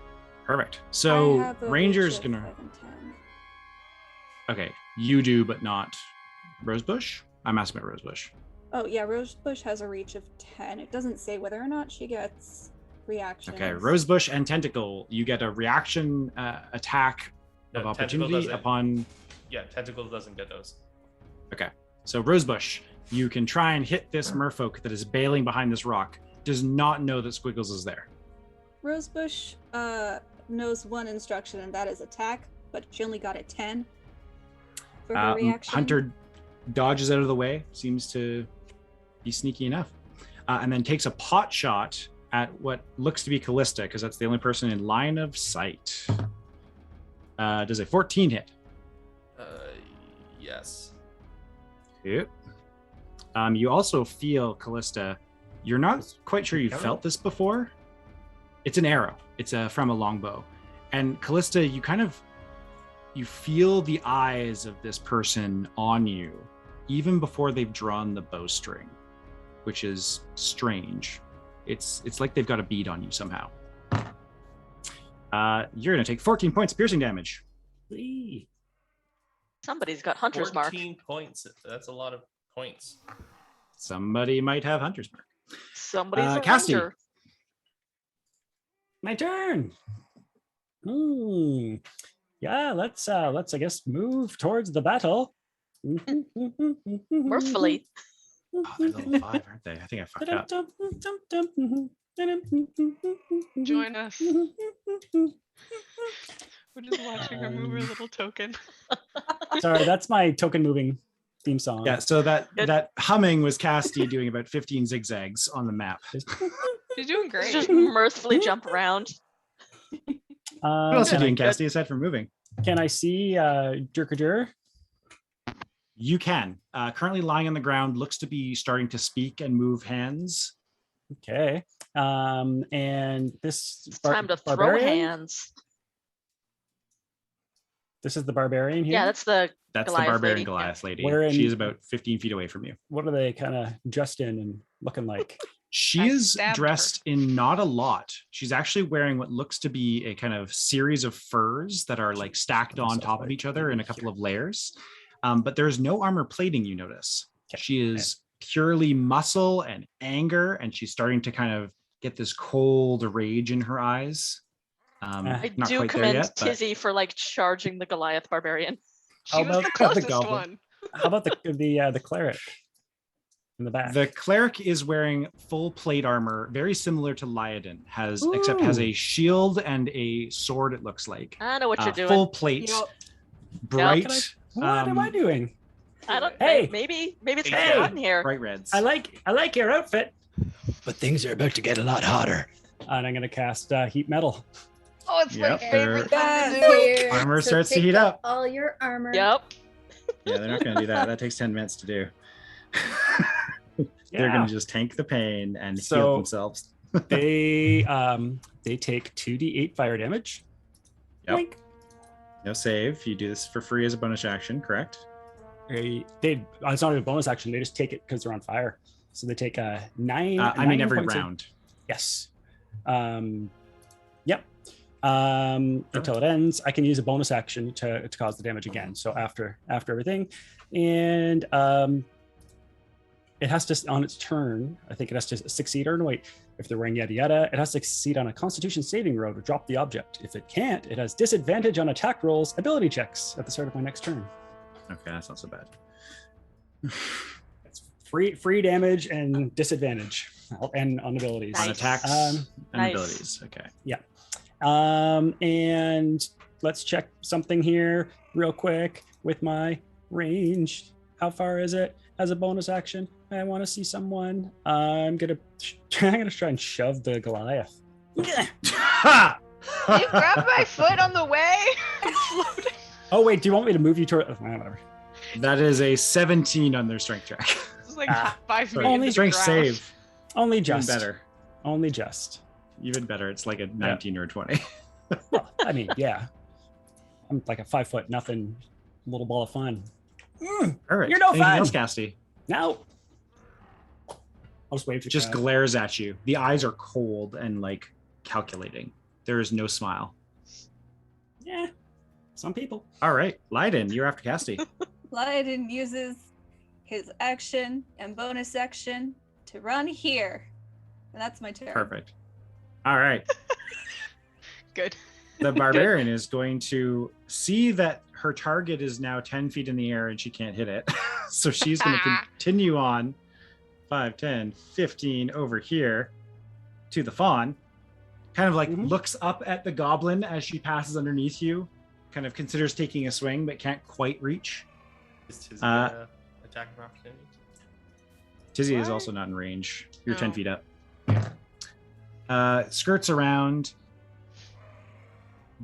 Perfect. I So have a ranger's reach of gonna. 5 and 10. Okay, you do, but not Rosebush. I'm asking about Rosebush. Oh yeah, Rosebush has a reach of 10. It doesn't say whether or not she gets reactions. Okay, Rosebush and tentacle, you get a reaction attack No, of Tentacle opportunity doesn't. upon. Yeah, tentacle doesn't get those. Okay, so Rosebush, you can try and hit this merfolk that is bailing behind this rock. Does not know that Squiggles is there. Rosebush knows one instruction, and that is attack, but she only got a 10 for her reaction. Hunter dodges out of the way, seems to be sneaky enough, and then takes a pot shot at what looks to be Callista, because that's the only person in line of sight. Does a 14 hit? Yes. Yep. You also feel, Callista, you're not quite sure you felt this before. It's an arrow. It's from a longbow. And Callista, you feel the eyes of this person on you, even before they've drawn the bowstring, which is strange. It's like they've got a bead on you somehow. You're going to take 14 points of piercing damage. Somebody's got hunter's mark. 14 points. That's a lot of points. Somebody might have hunter's mark. Somebody's a Cassie. ranger. My turn. Yeah, let's I guess move towards the battle. Mirthfully. Oh, they're level 5, aren't they? I think I fucked up. Join us. We're just watching her move her little token. Sorry, that's my token moving theme song. Yeah, so Good. that humming was Casty doing about 15 zigzags on the map. You're doing great. Just mirthfully jump around. What else are you Can doing, I, Casty, aside from moving? can I see Jirkadar? You can. Currently lying on the ground, looks to be starting to speak and move hands. Okay. And this It's time to throw barbarian? hands. This is the barbarian here. Yeah, that's the That's Goliath the barbarian lady, Goliath lady. We're in- She is about 15 feet away from you. What are they kind of dressed in and looking like? She I is stabbed dressed in not a lot. She's actually wearing what looks to be a kind of series of furs that are like stacked on top of each other in a couple of layers. But there's no armor plating, you notice. She is purely muscle and anger, and she's starting to kind of get this cold rage in her eyes. I Not do quite there commend yet, but- Tizzy for like charging the Goliath barbarian. She How was the about the closest goblin? one. How about the cleric in the back? The cleric is wearing full plate armor, very similar to Lyodin, except has a shield and a sword, it looks like. I know what you're doing. Full plate, Yep. bright, What am I doing? I don't. Hey! Maybe it's Hey! hey. hot in here. bright reds. I like your outfit. But things are about to get a lot hotter. And I'm gonna cast heat metal. Oh, it's my Yep, favorite That's thing to do. weird. Armor So starts to take heat up. All your armor. Yep. Yeah, they're not going to do that. That takes 10 minutes to do. They're gonna just tank the pain and heal So- themselves. They take 2d8 fire damage. Yep. Blink. No save. You do this for free as a bonus action, correct? It's not even a bonus action. They just take it because they're on fire. So they take a 9. Every points of- round. Yes. Yep. Until it ends, I can use a bonus action to cause the damage again. So after everything, and it has to, on its turn, I think it has to succeed or no, wait. If they're wearing yada yada, it has to succeed on a Constitution saving throw to drop the object. If it can't, it has disadvantage on attack rolls, ability checks at the start of my next turn. Okay, that's not so bad. It's free damage and disadvantage, and on abilities. On Nice. attacks and Nice. abilities. Okay. And let's check something here real quick with my range. How far is it as a bonus action? I want to see someone. I'm gonna try and shove the Goliath. You grabbed my foot on the way. I'm floating. Oh wait, do you want me to move you toward? Whatever. That is a 17 on their strength check. It's like 5 feet. Only in the Strength ground. save. Only Even just. better. Only just. Even better. It's like a 19 or a 20. Well, I mean, yeah. I'm like a 5 foot nothing little ball of fun. All right. You're no Anything fun. else, Casty? Now. I'll just wave to Just crowd. glares at you. The eyes are cold and like calculating. There is no smile. Yeah. Some people. All right, Leiden, you're after Casty. Lyden uses his action and bonus action to run here. And that's my turn. Perfect. All right. Good. The barbarian is going to see that her target is now 10 feet in the air and she can't hit it. So she's going to continue on 5, 10, 15 over here to the fawn. Kind of like looks up at the goblin as she passes underneath you. Kind of considers taking a swing, but can't quite reach. Is Tizzy attack of opportunity? Tizzy is What? also not in range. You're Oh. 10 feet up. Skirts around.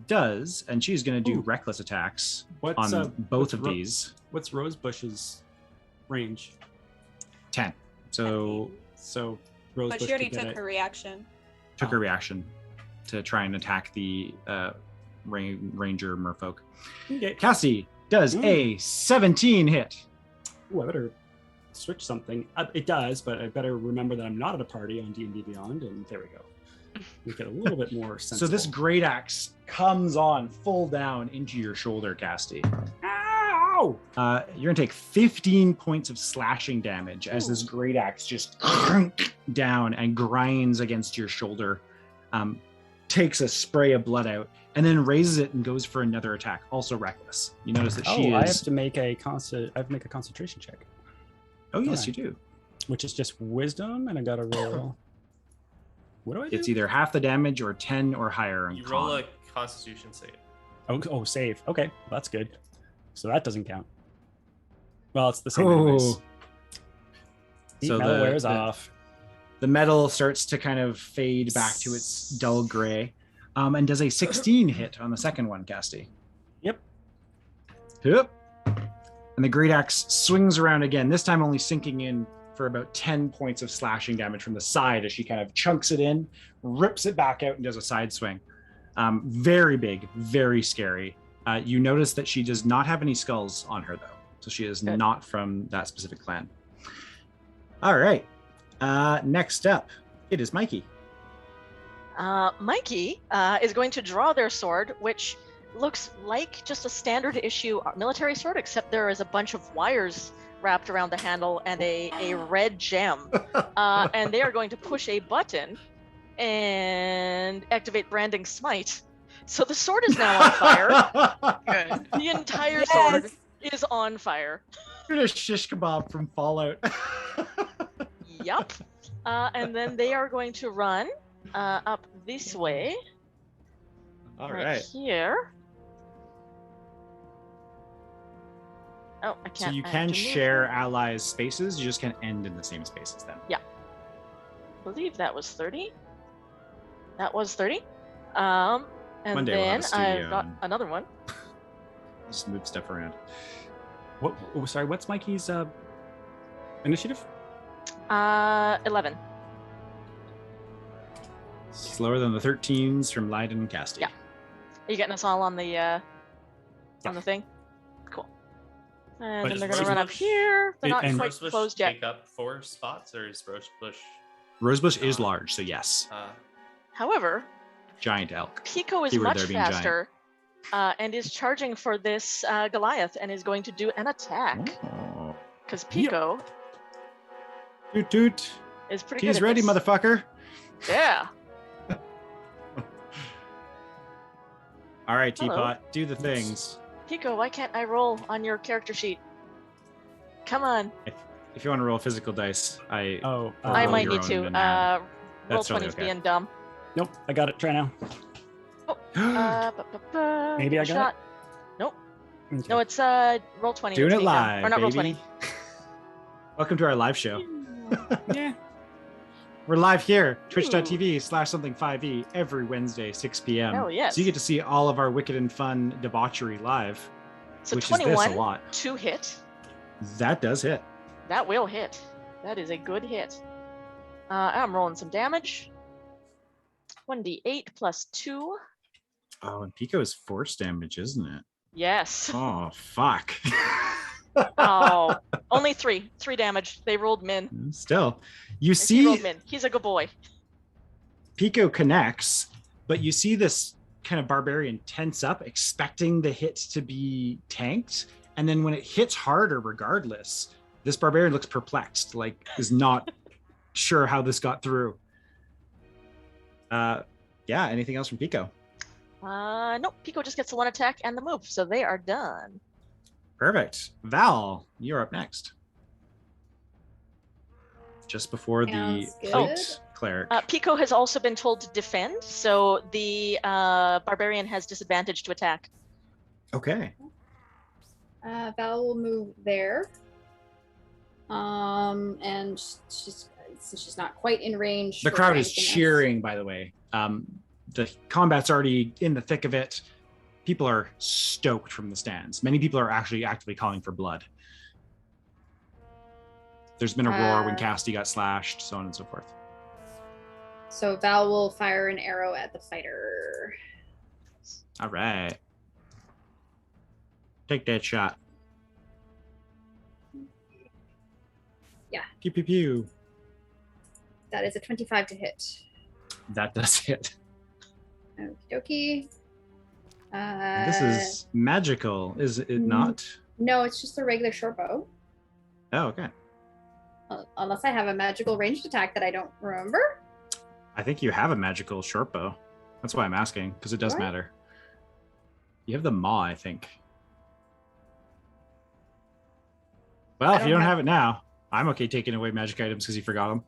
And she's going to do Ooh. reckless attacks What's on both of Ro- these. What's Rosebush's range? 10. So So But Rosebush she already could get took it. her reaction. took a reaction to try and attack the ranger merfolk. Okay. Cassie does a 17 hit. Ooh, I better switch something. It does, but I better remember that I'm not at a party on D&D Beyond, and there we go. Make it a little bit more sensible. So this great axe comes on full down into your shoulder, Cassie. Ow! You're gonna take 15 points of slashing damage as this great axe just down and grinds against your shoulder, takes a spray of blood out, and then raises it and goes for another attack. Also reckless. You notice that she I have is. to make a concentration check, Oh yes, Alright. you do. which is just wisdom, and I got to roll. What do I do? It's either half the damage or 10 or higher. On You roll con. a Constitution save. Oh, save. Okay, that's good. So that doesn't count. Well, it's the same. Anyways. Oh. Heat So metal the- wears the- off. The metal starts to kind of fade back to its dull gray, and does a 16 hit on the second one, Casty. Yep. Yep. And the great axe swings around again, this time only sinking in for about 10 points of slashing damage from the side as she kind of chunks it in, rips it back out, and does a side swing. Very big, very scary. You notice that she does not have any skulls on her, though. So she is Good. not from that specific clan. All right. Next up, it is Mikey. Mikey is going to draw their sword, which looks like just a standard issue military sword, except there is a bunch of wires wrapped around the handle and a red gem. And they are going to push a button and activate Branding Smite. So the sword is now on fire. Good. The entire sword is on fire. You're a shish kebab from Fallout. Yup. And then they are going to run up this way. All right right. here. Oh, I So can't. you I have can to move share them. allies' spaces. You just can't end in the same spaces then. I believe that was 30. That was 30. And One day we'll have then a studio I've got and- another one. Just move stuff around. What? Oh, sorry. What's Mikey's Initiative? 11. Slower than the 13s from Leiden and Casty. Yeah. Are you getting us all on the thing? Cool. And But then is they're gonna run up Rosebush- here. They're not and- quite Rosebush closed yet. take up 4 spots, or is Rosebush? Rosebush is large, so yes. However, Giant elk. Pico is Keyword much there being giant. faster and is charging for this Goliath and is going to do an attack Oh. because Pico Toot toot. is pretty He's good. at ready, this. motherfucker. Yeah. All right, Hello. Teapot, do the things. Pico, why can't I roll on your character sheet? Come on. If you want to roll physical dice, I roll might your need own to. and add. Roll That's 20 totally is okay. being dumb. Nope, I got it. Try now. Maybe I got it? shot. Nope. Okay. No, it's roll 20. Doing is it being dumb. live, Or not roll baby. 20. Welcome to our live show. Yeah. We're live here, twitch.tv/something5e every Wednesday, 6 p.m. Hell yes. So you get to see all of our wicked and fun debauchery live, So which 21 is this a lot. to hit. That does hit. That will hit. That is a good hit. I'm rolling some damage. 1d8 plus 2. Oh, and Pico is force damage, isn't it? Yes. Oh, fuck. Oh, only 3. 3 damage. They rolled min. Still, you He see rolled min. He's a good boy. Pico connects, but you see this kind of barbarian tense up, expecting the hit to be tanked. And then when it hits harder, regardless, this barbarian looks perplexed, like is not sure how this got through. Yeah, anything else from Pico? Nope. Pico just gets the 1 attack and the move, so they are done. Perfect. Val, you're up next. Just before the Sounds good. fight, cleric. Pico has also been told to defend, so the barbarian has disadvantage to attack. Okay. Val will move there. And since she's not quite in range. The for crowd is anything else. cheering, by the way. The combat's already in the thick of it. People are stoked from the stands. Many people are actually actively calling for blood. There's been a roar when Casty got slashed, so on and so forth. So Val will fire an arrow at the fighter. All right. Take that shot. Yeah. Pew, pew, pew. That is a 25 to hit. That does hit. Okie dokie. This is magical, is it not? No, it's just a regular short bow. Oh, okay. Unless I have a magical ranged attack that I don't remember. I think you have a magical short bow. That's why I'm asking, because it does What? matter. You have the maw, I think. Well, if you don't have it now, I'm okay taking away magic items because you forgot them.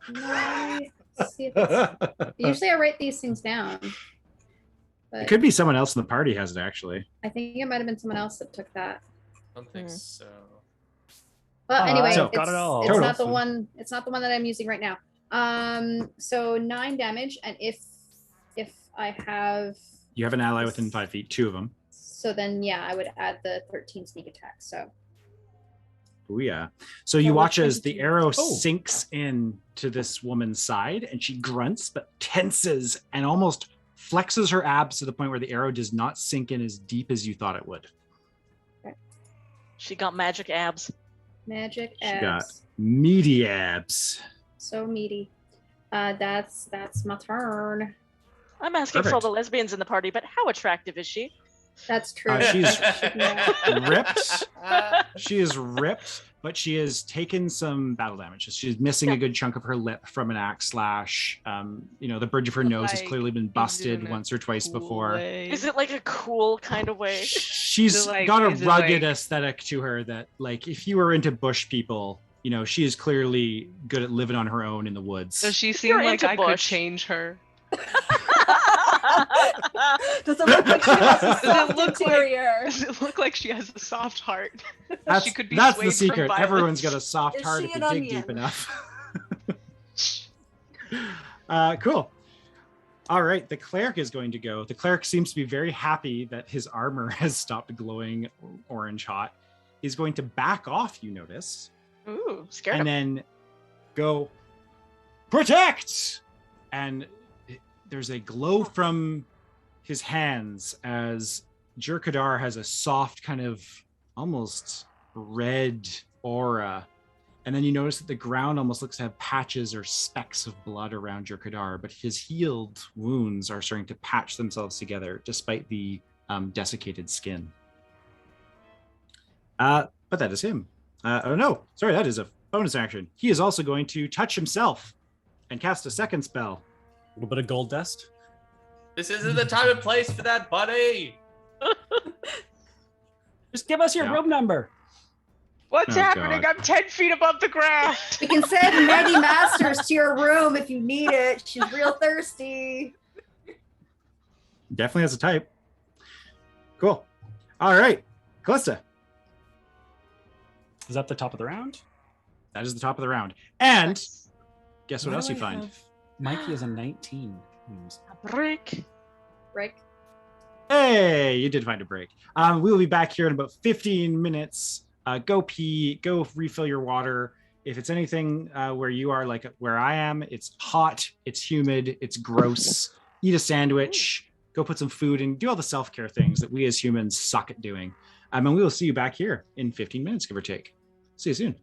Let's see if it's... Usually I write these things down. But It could be someone else in the party has it, actually. I think it might have been someone else that took that. I don't think so. But anyway, So- it's, Got it all. it's Total. not the one. It's not the one that I'm using right now. So 9 damage, and if I have, You have an ally within 5 feet, 2 of them. so then yeah, I would add the 13 sneak attack. So Oh yeah. So you That watch was as the 22. arrow Oh. sinks in to this woman's side, and she grunts but tenses and almost flexes her abs to the point where the arrow does not sink in as deep as you thought it would. She got magic abs. magic She got abs, meaty abs. so meaty. That's my turn. I'm asking for all Perfect. the lesbians in the party, but how attractive is she? That's true. She's Yeah. ripped. She is ripped, but she has taken some battle damage. She's missing a good chunk of her lip from an axe slash. The bridge of her nose has Like, clearly been is it busted in a once or twice cool before. way? Is it like a cool kind of way? She's Is it like- got a is it rugged like- aesthetic to her that, like, if you were into bush people, she is clearly good at living on her own in the woods. Does she you're seem like into I could bush. change her? Does it look like she has a Does it soft look like- interior? Does it look like she has a soft heart? That's, she could be that's swayed the from secret. violence. Everyone's got a soft Is heart she if an you dig onion? deep enough. Cool. All right, the cleric is going to go. The cleric seems to be very happy that his armor has stopped glowing orange hot. He's going to back off, you notice, Ooh, scared and him. then go protect. And there's a glow from his hands as Jerkadar has a soft kind of almost red aura. And then you notice that the ground almost looks to have patches or specks of blood around Jerkadar, but his healed wounds are starting to patch themselves together despite the desiccated skin. But that is him. Oh no, sorry, that is a bonus action. He is also going to touch himself and cast a second spell. A little bit of gold dust. This isn't the time and place for that, buddy. Just give us your Yeah. room number. What's Oh, happening? God. I'm 10 feet above the ground. We can send Maggie Masters to your room if you need it. She's real thirsty. Definitely has a type. Cool. All right, Callista. Is that the top of the round? That is the top of the round. And guess what Why else do you I find? have Mikey is a 19. Break. Rick. Hey, you did find a break. We will be back here in about 15 minutes. Go pee, go refill your water. If it's anything where you are, like where I am, it's hot, it's humid, it's gross. Eat a sandwich, go put some food and do all the self-care things that we as humans suck at doing. And we will see you back here in 15 minutes, give or take. See you soon.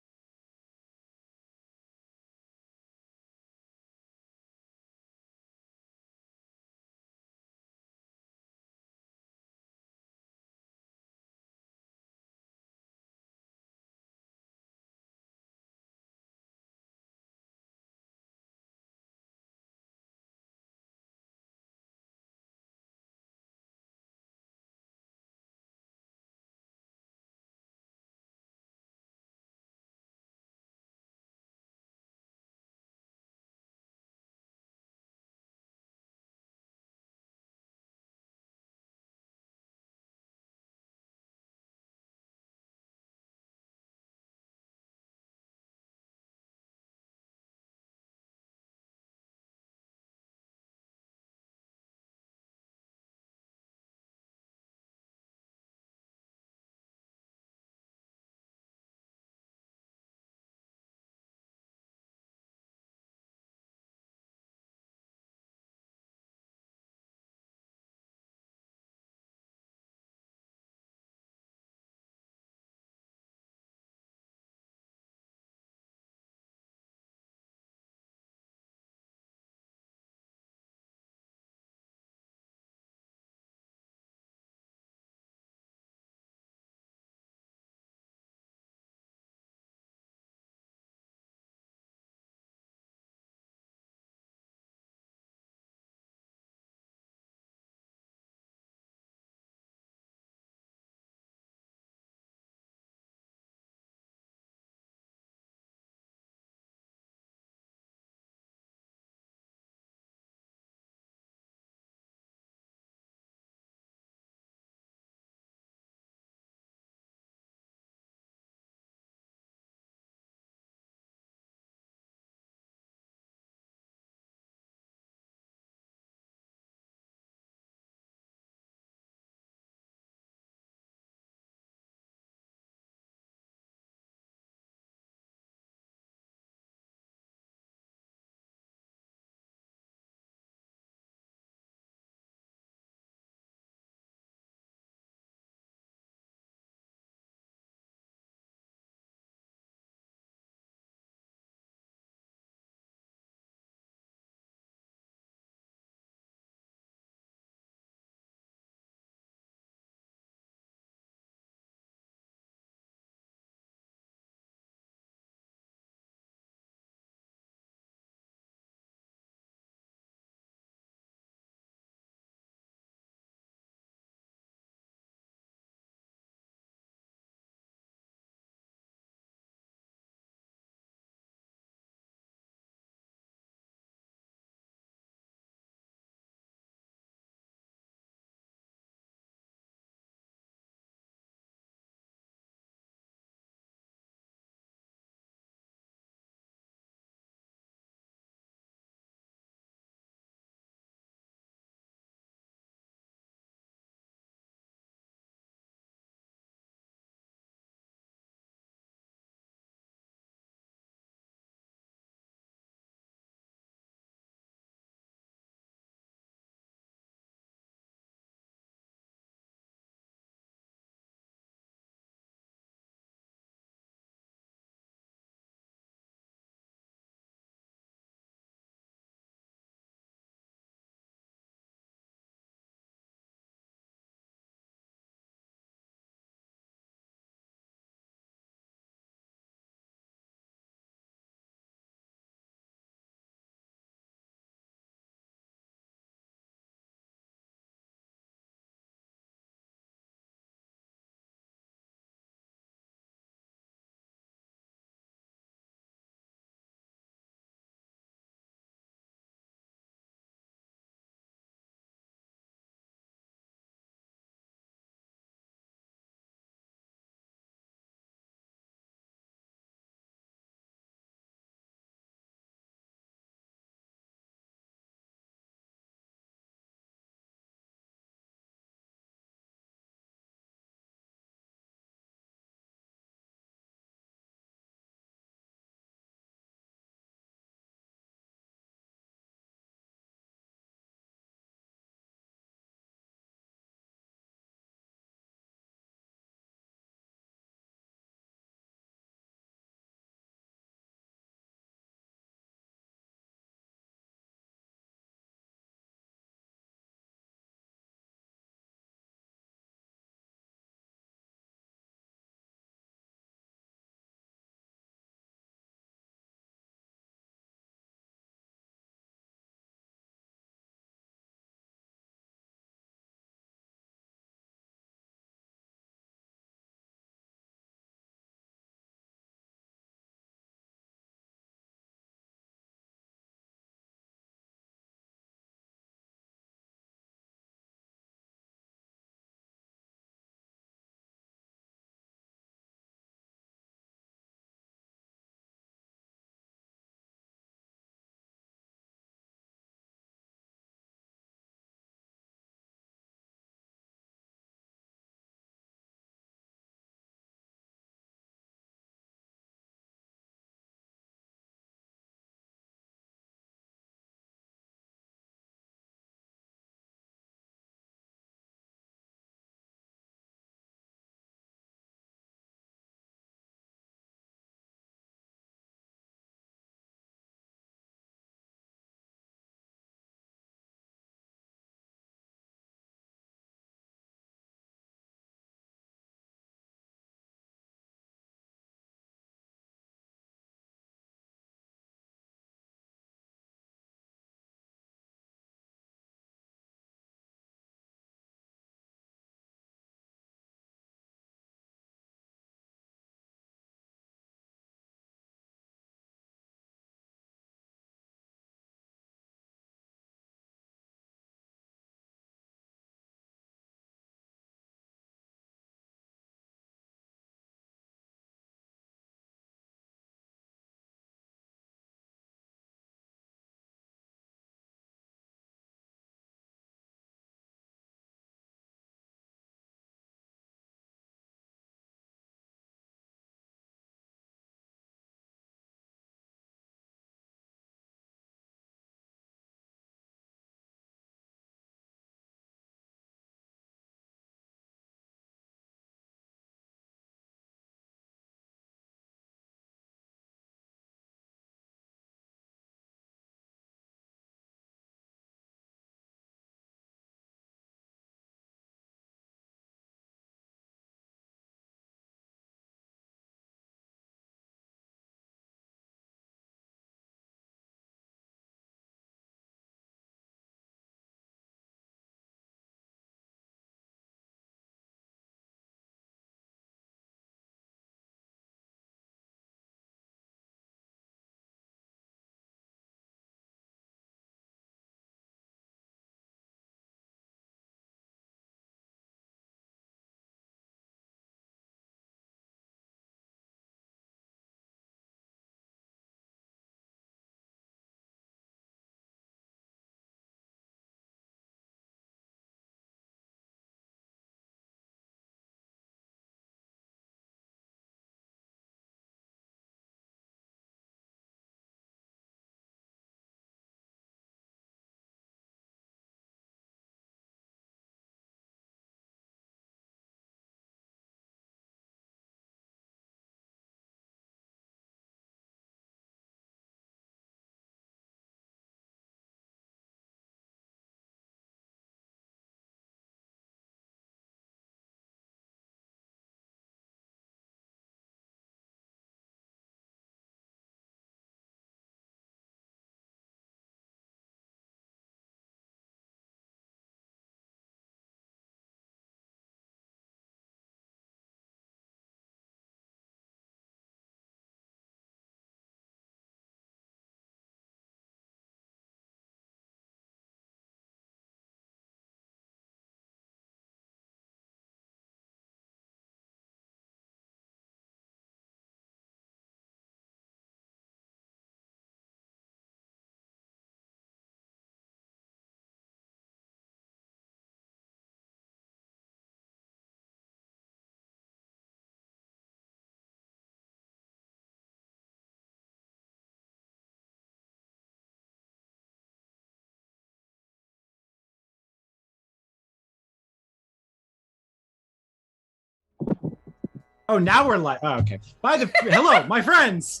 Oh, now we're live. Oh, okay. Hello, my friends.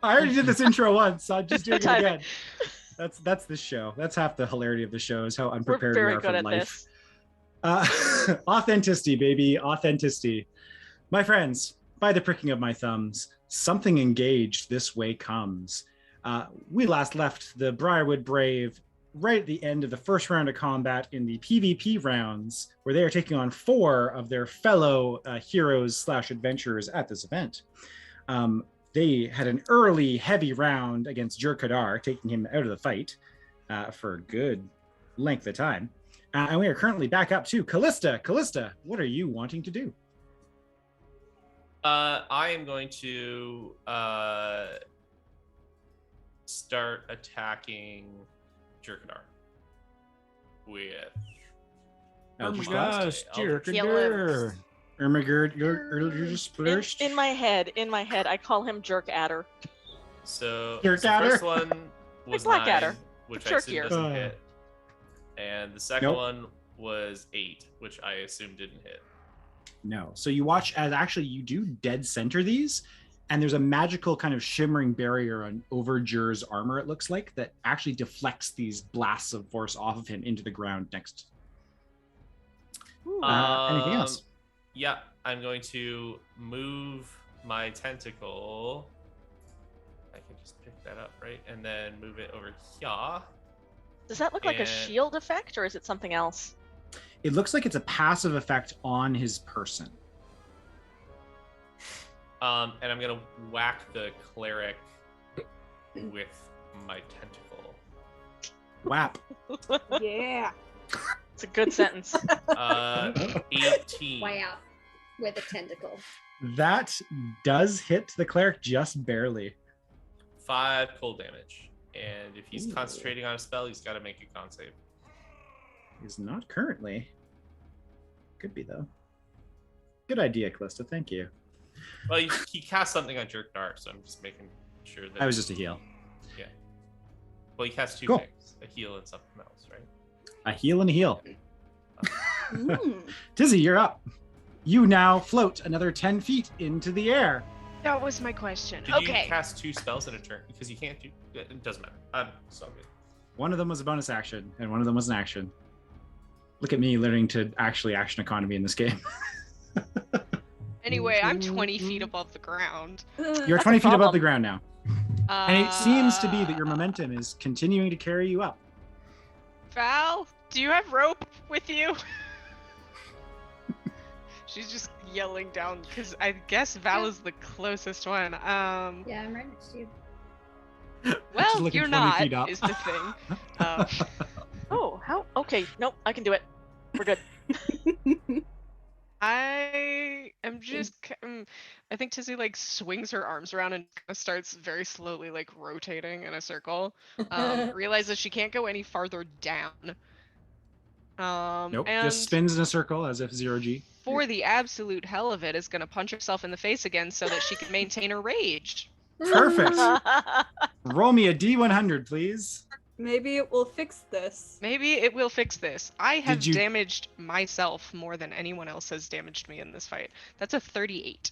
I already did this intro once, so I'm just doing it again. That's the show. That's half the hilarity of the show is how unprepared we are for life. Authenticity, baby, authenticity. My friends, by the pricking of my thumbs, something engaged this way comes. We last left the Briarwood Brave right at the end of the first round of combat in the PvP rounds, where they are taking on 4 of their fellow heroes/adventurers at this event. They had an early heavy round against Jurkadar, taking him out of the fight for a good length of time. And we are currently back up to Callista. Callista, what are you wanting to do? I am going to start attacking Jurkadar with. Oh my gosh, Jurkadar. Ermagerd, you're splurged. In my head, I call him Jerk-adder. So Jerk the adder? first one was Blackadder. 9, which I Jerk assume ear. doesn't hit. And the second Nope. one was 8, which I assume didn't hit. No. So you watch as actually you do dead center these, and there's a magical kind of shimmering barrier on over Jur's armor, it looks like, that actually deflects these blasts of force off of him into the ground next. Anything else? Yeah, I'm going to move my tentacle. I can just pick that up, right? And then move it over here. Does that look like a And- shield effect, or is it something else? It looks like it's a passive effect on his person. And I'm gonna whack the cleric with my tentacle. Whap. Yeah. It's a good sentence. 18. Wow. With a tentacle. That does hit the cleric just barely. 5 cold damage. And if he's Ooh. concentrating on a spell, he's got to make a con save. He's not currently. Could be though. Good idea, Callista. Thank you. Well, he cast something on Jurkadar, so I'm just making sure that. I was just a heal. Yeah. Well, he cast 2 Cool. things: a heal and something else, right? A heal and a heal. Mm. Tizzy, you're up. You now float another 10 feet into the air. That was my question. Did Okay. you cast 2 spells in a turn? Because you can't do. It doesn't matter. So good. One of them was a bonus action, and one of them was an action. Look at me learning to actually action economy in this game. Anyway, I'm 20 feet above the ground. You're 20 feet above problem. the ground now. And it seems to be that your momentum is continuing to carry you up. Val, do you have rope with you? She's just yelling down because I guess Val is the closest one. Yeah, I'm right next to you. She's Well, looking you're 20 not, feet up. is the thing. Oh, how? Okay, nope, I can do it. We're good. I am just. I think Tizzy like swings her arms around and starts very slowly like rotating in a circle. Realizes she can't go any farther down. Nope, and just spins in a circle as if 0G. for the absolute hell of it, is gonna punch herself in the face again so that she can maintain her rage. Perfect. Roll me a D100, please. Maybe it will fix this. Maybe it will fix this. I have Did you- damaged myself more than anyone else has damaged me in this fight. That's a 38.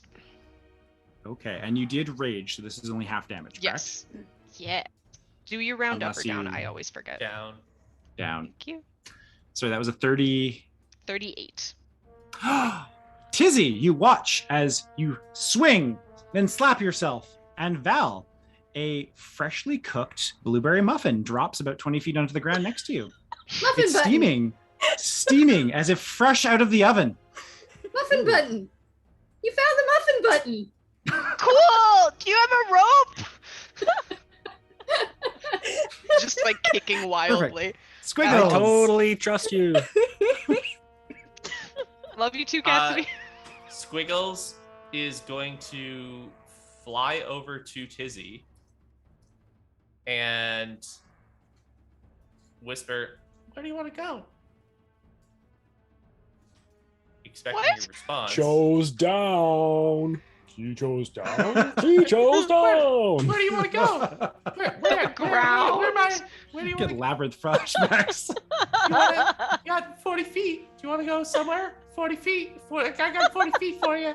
Okay, and you did rage, so this is only half damage, correct? Yes. Yeah. Do you round up or Unless down? you- I always forget. Down. Down. Thank you. So that was a 30. 38. Tizzy, you watch as you swing, then slap yourself, and Val, a freshly cooked blueberry muffin, drops about 20 feet onto the ground next to you. Muffin It's button. steaming as if fresh out of the oven. Muffin button. You found the muffin button. Cool! Do you have a rope? Just like kicking wildly. I Squiggles. totally trust you. Love you too, Cassidy. Squiggles is going to fly over to Tizzy and whisper, "Where do you want to go?" Expecting What? your response. Chose down. She chose down. She chose down. Where do you want to go? Where ground. do you Get want to labyrinth flashbacks. You got 40 feet. Do you want to go somewhere? 40 feet. I got 40 feet for you.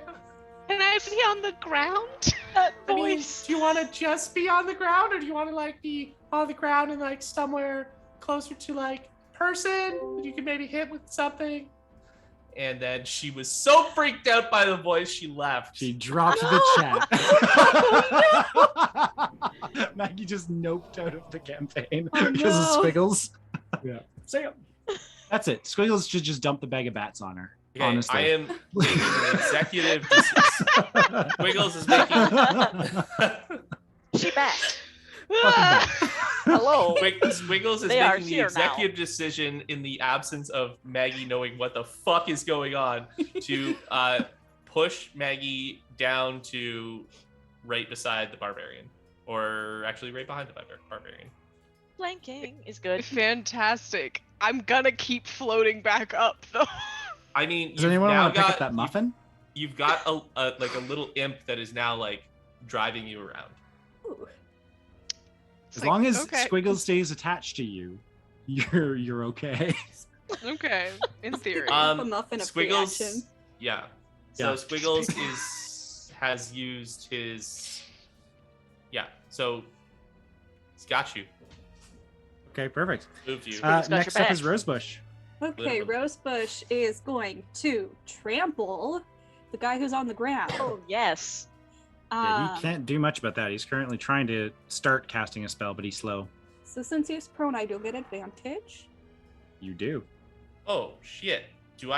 Can I be on the ground? That I mean, voice. do you want to just be on the ground, or do you want to like be on the ground and like somewhere closer to like person you can maybe hit with something? And then she was so freaked out by the voice, she left. She dropped the chat. Maggie just noped out of the campaign because of Squiggles. Yeah. See ya. That's it. Squiggles should just dump the bag of bats on her. Okay, honestly. I am making an executive decision. Squiggles is making. She back. Welcome back. Hello. Squiggles is They are making the here executive decision in the absence of Maggie knowing what the fuck is going on to push Maggie down to right beside the barbarian, or actually right behind the barbarian. Flanking is good. Fantastic. I'm gonna keep floating back up though. I mean, Does you've anyone now want to pick got- up that muffin? You've got a like a little imp that is now like driving you around. Ooh. As long as okay. Squiggles stays attached to you, you're okay. Okay, in theory. A muffin of Squiggles, reaction. yeah. So Yeah. Squiggles has used his, yeah. So he's got you, Okay, perfect. moved you. got your Next up back. is Rosebush. Okay, Rosebush is going to trample the guy who's on the ground. Oh yes. Yeah, he can't do much about that. He's currently trying to start casting a spell, but he's slow. So since he's prone, I do get advantage. You do. Oh shit! Do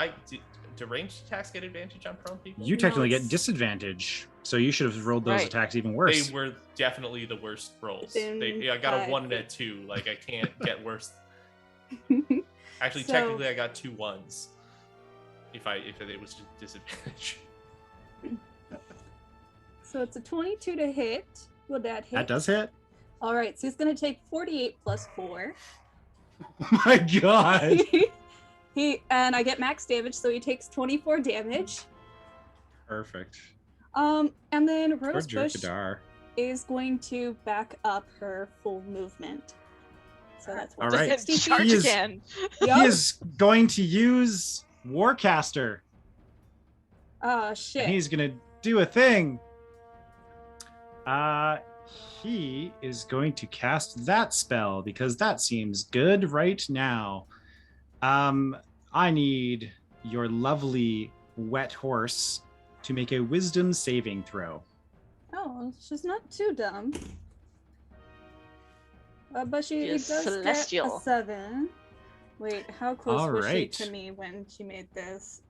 ranged attacks get advantage on prone people? You technically it's- get disadvantage, so you should have rolled those Right. attacks even worse. They were definitely the worst rolls. Within I got a 5 1 and a 2. Like I can't get worse. Actually, So- technically, I got 2 1s. If it was disadvantage. So it's a 22 to hit. Would that hit? That does hit. All right, so he's going to take 48 plus 4. Oh my god. And I get max damage, so he takes 24 damage. Perfect. And then Poor Rosebush Jerkadar. is going to back up her full movement. So that's All what, right. 60 Charge He is- again. Yup. He is going to use Warcaster. Oh shit. And he's gonna do a thing. He is going to cast that spell because that seems good right now. I need your lovely wet horse to make a wisdom saving throw. Oh, she's not too dumb. But she She is does celestial. get a 7. Wait, how close All was right. she to me when she made this?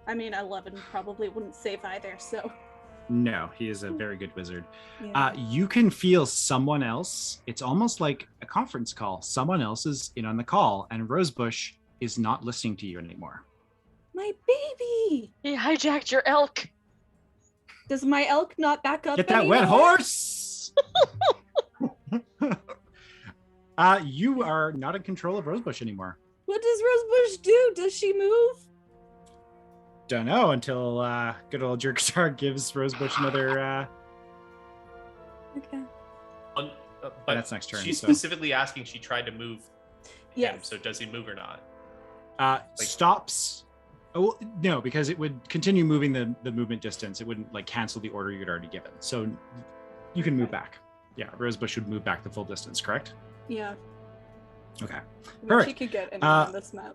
I mean, 11 probably wouldn't save either, so. No, he is a very good wizard. Yeah. You can feel someone else. It's almost like a conference call. Someone else is in on the call, and Rosebush is not listening to you anymore. My baby! He hijacked your elk. Does my elk not back up Get that wet anymore? horse! You are not in control of Rosebush anymore. What does Rosebush do? Does she move? Don't know until good old Jerkadar gives Rosebush another. Okay. But That's next turn, She's so. specifically asking. She tried to move him. Yes. So does he move or not? Stops. Oh no, because it would continue moving the movement distance. It wouldn't like cancel the order you'd already given. So you can move back. Yeah, Rosebush would move back the full distance. Correct? Yeah. Okay. I mean, Perfect. she could get anywhere on this map.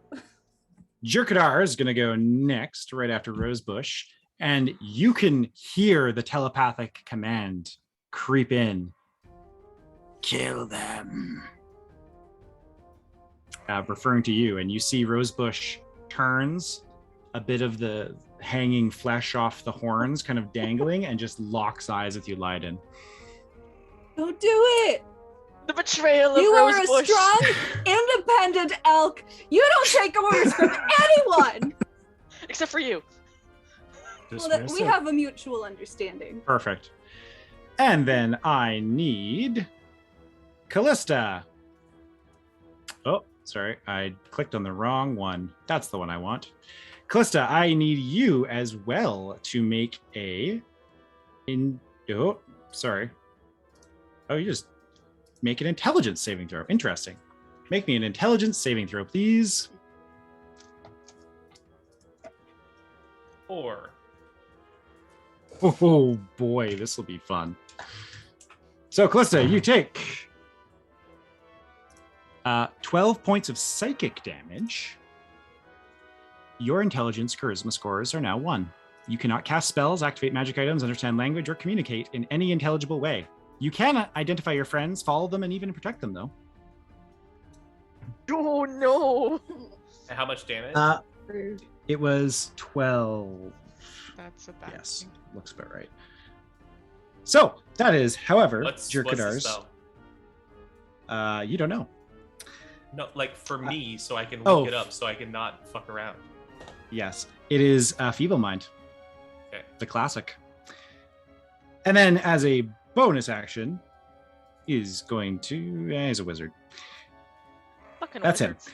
Jerkadar is going to go next, right after Rosebush, and you can hear the telepathic command creep in. Kill them. Referring to you, and you see Rosebush turns, a bit of the hanging flesh off the horns kind of dangling, and just locks eyes with you, Leiden. Don't do it! The betrayal of You are a Rosebush. strong, independent elk. You don't take orders from anyone. Except for you. Just Well, miss we it. have a mutual understanding. Perfect. And then I need Callista. Oh, sorry. I clicked on the wrong one. That's the one I want. Callista, I need you as well to make oh, sorry. Oh, you just make an intelligence saving throw. Interesting. Make me an intelligence saving throw, please. 4. Oh boy, this will be fun. So, Callista, you take 12 points of psychic damage. Your intelligence charisma scores are now 1. You cannot cast spells, activate magic items, understand language, or communicate in any intelligible way. You can identify your friends, follow them, and even protect them, though. Oh no! And how much damage? It was 12. That's a bad Yes, thing. looks about right. So, that is, however, what's the Jirkadar's. spell? You don't know. No, like for me, so I can oh. look it up, so I can not fuck around. Yes, it is Feeble Mind. Okay. The classic. And then as a bonus action, he's going to... he's a wizard. Fucking That's wizards.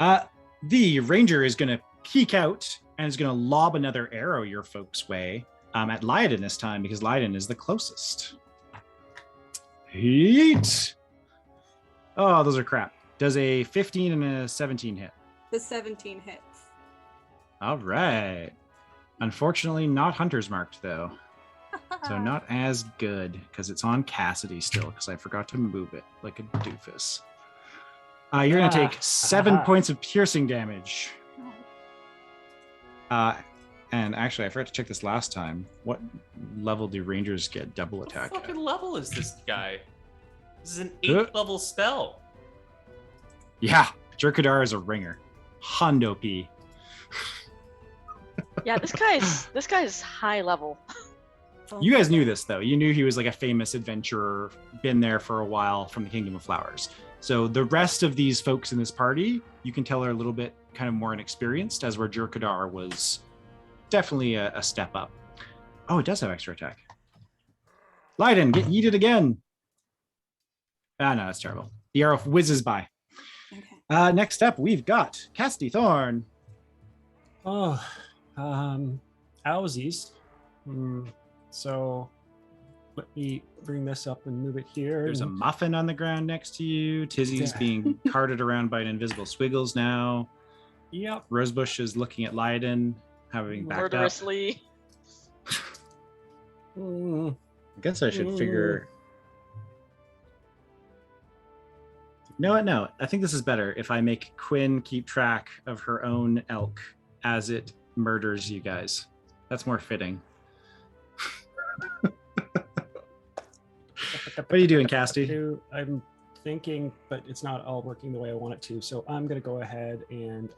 him. The ranger is going to peek out and is going to lob another arrow your folks' way at Lydon this time, because Lydon is the closest. Heat! Oh, those are crap. Does a 15 and a 17 hit? The 17 hits. All right. Unfortunately, not Hunter's marked, though. So not as good, because it's on Cassidy still, because I forgot to move it like a doofus. You're going to take 7 points of piercing damage. And actually, I forgot to check this last time. What level do rangers get double attack What at? fucking level is this guy? This is an 8th level spell. Yeah, Jirkadar is a ringer. Hondo P. Yeah, this guy's high level. You guys knew this, though. You knew he was like a famous adventurer, been there for a while from the Kingdom of Flowers. So the rest of these folks in this party, you can tell are a little bit kind of more inexperienced, as where Jirkadar was definitely a step up. Oh, it does have extra attack. Lydon, get yeeted again. No, that's terrible. The arrow whizzes by. Okay. Next up, we've got Cassidy Thorn. Oh, Owsies. So let me bring this up and move it here. There's a and- muffin on the ground next to you. Tizzy's Yeah. being carted around by an invisible Swiggles now. Yep. Rosebush is looking at Lydon, having backed up. Murderously. Mm, I guess I should figure... No, I think this is better if I make Quinn keep track of her own elk as it murders you guys. That's more fitting. What are you doing, Cassidy? I'm thinking, but it's not all working the way I want it to. So I'm going to go ahead and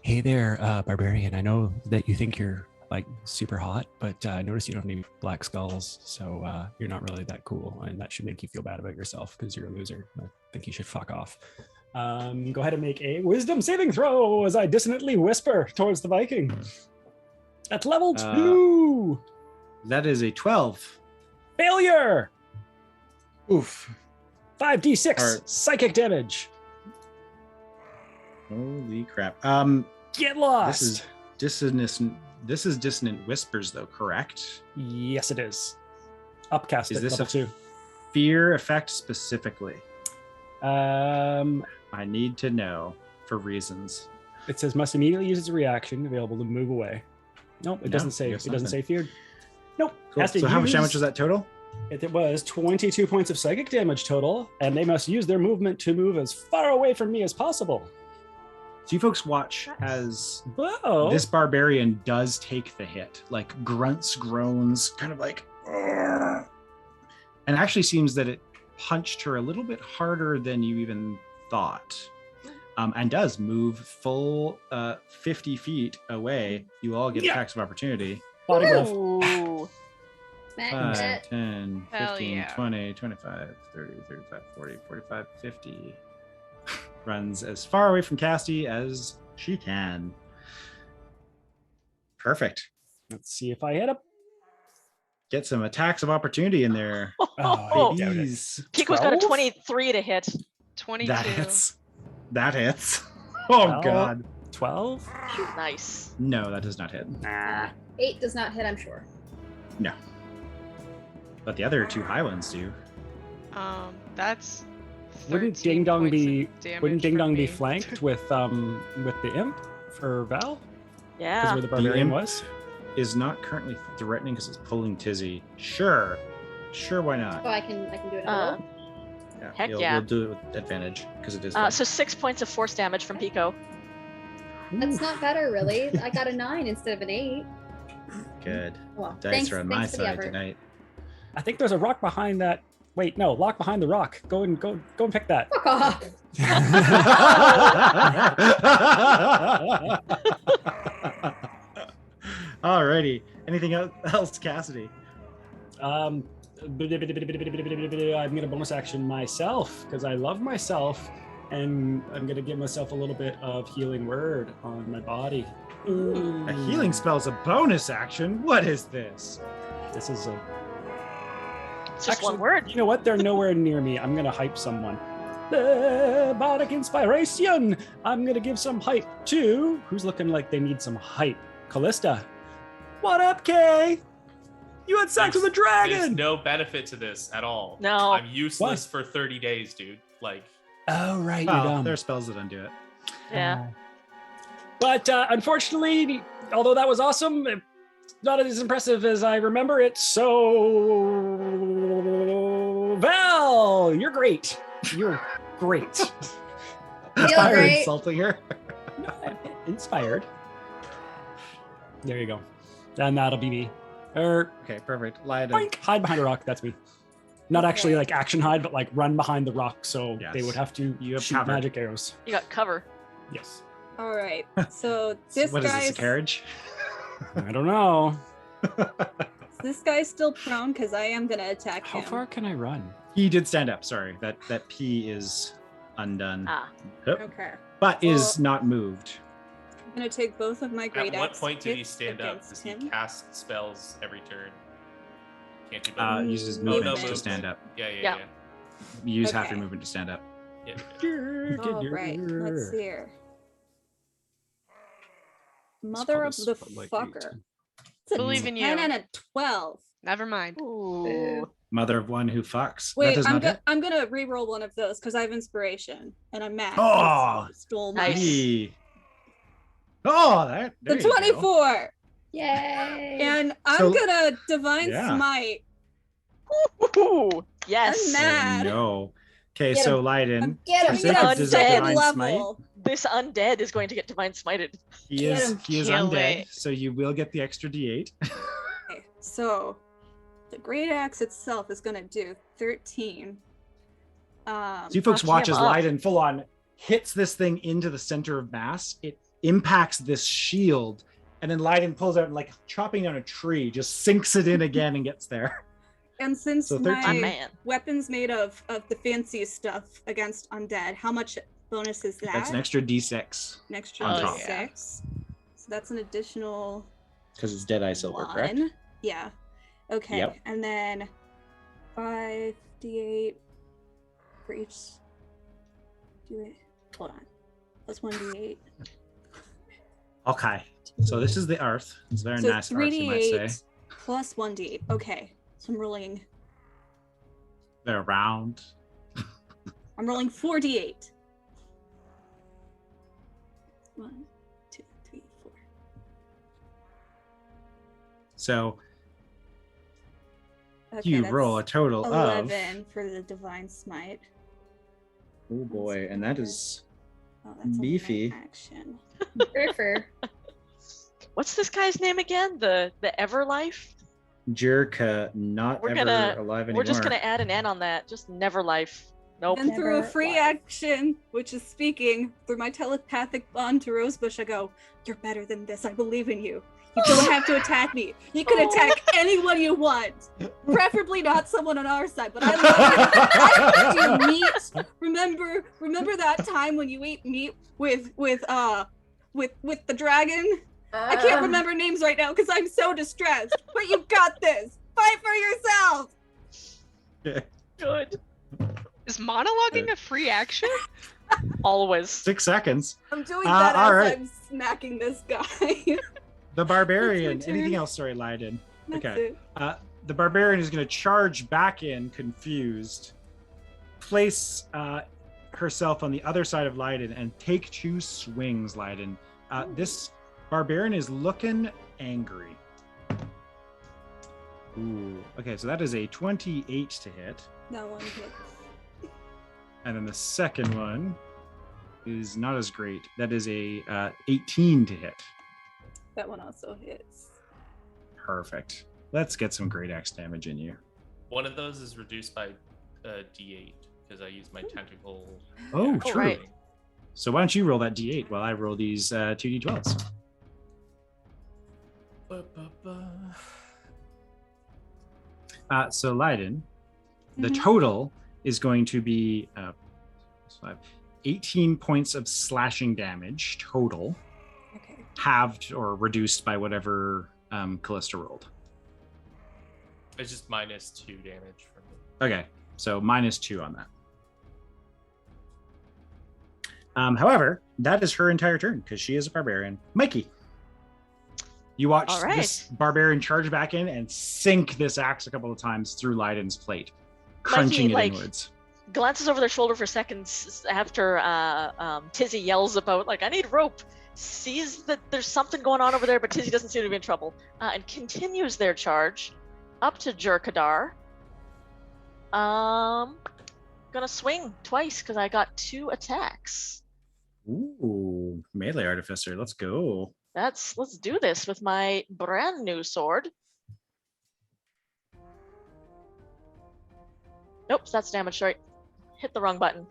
Hey there, barbarian. I know that you think you're like super hot, but I notice you don't have any black skulls, so you're not really that cool, and that should make you feel bad about yourself because you're a loser. I think you should fuck off. go ahead and make a wisdom saving throw as I dissonantly whisper towards the Viking. At level 2. That is a 12. Failure. Oof. 5d6 Alright. psychic damage. Holy crap. Get lost. This is dissonant whispers, though, correct? Yes, it is. Upcast Is at this level a 2. fear effect specifically? Um, I need to know for reasons. it says must immediately use its reaction available to move away. Nope, it No, doesn't say. I It guess doesn't nothing. say feared. Nope. Cool. Has to So how much use- was that total? It was 22 points of psychic damage total, and they must use their movement to move as far away from me as possible. So you folks watch as Whoa. this barbarian does take the hit, like grunts, groans, kind of like, "Argh." And actually seems that it punched her a little bit harder than you even thought, and does move full 50 feet away. You all get Yeah. attacks of opportunity. Body breath. Ooh. Smack 5, that. 10, Hell 15, yeah. 20, 25, 30, 35, 40, 45, 50. Runs as far away from Cassidy as she can. Perfect. Let's see if I hit up. Get some attacks of opportunity in there. Oh, I doubt it. Babies. Kiko's got a 12? 23 to hit. 22. That hits. That hits. Oh, Well, God. 12? Nice. No, that does not hit. Nah. 8 does not hit, I'm sure. No. but the other two high ones do. That's. Wouldn't 13 Ding Dong points of be damage wouldn't Ding from Dong be me. flanked with the imp for Val? Because Yeah. where the barbarian imp was? Is not currently threatening because it's pulling Tizzy. Sure, why not? Oh, I can do it. Uh, heck yeah. We'll do it with advantage because it is. so 6 points of force damage from Pico. That's not better, really. I got a 9 instead of an 8. Good. Well, Dice thanks, are on my thanks for the side effort. tonight. I think there's a rock behind that. Wait, no, lock behind the rock. Go and pick that. Fuck off. Alrighty. Anything else, Cassidy? I'm gonna bonus action myself because I love myself, and I'm gonna give myself a little bit of healing word on my body. A healing spell's a bonus action. What is this? This is a. It's just Actually, one word. You know what? They're nowhere near me. I'm gonna hype someone. Bardic inspiration. I'm gonna give some hype to who's looking like they need some hype. Callista. What up, Kay? You had sex with a There's dragon. no benefit to this at all. No. I'm useless for 30 days, dude. Like, Oh right, you're Well, dumb. there are spells that undo it. Yeah. But unfortunately, although that was awesome, it's not as impressive as I remember it. So, Val, you're great. You're great. Feel Tired great. insulting her. Inspired. There you go. And that'll be me. Okay, perfect. Lyda. Boink, hide behind a rock. That's me. Not actually like action hide, but like run behind the rock. So Yes. they would have to You have shoot cover. magic arrows. You got cover. Yes. All right. So this What is this, a guy's carriage? I don't know. this guy's still prone because I am gonna attack How him. far can I run? He did stand up. Sorry, that P is undone, Ah. Yep. Okay. but is not moved. I'm gonna take both of my great at what axe point did he hits stand up? against Does he him. cast spells every turn? Can't do both. Uses No movement to movement. stand up. Yeah. Use half your Okay. movement to stand up. Yeah. All right. Let's see here. Mother of the fucker. It's a Believe in 10 you. and a 12. Never mind. Ooh. Mother of one who fucks. That Wait, does I'm, not hit. I'm gonna re-roll one of those because I have inspiration and I'm mad. Oh, Stole my nice. Yee. Oh, that. the there you go. 24, Yay. and I'm So- gonna divine Yeah. smite. Ooh. Yes. I'm mad. Oh, no. Okay, Get so him. Leiden. Get him. for Get sake him. of Undead divine smite, level. This undead is going to get divine smited. he Get is him. Kill undead, it. so you will get the extra D8. Okay, so the great axe itself is gonna do 13. So you folks Fuck watch him as up. Leiden full on hits this thing into the center of mass. It impacts this shield, and then Leiden pulls out and, like chopping down a tree, just sinks it in again and gets there. And since So My 13. man. weapon's made of the fanciest stuff against undead, how much bonus is that? That's an extra D6 An extra on top. D6. So that's an additional because it's Deadeye Silver, correct? 1. Yeah. Okay. Yep. And then 5d8 for each. Do it. Hold on. Plus 1d8. Okay. So this is the Earth. It's very So nice Earth, you might say. 3d8 plus 1d8. Okay. So I'm rolling. They're round. I'm rolling 4d8. 1, 2, 3, 4. So Okay, you that's roll a total of 11 for the divine smite. oh boy, and that is Oh, that's beefy. only my action. Griffer. What's this guy's name again? The Everlife? Jerka, not We're ever gonna- alive anymore. We're just gonna add an N on that. Just never life. Nope. And through a Never free life. action, which is speaking, through my telepathic bond to Rosebush, I go, "You're better than this. I believe in you. You don't have to attack me. You can attack anyone you want. Preferably not someone on our side, but I love you meat. Remember that time when you ate meat with the dragon? I can't remember names right now because I'm so distressed. But you got this. Fight for yourself. Good. Is monologuing a free action? Always. 6 seconds. I'm doing Uh, that all as right. I'm smacking this guy. The barbarian. That's my turn. Anything else? Sorry, Leiden. That's Okay. it. the barbarian is going to charge back in, confused, place herself on the other side of Leiden and take 2 swings, Leiden. This barbarian is looking angry. Ooh, okay, so that is a 28 to hit. That one hit. And then the second one is not as great. That is a 18 to hit. That one also hits. Perfect. Let's get some great axe damage in you. One of those is reduced by D8 because I use my tentacle. Oh, action. true. right. So why don't you roll that D8 while I roll these 2D12s? So Leiden, the total is going to be 18 points of slashing damage total, Okay. halved or reduced by whatever Callista rolled. It's just -2 damage from me. Okay, so -2 on that. However, that is her entire turn because she is a barbarian. Mikey, you watch All right. this barbarian charge back in and sink this axe a couple of times through Leiden's plate, crunching it inwards. Glances over their shoulder for seconds after Tizzy yells about, like, I need rope. Sees that there's something going on over there, but Tizzy doesn't seem to be in trouble. And continues their charge up to Jerkadar. Gonna swing twice because I got 2 attacks. Ooh, melee artificer, let's go. Let's do this with my brand new sword. Nope, that's damage, sorry. Hit the wrong button.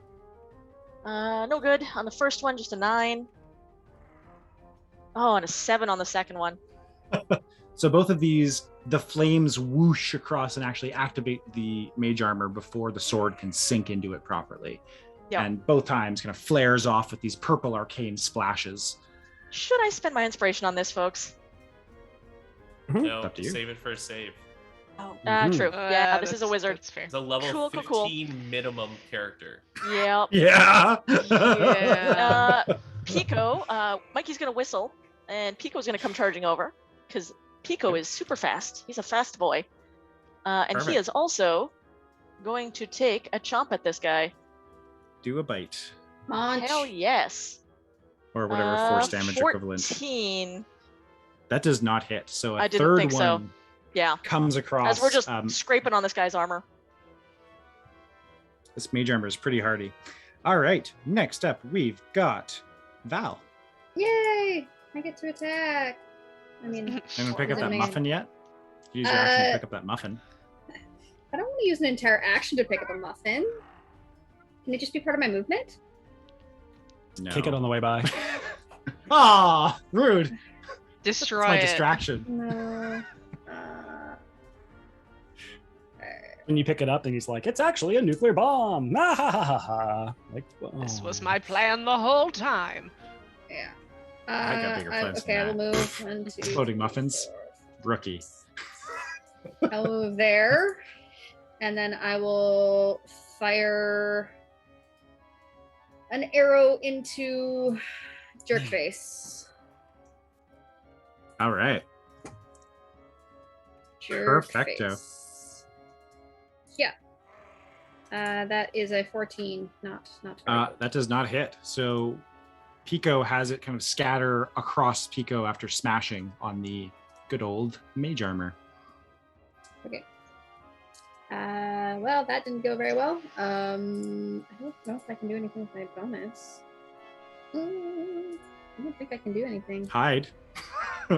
No good. On the first one, just a 9. Oh, and a 7 on the second one. So both of these, the flames whoosh across and actually activate the mage armor before the sword can sink into it properly. Yeah. And both times kind of flares off with these purple arcane splashes. Should I spend my inspiration on this, folks? No, Up to you. save it for a save. Oh. True. Yeah, this is a wizard. That's fair. It's a level Cool, cool, cool. 15 minimum character. Yep. Yeah. Yeah. Pico, Mikey's gonna whistle, and Pico's gonna come charging over, because Pico is super fast. He's a fast boy. And he Perfect. is also going to take a chomp at this guy. Do a bite. Munch. Hell yes. Or whatever force damage equivalent. 14. That does not hit. So a I didn't third think so. one Yeah. comes across. As we're just scraping on this guy's armor. This mage armor is pretty hardy. All right. Next up, we've got Val. Yay! I get to attack. I mean, Anyone pick up that Amazing. muffin yet? Use your action to pick up that muffin. I don't want to use an entire action to pick up a muffin. Can it just be part of my movement? No. Kick it on the way by. Ah, rude. Destroy My it. distraction. No. When you pick it up, and he's like, "It's actually a nuclear bomb!" Ah, ha, ha, ha, ha. Like, This oh. was my plan the whole time. Yeah. I got bigger plans okay, I than will that. move. 1, 2, Exploding 3, muffins. 4. Rookie. I'll move there. And then I will fire an arrow into Jerkface. All right. Perfecto. Jerkface. Yeah. That is a 14, not very good. That does not hit. So Pico has it kind of scatter across Pico after smashing on the good old mage armor. Okay. Well, that didn't go very well. I don't know if I can do anything with my bonus. I don't think I can do anything. Hide.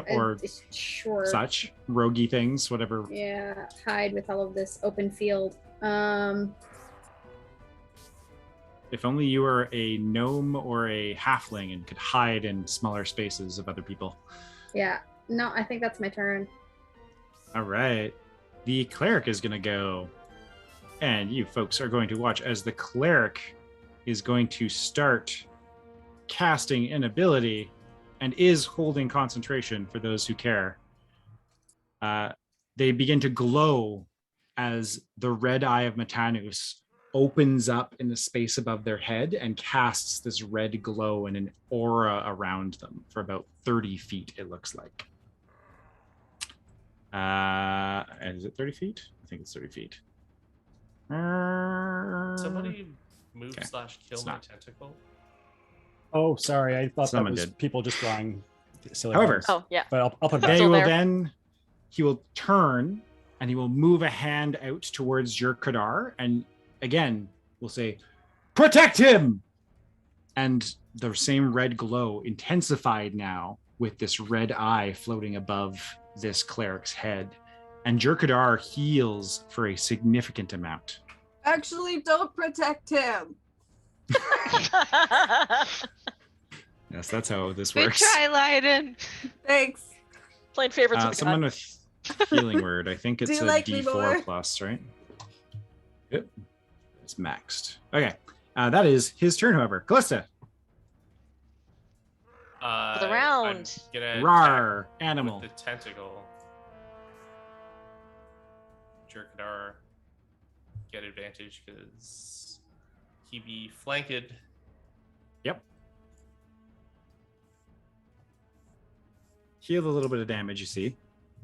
Or sure. such. Roguey things, whatever. Yeah, hide with all of this open field. If only you were a gnome or a halfling and could hide in smaller spaces of other people. Yeah. No, I think that's my turn. All right. The cleric is going to go. And you folks are going to watch as the cleric is going to start casting an ability and is holding concentration for those who care. They begin to glow as the red eye of Matanus opens up in the space above their head and casts this red glow and an aura around them for about 30 feet, it looks like. And is it 30 feet? I think it's 30 feet. Somebody move Okay. / kill It's my not. tentacle. Oh, sorry. I thought Someone that was did. people just drawing silly However, things. Oh, yeah. But I'll put it They back. Still will there. then, he will turn and he will move a hand out towards Jurkadar. And again, we'll say, protect him. And the same red glow intensified now with this red eye floating above this cleric's head. And Jurkadar heals for a significant amount. Actually, don't protect him. Yes, that's how this Good works. try, Leiden. Thanks. Playing favorites with the Someone god. with healing word. I think Do it's you a like me D4 more? plus, right? Yep. It's maxed. Okay. That is his turn, however. Callista. For the round. I'm gonna Rar. attack Animal. with the tentacle. Jurkadar get advantage because he be flanked. Yep. Heal a little bit of damage, you see.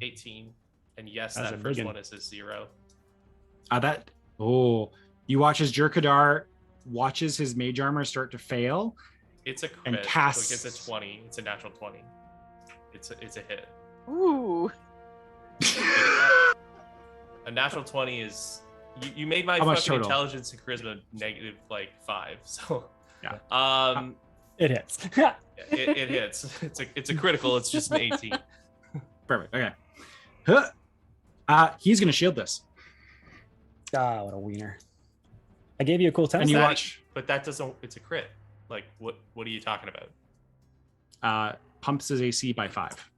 18. And yes, That's a that big first one. one is a 0. You watch as Jurkadar watches his mage armor start to fail. It's a And crit. casts- So it's a 20. It's a natural 20. It's a hit. Ooh. A natural 20 is you made my How much fucking total? intelligence and charisma negative like 5. So Yeah. It hits. it hits. It's a critical. It's just an 18. Perfect. Okay. He's gonna shield this. Ah, what a wiener. I gave you a cool test. And you That- watch But that doesn't. It's a crit. Like what are you talking about? pumps his AC by 5.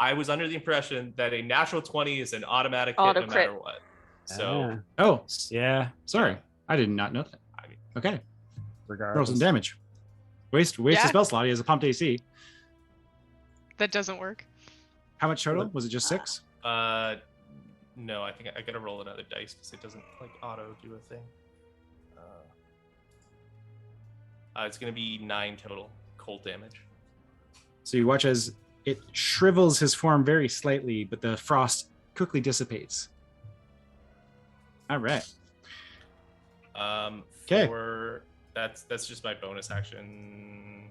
I was under the impression that a natural 20 is an automatic hit Auto no crit. matter what. So Oh, Yeah, sorry. I did not know that. I mean, Okay. Roll regardless. some damage. Waste a Yeah. spell slot. He has a pumped AC. That doesn't work. How much total? Was it just 6? no, I think I gotta roll another dice because it doesn't like auto do a thing. It's gonna be 9 total cold damage. So you watch as it shrivels his form very slightly, but the frost quickly dissipates. All right. 'Kay. For that's just my bonus action.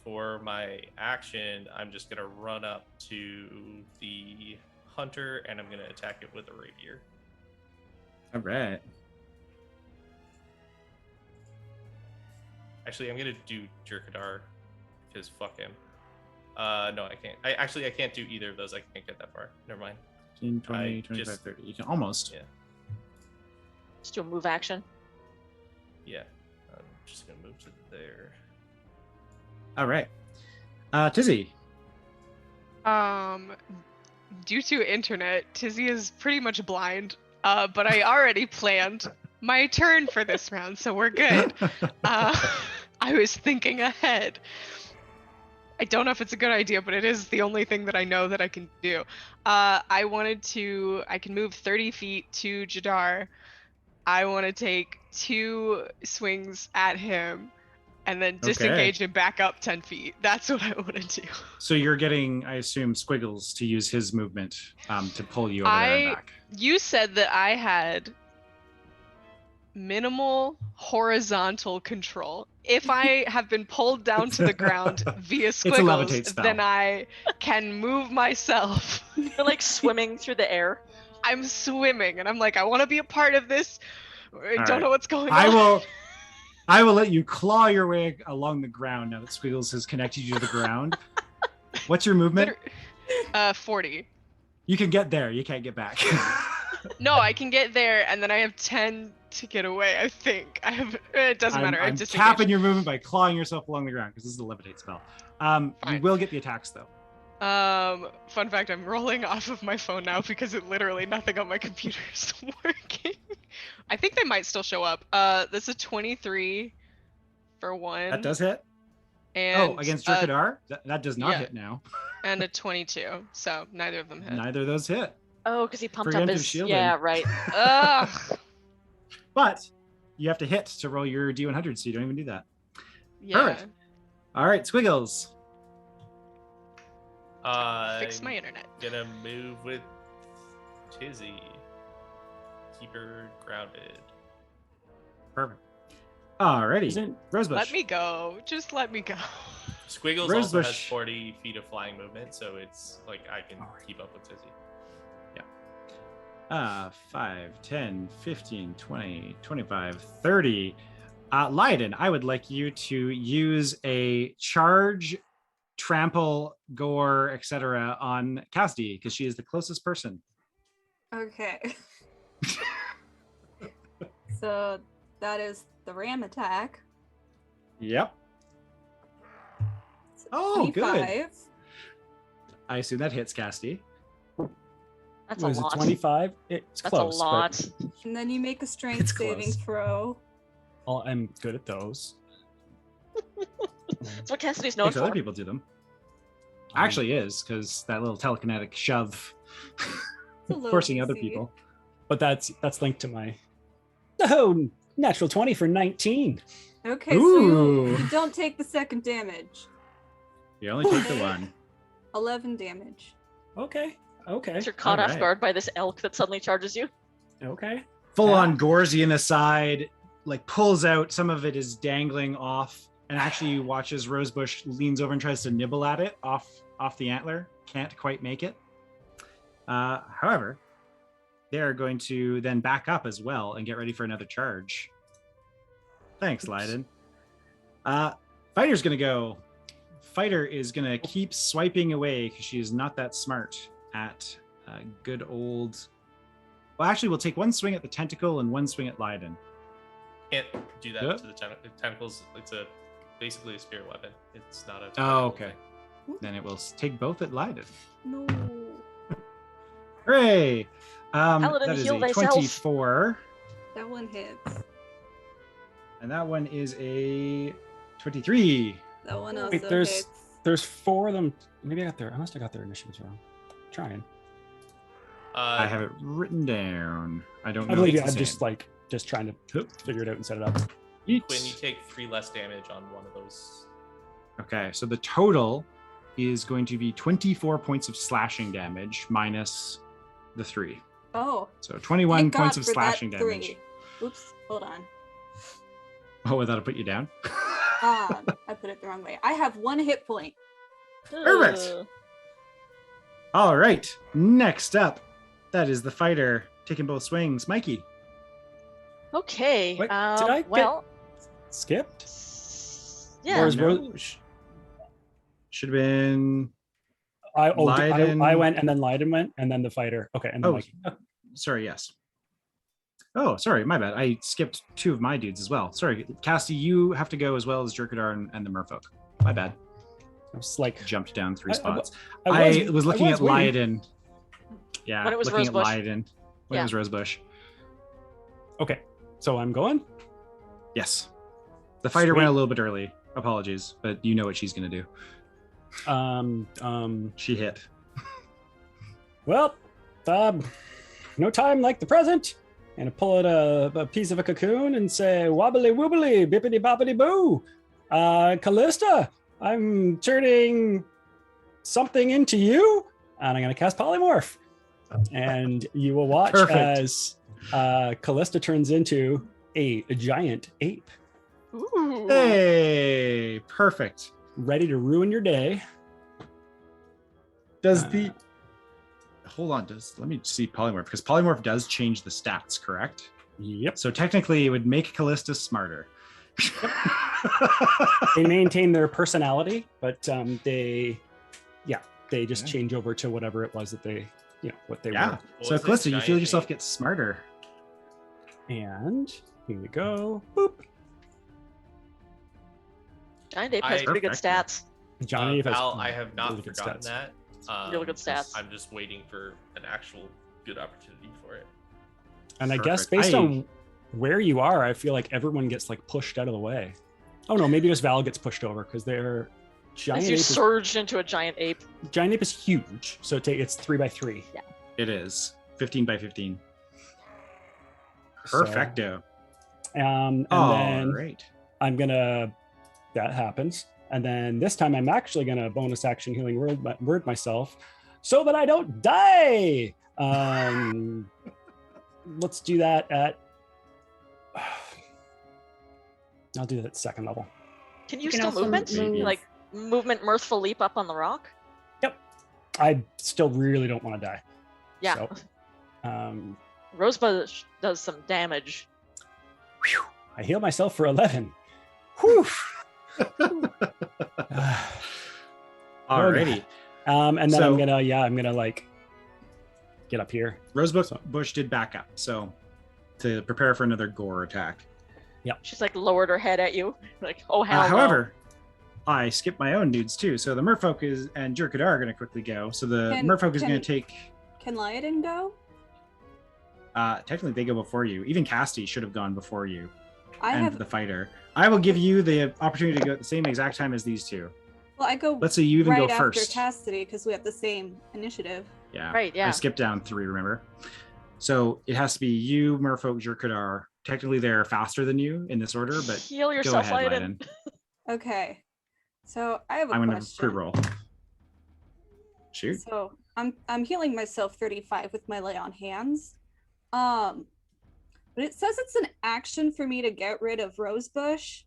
For my action, I'm just gonna run up to the hunter and I'm gonna attack it with a rapier. All right. Actually, I'm gonna do Jurkadar because fuck him. No, I can't. I can't do either of those. I can't get that far. Never mind. 15, 20, I 25, just- 30. You can almost. Yeah. Just do a move action. Yeah, I'm just gonna move to there. All right. Tizzy. Due to internet, Tizzy is pretty much blind. But I already planned my turn for this round, so we're good. I was thinking ahead. I don't know if it's a good idea, but it is the only thing that I know that I can do. I can move 30 feet to Jadar. I want to take 2 swings at him and then disengage and back up 10 feet. That's what I want to do. So you're getting, I assume, Squiggles to use his movement to pull you over there and back. You said that I had minimal horizontal control. If I have been pulled down to the ground via a levitate Squiggles, spell. then I can move myself. You're like swimming through the air. I'm swimming, and I'm like, I want to be a part of this. I don't right. know what's going I on. will let you claw your way along the ground now that Squiggles has connected you to the ground. What's your movement? 40. You can get there. You can't get back. No, I can get there, and then I have 10 to get away. I think I have. It doesn't matter. I I'm disengage. capping your movement by clawing yourself along the ground because this is a levitate spell. You Fine. will get the attacks though. Fun fact: I'm rolling off of my phone now because it literally nothing on my computer is working. I think they might still show up. This is 23 for 1. That does hit. And Against Jurkadar? That does not yeah. hit now. and a 22. So neither of them hit. Neither of those hit. Oh, because he pumped up Preemptive his. shielding. Yeah, right. Ugh. But you have to hit to roll your D100, so you don't even do that. Yeah. Perfect. All right, Squiggles. Fix my internet. Gonna move with Tizzy. Keep her grounded. Perfect. Alrighty. Isn't- Rosebush. Let me go. Just let me go. Squiggles also has Rosebush. 40 feet of flying movement, so it's like I can keep up with Tizzy. 5, 10, 15, 20, 25, 30. Leiden, I would like you to use a charge, trample, gore, etc. on Cassidy, because she is the closest person. Okay. So that is the ram attack. Yep. Oh, good. 25. I assume that hits Cassidy. That's Was a it lot. 25? It's That's close. a but lot. And then you make a strength It's saving close. throw. I'm good at those. That's what Cassidy's known Makes for. other people do them. Actually is, because that little telekinetic shove It's a low forcing other DC. people. But that's linked to my natural 20 for 19. Okay, so Ooh. you don't take the second damage. You only take the one. 11 damage. Okay. You're caught off Alright. guard by this elk that suddenly charges you. Okay. Full on gores you in the side, like pulls out. Some of it is dangling off, and actually you watch as Rosebush leans over and tries to nibble at it off the antler. Can't quite make it. However, they are going to then back up as well and get ready for another charge. Thanks, Leiden. Fighter's gonna go. Fighter is gonna keep swiping away because she is not that smart at good old. Well, actually, we'll take one swing at the tentacle and one swing at Leiden. Can't do that Yep. to the tentacles. It's basically a spear weapon. It's not a. Oh, okay. Then it will take both at Leiden. No. Hooray! Paladin, That is heal a thyself. 24, That one hits. and that one is a 23. That one also Wait, there's hits. there's 4 of them. Maybe I must have got their initiatives wrong. Trying. I have it written down. I don't know. I if believe it's you. the I'm just same. like trying to figure it out and set it up. Yeet. Quinn, you take 3 less damage on one of those. Okay, so the total is going to be 24 points of slashing damage minus the 3. Oh. So 21 thank points God of for that slashing 3. damage. Oops, hold on. Oh, that'll put you down. I put it the wrong way. I have 1 hit point. Perfect. Ugh. All right, next up, that is the fighter taking both swings. Mikey. Okay. Wait, did I get- well, Skipped? yeah. Or is No. Rose- Should have been. I Leiden- went and then Leiden went and then the fighter. Okay, and then Oh, Mikey. sorry, yes. Oh, sorry, my bad. I skipped 2 of my dudes as well. Sorry, Cassie, you have to go as well as Jerkadar and the Merfolk. My bad. I was like, Jumped down 3 I- spots. I I was looking at waiting. Leiden. Yeah, When it was looking Rosebush. at Leiden. When Yeah. it was Rosebush. Okay, so I'm going. Yes. The fighter went Sweet. a little bit early. Apologies, but you know what she's going to do. She hit. Well, no time like the present. And I pull out a piece of a cocoon and say, wobbly wobbly, bippity boppity boo. Callista, I'm turning something into you, and I'm going to cast polymorph. And you will watch Perfect. as Callista turns into a giant ape, Ooh. Hey, perfect. ready to ruin your day. Does the hold on? Let me see polymorph, because polymorph does change the stats, correct? Yep. So technically, it would make Callista smarter. They maintain their personality, but they just Yeah. change over to whatever it was that they, what they Yeah. were. What So was it, Callista, you feel giant yourself ape? get smarter. And here we go. Boop. Giant Ape has pretty good Perfect. stats. Johnny has Val, I have not really good forgotten stats. that. Really good 'cause stats. I'm just waiting for an actual good opportunity for it. And I guess Perfect. based on where you are, I feel like everyone gets like pushed out of the way. Oh no, maybe just Val gets pushed over because they're giant As ape. you Is, surged into a giant ape. giant ape is huge, so it's 3x3. It is 15 by 15. So, Perfecto. and All then right. I'm gonna. That happens. And then this time I'm actually going to bonus action healing word myself so that I don't die. Let's do that at... I'll do that at second level. Can you can still also movement? move. Like movement, mirthful leap up on the rock? I still really don't want to die. Yeah. So, Rosebush does some damage. I heal myself for 11. Whew. Alrighty. And then So- I'm gonna like get up here. Rosebush did back up, so to prepare for another gore attack. She's like lowered her head at you. Like, oh hell no. However, I skipped my own dudes too. So the merfolk and Jurkadar are going to quickly go. So the merfolk is going to take. Can Lyodin go? Technically, they go before you. Even Casty should have gone before you. I and have. the fighter. I will give you the opportunity to go at the same exact time as these two. Well, I go. Let's say you even right go after first. Cassidy because we have the same initiative. Yeah. Right, yeah. I skipped down 3, remember? So it has to be you, merfolk, Jurkadar. Technically, they're faster than you in this order, but Heal go yourself, ahead, Lyden. Lyden. Okay. So I have a I'm going to question. pre-roll. Shoot. So I'm healing myself 35 with my lay on hands. But it says it's an action for me to get rid of Rosebush. Is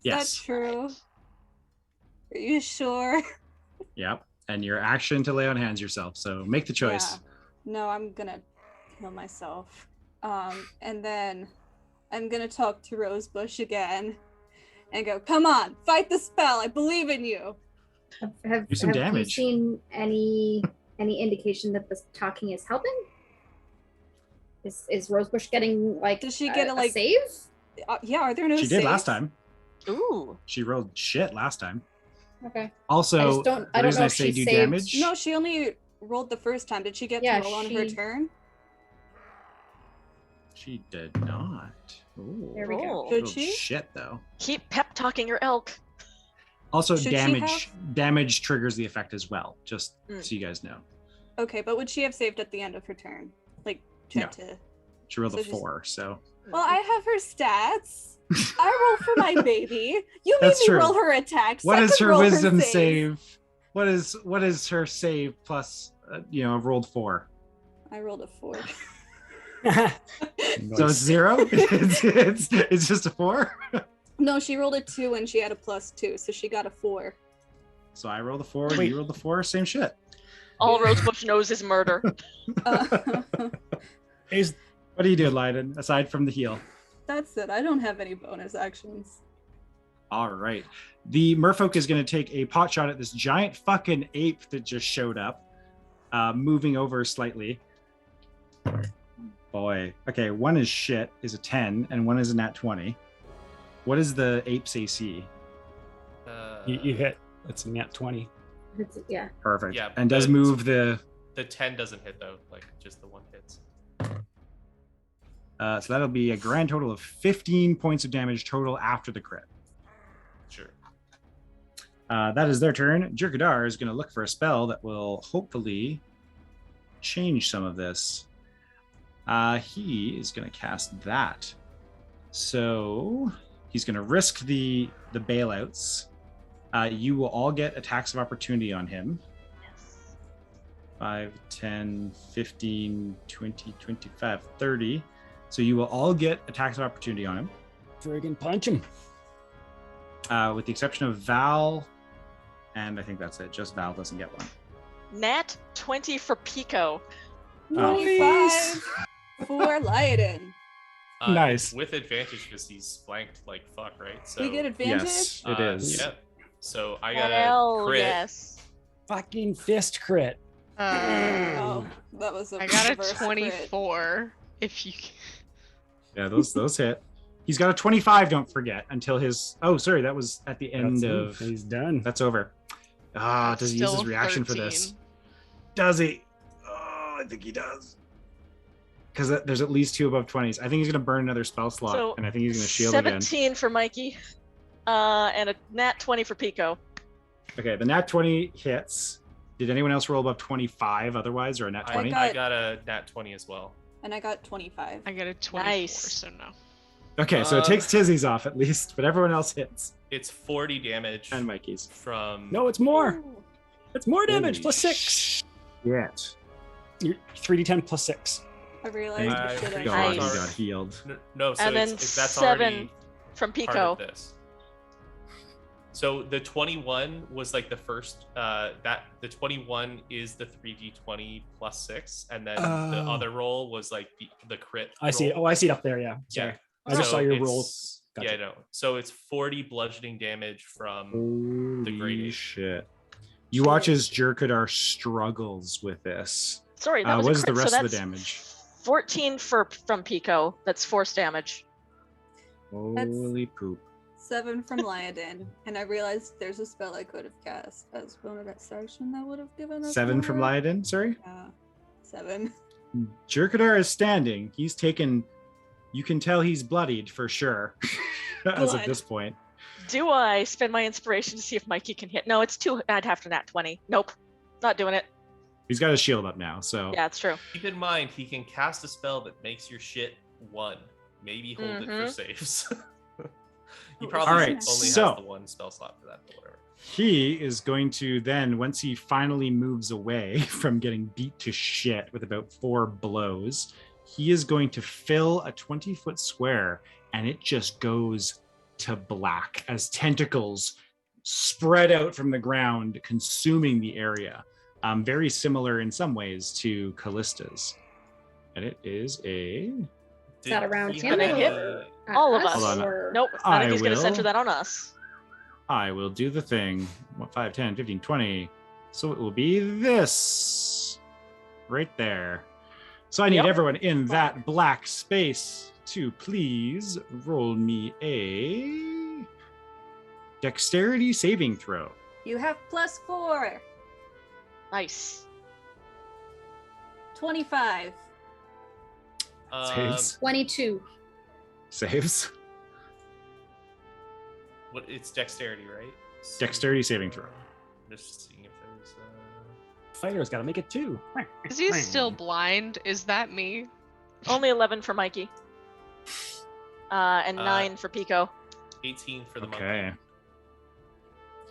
Yes. that true? Are you sure? Yep. And your action to lay on hands yourself. So make the choice. Yeah. No, I'm gonna heal myself. And then I'm gonna talk to Rosebush again and go, come on, fight the spell. I believe in you. Have Do some you damage. seen any indication that this talking is helping? Is Rosebush getting like Does she get a save? Yeah, are there no She did saves? last time. Ooh. She rolled shit last time. Okay. Also, I just don't- I the don't reason know I if say she do saved- damage. No, she only rolled the first time. Did she get Yeah, to roll on her she- turn? She did not. Ooh. There we go. Roll. Should Rolled she? Shit though. Keep pep talking your elk. Also, Should she damage triggers the effect as well. Just Mm. so you guys know. Okay, but would she have saved at the end of her turn? Like, she had to... She rolled So a she's- 4, so Well, I have her stats. I roll for my baby. You made That's me true. roll her attacks. what I is could her roll wisdom save? save? What is her save plus? Rolled 4. I rolled a 4. So it's 0. it's just a 4. No, she rolled a 2 and she had a +2, so she got a 4. So I rolled a 4. Wait. You rolled a 4. Same shit. All Rosebush knows is murder. Is What do you do, Lyden, aside from the heal? That's it. I don't have any bonus actions. All right. The merfolk is going to take a pot shot at this giant fucking ape that just showed up, moving over slightly. Boy. Okay, one is shit, is a 10, and one is a nat 20. What is the ape's AC? you hit? That's a nat 20. Yeah. Perfect. Yeah, and does but- move the... The 10 doesn't hit though, like just the 1 hits. So that'll be a grand total of 15 points of damage total after the crit. Sure. That is their turn. Jurkadar is going to look for a spell that will hopefully change some of this. He is going to cast that. So he's going to risk the bailouts. You will all get attacks of opportunity on him. 5, 10, 15, 20, 25, 30. So you will all get attacks of opportunity on him. Friggin' punch him. With the exception of Val, and I think that's it. Just Val doesn't get one. Nat 20 for Pico. 25 for Lyden. Nice. With advantage because he's flanked like fuck, right? So We get advantage? Yes, it is. Yep. So I got Hell a crit. yes. Fucking fist crit. Oh, that was a I got a reverse crit. 24. If you Yeah, those hit. He's got a 25, don't forget, until his... Oh, sorry, that was at the end of... He's done. That's over. Does he use his still reaction for this? 13. Does he? Oh, I think he does. Because there's at least 2 above 20s. I think he's going to burn another spell slot, So, and I think he's going to shield 17 again. for Mikey. And a nat 20 for Pico. Okay, the nat 20 hits. Did anyone else roll above 25 otherwise, or a nat 20? I got a nat 20 as well. And I got 25. I got a 24, Nice. so no. Okay, so it takes Tizzy's off at least, but everyone else hits. It's 40 damage And Mikey's. from. No, it's more. It's more damage. Holy Plus 6. Shit. You're 3d10 plus 6. I realized I we should forgot. God, Nice. he got healed. No, so And then that's 7 already from part Pico. of this. So the 21 was like the first. The 21 is the 3d20 plus 6, and then the Oh. other roll was like the crit. I see it. roll. Oh, I see it up there. Yeah. Sorry. Yeah. I just So saw your it's- roll. Gotcha. Yeah, no. So it's 40 bludgeoning damage from the Holy great. shit. You watch as Jerkadar struggles with this. Sorry, that was What a is the crit, rest so of the that's damage? 14 from Pico. That's force damage. Holy poop. 7 from Lyodin, and I realized there's a spell I could have cast as bonus action that would have given us 7 from more. Lyodin, sorry? 7. Jerkadar is standing. He's taken. You can tell he's bloodied for sure as of Blood. this point. Do I spend my inspiration to see if Mikey can hit? No, it's 2. I'd have to nat 20. Nope. Not doing it. He's got his shield up now, so. Yeah, it's true. Keep in mind, he can cast a spell that makes your shit 1. Maybe hold it for saves. He probably All right, only so- has the 1 spell slot for that, but whatever. He is going to then, once he finally moves away from getting beat to shit with about 4 blows, he is going to fill a 20-foot square, and it just goes to black as tentacles spread out from the ground, consuming the area. Very similar in some ways to Callista's. And it is a... Is that around he him Gonna have hit any- all of us, us. Hold on. or- Nope. I I think he's going to will. center that on us. I will do the thing. 5, 10, 15, 20. So it will be this right there. So I need Yep. everyone in that black space to please roll me a dexterity saving throw. You have plus 4. Nice. 25. Saves. 22. Saves. What? It's dexterity, right? Dexterity saving throw. Just seeing if there's. Fighter's got to make it 2. Is he still blind? Is that me? Only 11 for Mikey. And 9 for Pico. 18 for the Okay.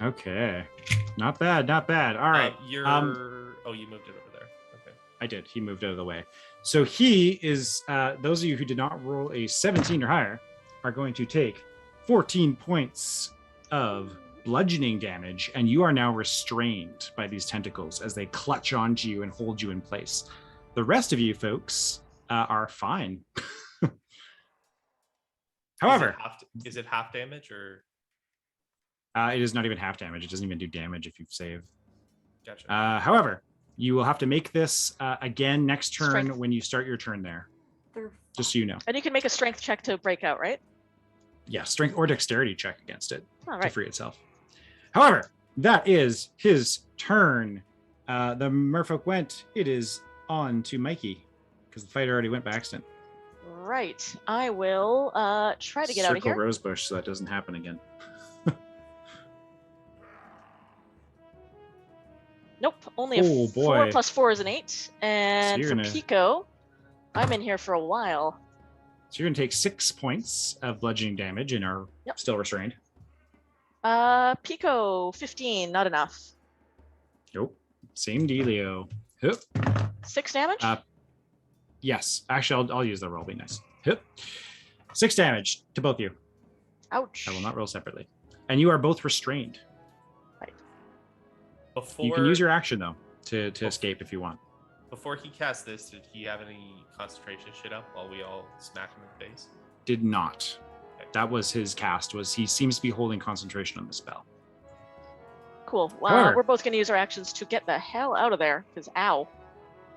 Okay. Not bad, not bad. All right. You're. um, Oh, you moved it over there. Okay. I did. He moved out of the way. So he is, those of you who did not roll a 17 or higher are going to take 14 points of bludgeoning damage, and you are now restrained by these tentacles as they clutch onto you and hold you in place. The rest of you folks are fine. However, Is it half damage or? it is not even half damage. It doesn't even do damage if you save. Gotcha. However, you will have to make this again next turn Strength. when you start your turn there, They're just so you know. And you can make a strength check to break out, right? Yeah, strength or dexterity check against it All to right. free itself. However, that is his turn. The merfolk went. It is on to Mikey because the fight already went by accident. Right. I will try to get out of Circle here. Rosebush so that doesn't happen again. Nope. Only Oh, a 4 boy. plus 4 is an 8. And you're for gonna- Pico, I'm in here for a while. So you're going to take 6 points of bludgeoning damage and are Yep. still restrained. Pico, 15, not enough. Nope. Same dealio. Hup. 6 damage? Yes. Actually, I'll use the roll. Be nice. Hup. 6 damage to both of you. Ouch. I will not roll separately. And you are both restrained. Before You can use your action though to escape if you want. Before he cast this, did he have any concentration shit up while we all smacked him in the face? Did not. That was his cast. Was he seems to be holding concentration on the spell. Cool. However- We're both going to use our actions to get the hell out of there, because ow.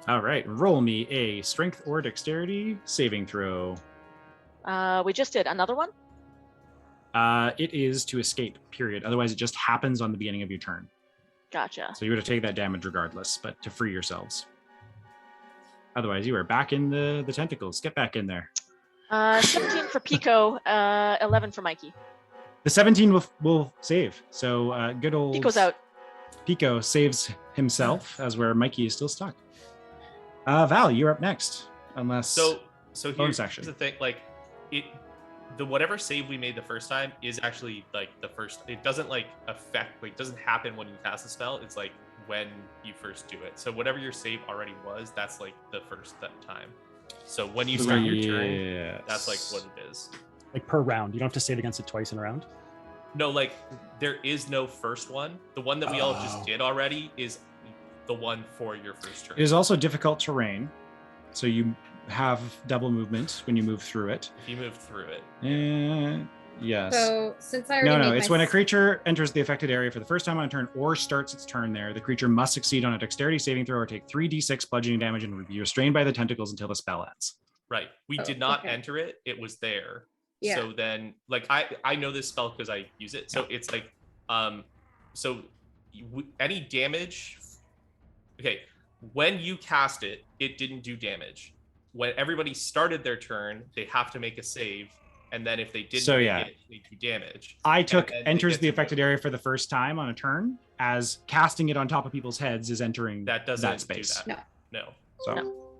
All right, roll me a strength or dexterity saving throw. We just did another one? It is to escape. Period. Otherwise, it just happens on the beginning of your turn. Gotcha. So you would have taken that damage regardless, but to free yourselves. Otherwise, you are back in the tentacles. Get back in there. 17 for Pico, 11 for Mikey. The 17 will save. So good old Pico's out. Pico saves himself as where Mikey is still stuck. Val, you're up next. Unless So bonus here's action. the thing, like the whatever save we made the first time is actually like the first. It doesn't like affect, like doesn't happen when you cast a spell. It's like when you first do it. So whatever your save already was, that's like the first time. So when you start your turn, that's like what it is. Like per round, you don't have to save against it twice in a round. No, like there is no first one. The one that we all just did already is the one for your first turn. It is also difficult terrain, so you have double movement when you move through it. If you move through it. Yes. So since I already No, made it's my when a creature enters the affected area for the first time on a turn or starts its turn there, the creature must succeed on a dexterity saving throw or take 3d6 bludgeoning damage and be restrained by the tentacles until the spell ends. Right. We did not enter it. It was there. Yeah. So then, like, I know this spell because I use it. So it's like, so any damage. Okay. When you cast it, it didn't do damage. When everybody started their turn, they have to make a save. And then if they didn't make it, they do damage. I took enters the affected area for the first time on a turn as casting it on top of people's heads is entering that doesn't that space. Do that. No. So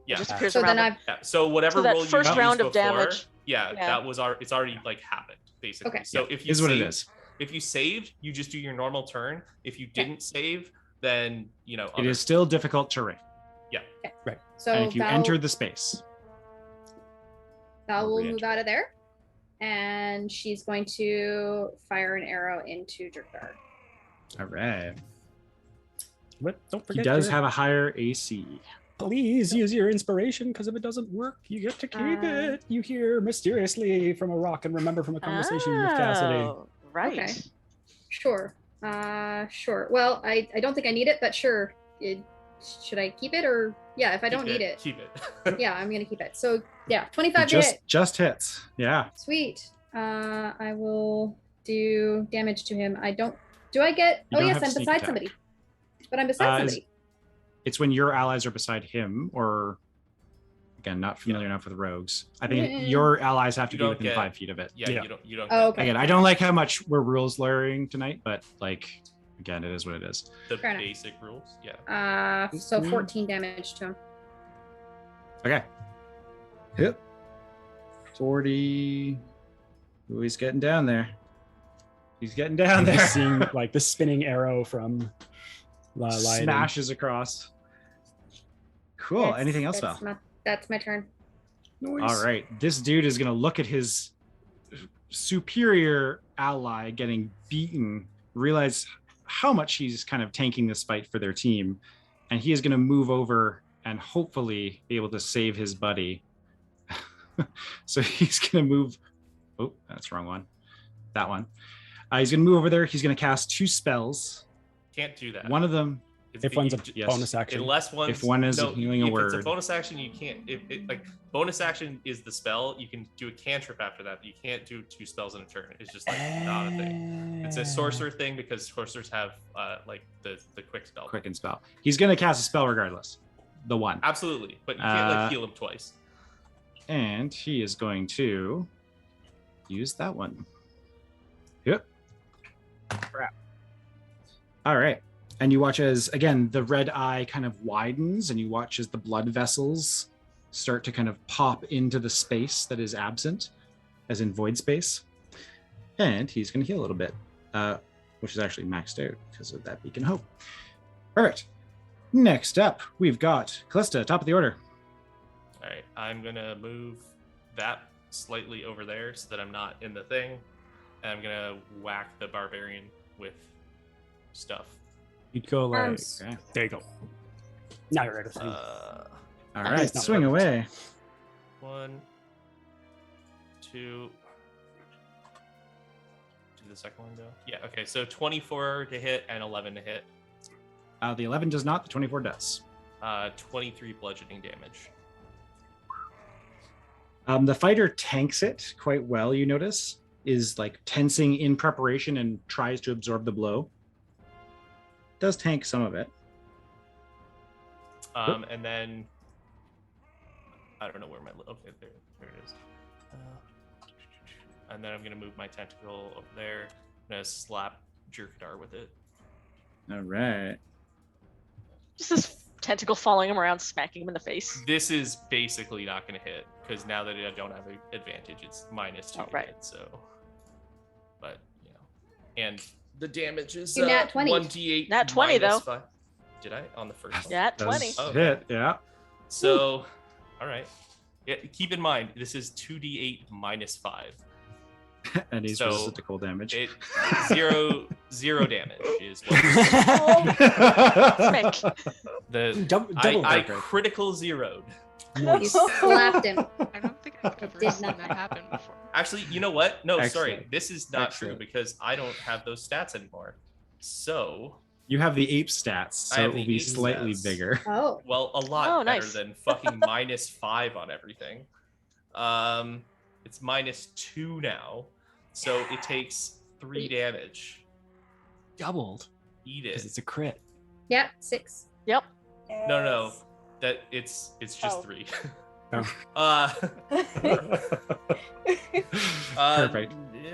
yeah. It just appears So around then them. I've So whatever So that roll you first used round of before, damage. that was it's already like happened basically. Okay. So if you is what it saved, is. if you saved, you just do your normal turn. If you didn't save, then It is still difficult terrain. Yeah. Right. So And if you Val, enter the space, Val will re-enter. move out of there, and she's going to fire an arrow into Jerkdar. all right. But don't He forget, does your- have a higher AC. Please use your inspiration, because if it doesn't work, you get to keep it. You hear mysteriously from a rock and remember from a conversation with Cassidy. Oh, right. Okay. Sure. Sure. Well, I don't think I need it, but sure. Should I keep it or yeah? If I don't need it, keep it. yeah, I'm gonna keep it. So yeah, 25 to Just hit. just hits. Yeah. Sweet. I will do damage to him. I don't. Do I get? You Oh don't yes, have I'm sneak beside attack. somebody. But I'm beside somebody. It's when your allies are beside him, or again, not familiar enough with rogues. I think your allies have to You be don't within get- 5 feet of it. Yeah, Yeah. you don't Oh, okay. Again, I don't like how much we're rules lawyering tonight, but like, again, it is what it is. the Fair enough. basic rules. Yeah. So 14 damage to him. Okay. Yep. 40. Ooh, he's getting down there. He's getting down And there. just seeing like the spinning arrow from Lyden. Smashes across. Cool. Yes, Anything else, Val? That's my turn. All right. This dude is going to look at his superior ally getting beaten, realize how much he's kind of tanking this fight for their team, and he is going to move over and hopefully be able to save his buddy. So he's going to move. Oh, that's the wrong one. That one. He's going to move over there. He's going to cast 2 spells. Can't do that. One of them, If one's a yes. bonus action. Unless one's if one is no, healing a if word. it's a bonus action, you can't. If like bonus action is the spell, you can do a cantrip after that, but you can't do 2 spells in a turn. It's just like not a thing. It's a sorcerer thing because sorcerers have like the quick spell. Quicken spell. He's going to cast a spell regardless. The one. Absolutely, but you can't like heal him twice. And he is going to use that one. Yep. Crap. All right. And you watch as, again, the red eye kind of widens, and you watch as the blood vessels start to kind of pop into the space that is absent, as in void space. And he's going to heal a little bit, which is actually maxed out because of that beacon hope. All right. Next up, we've got Callista, top of the order. All right, I'm gonna move that slightly over there so that I'm not in the thing, and I'm gonna whack the barbarian with stuff. You'd go like, Arms. Okay. there you go. Now you're out of thing. All That right, is not swing perfect. away. 1, 2. Did the second one go? Yeah. Okay. So 24 to hit and 11 to hit. The 11 does not, the 24 does. 23 bludgeoning damage. The fighter tanks it quite well, you notice, is like tensing in preparation and tries to absorb the blow. Does tank some of it. And then I don't know where my okay there it is. And then I'm gonna move my tentacle over there. I'm gonna slap Jerkdar with it. All right. Does this tentacle following him around, smacking him in the face. This is basically not going to hit because now that I don't have an advantage, it's -2 to right. hit. So, but you know, and the damage is You nat 20. 1d8. Nat 20 though. 5. Did I on the first one? Nat 20. Does Oh, hit, yeah. So, all right. Yeah, keep in mind this is 2d8 -5. And he's So, resistant to cold damage. It zero damage is what Frick. Double I breaker. critical zeroed. You slapped him. I don't think I've ever did seen not that happen before. Actually, you know what? No, sorry. Excellent. This is not Excellent. true because I don't have those stats anymore. So, You have the ape stats, I so have it will the be ape slightly stats. bigger. Oh. well, a lot Oh, better nice. than fucking -5 on everything. It's -2 now. So it takes 3 damage. Doubled Eat because it. it's a crit. Yeah, 6. Yep. No. That it's just Oh. 3. Oh. Perfect. Yeah.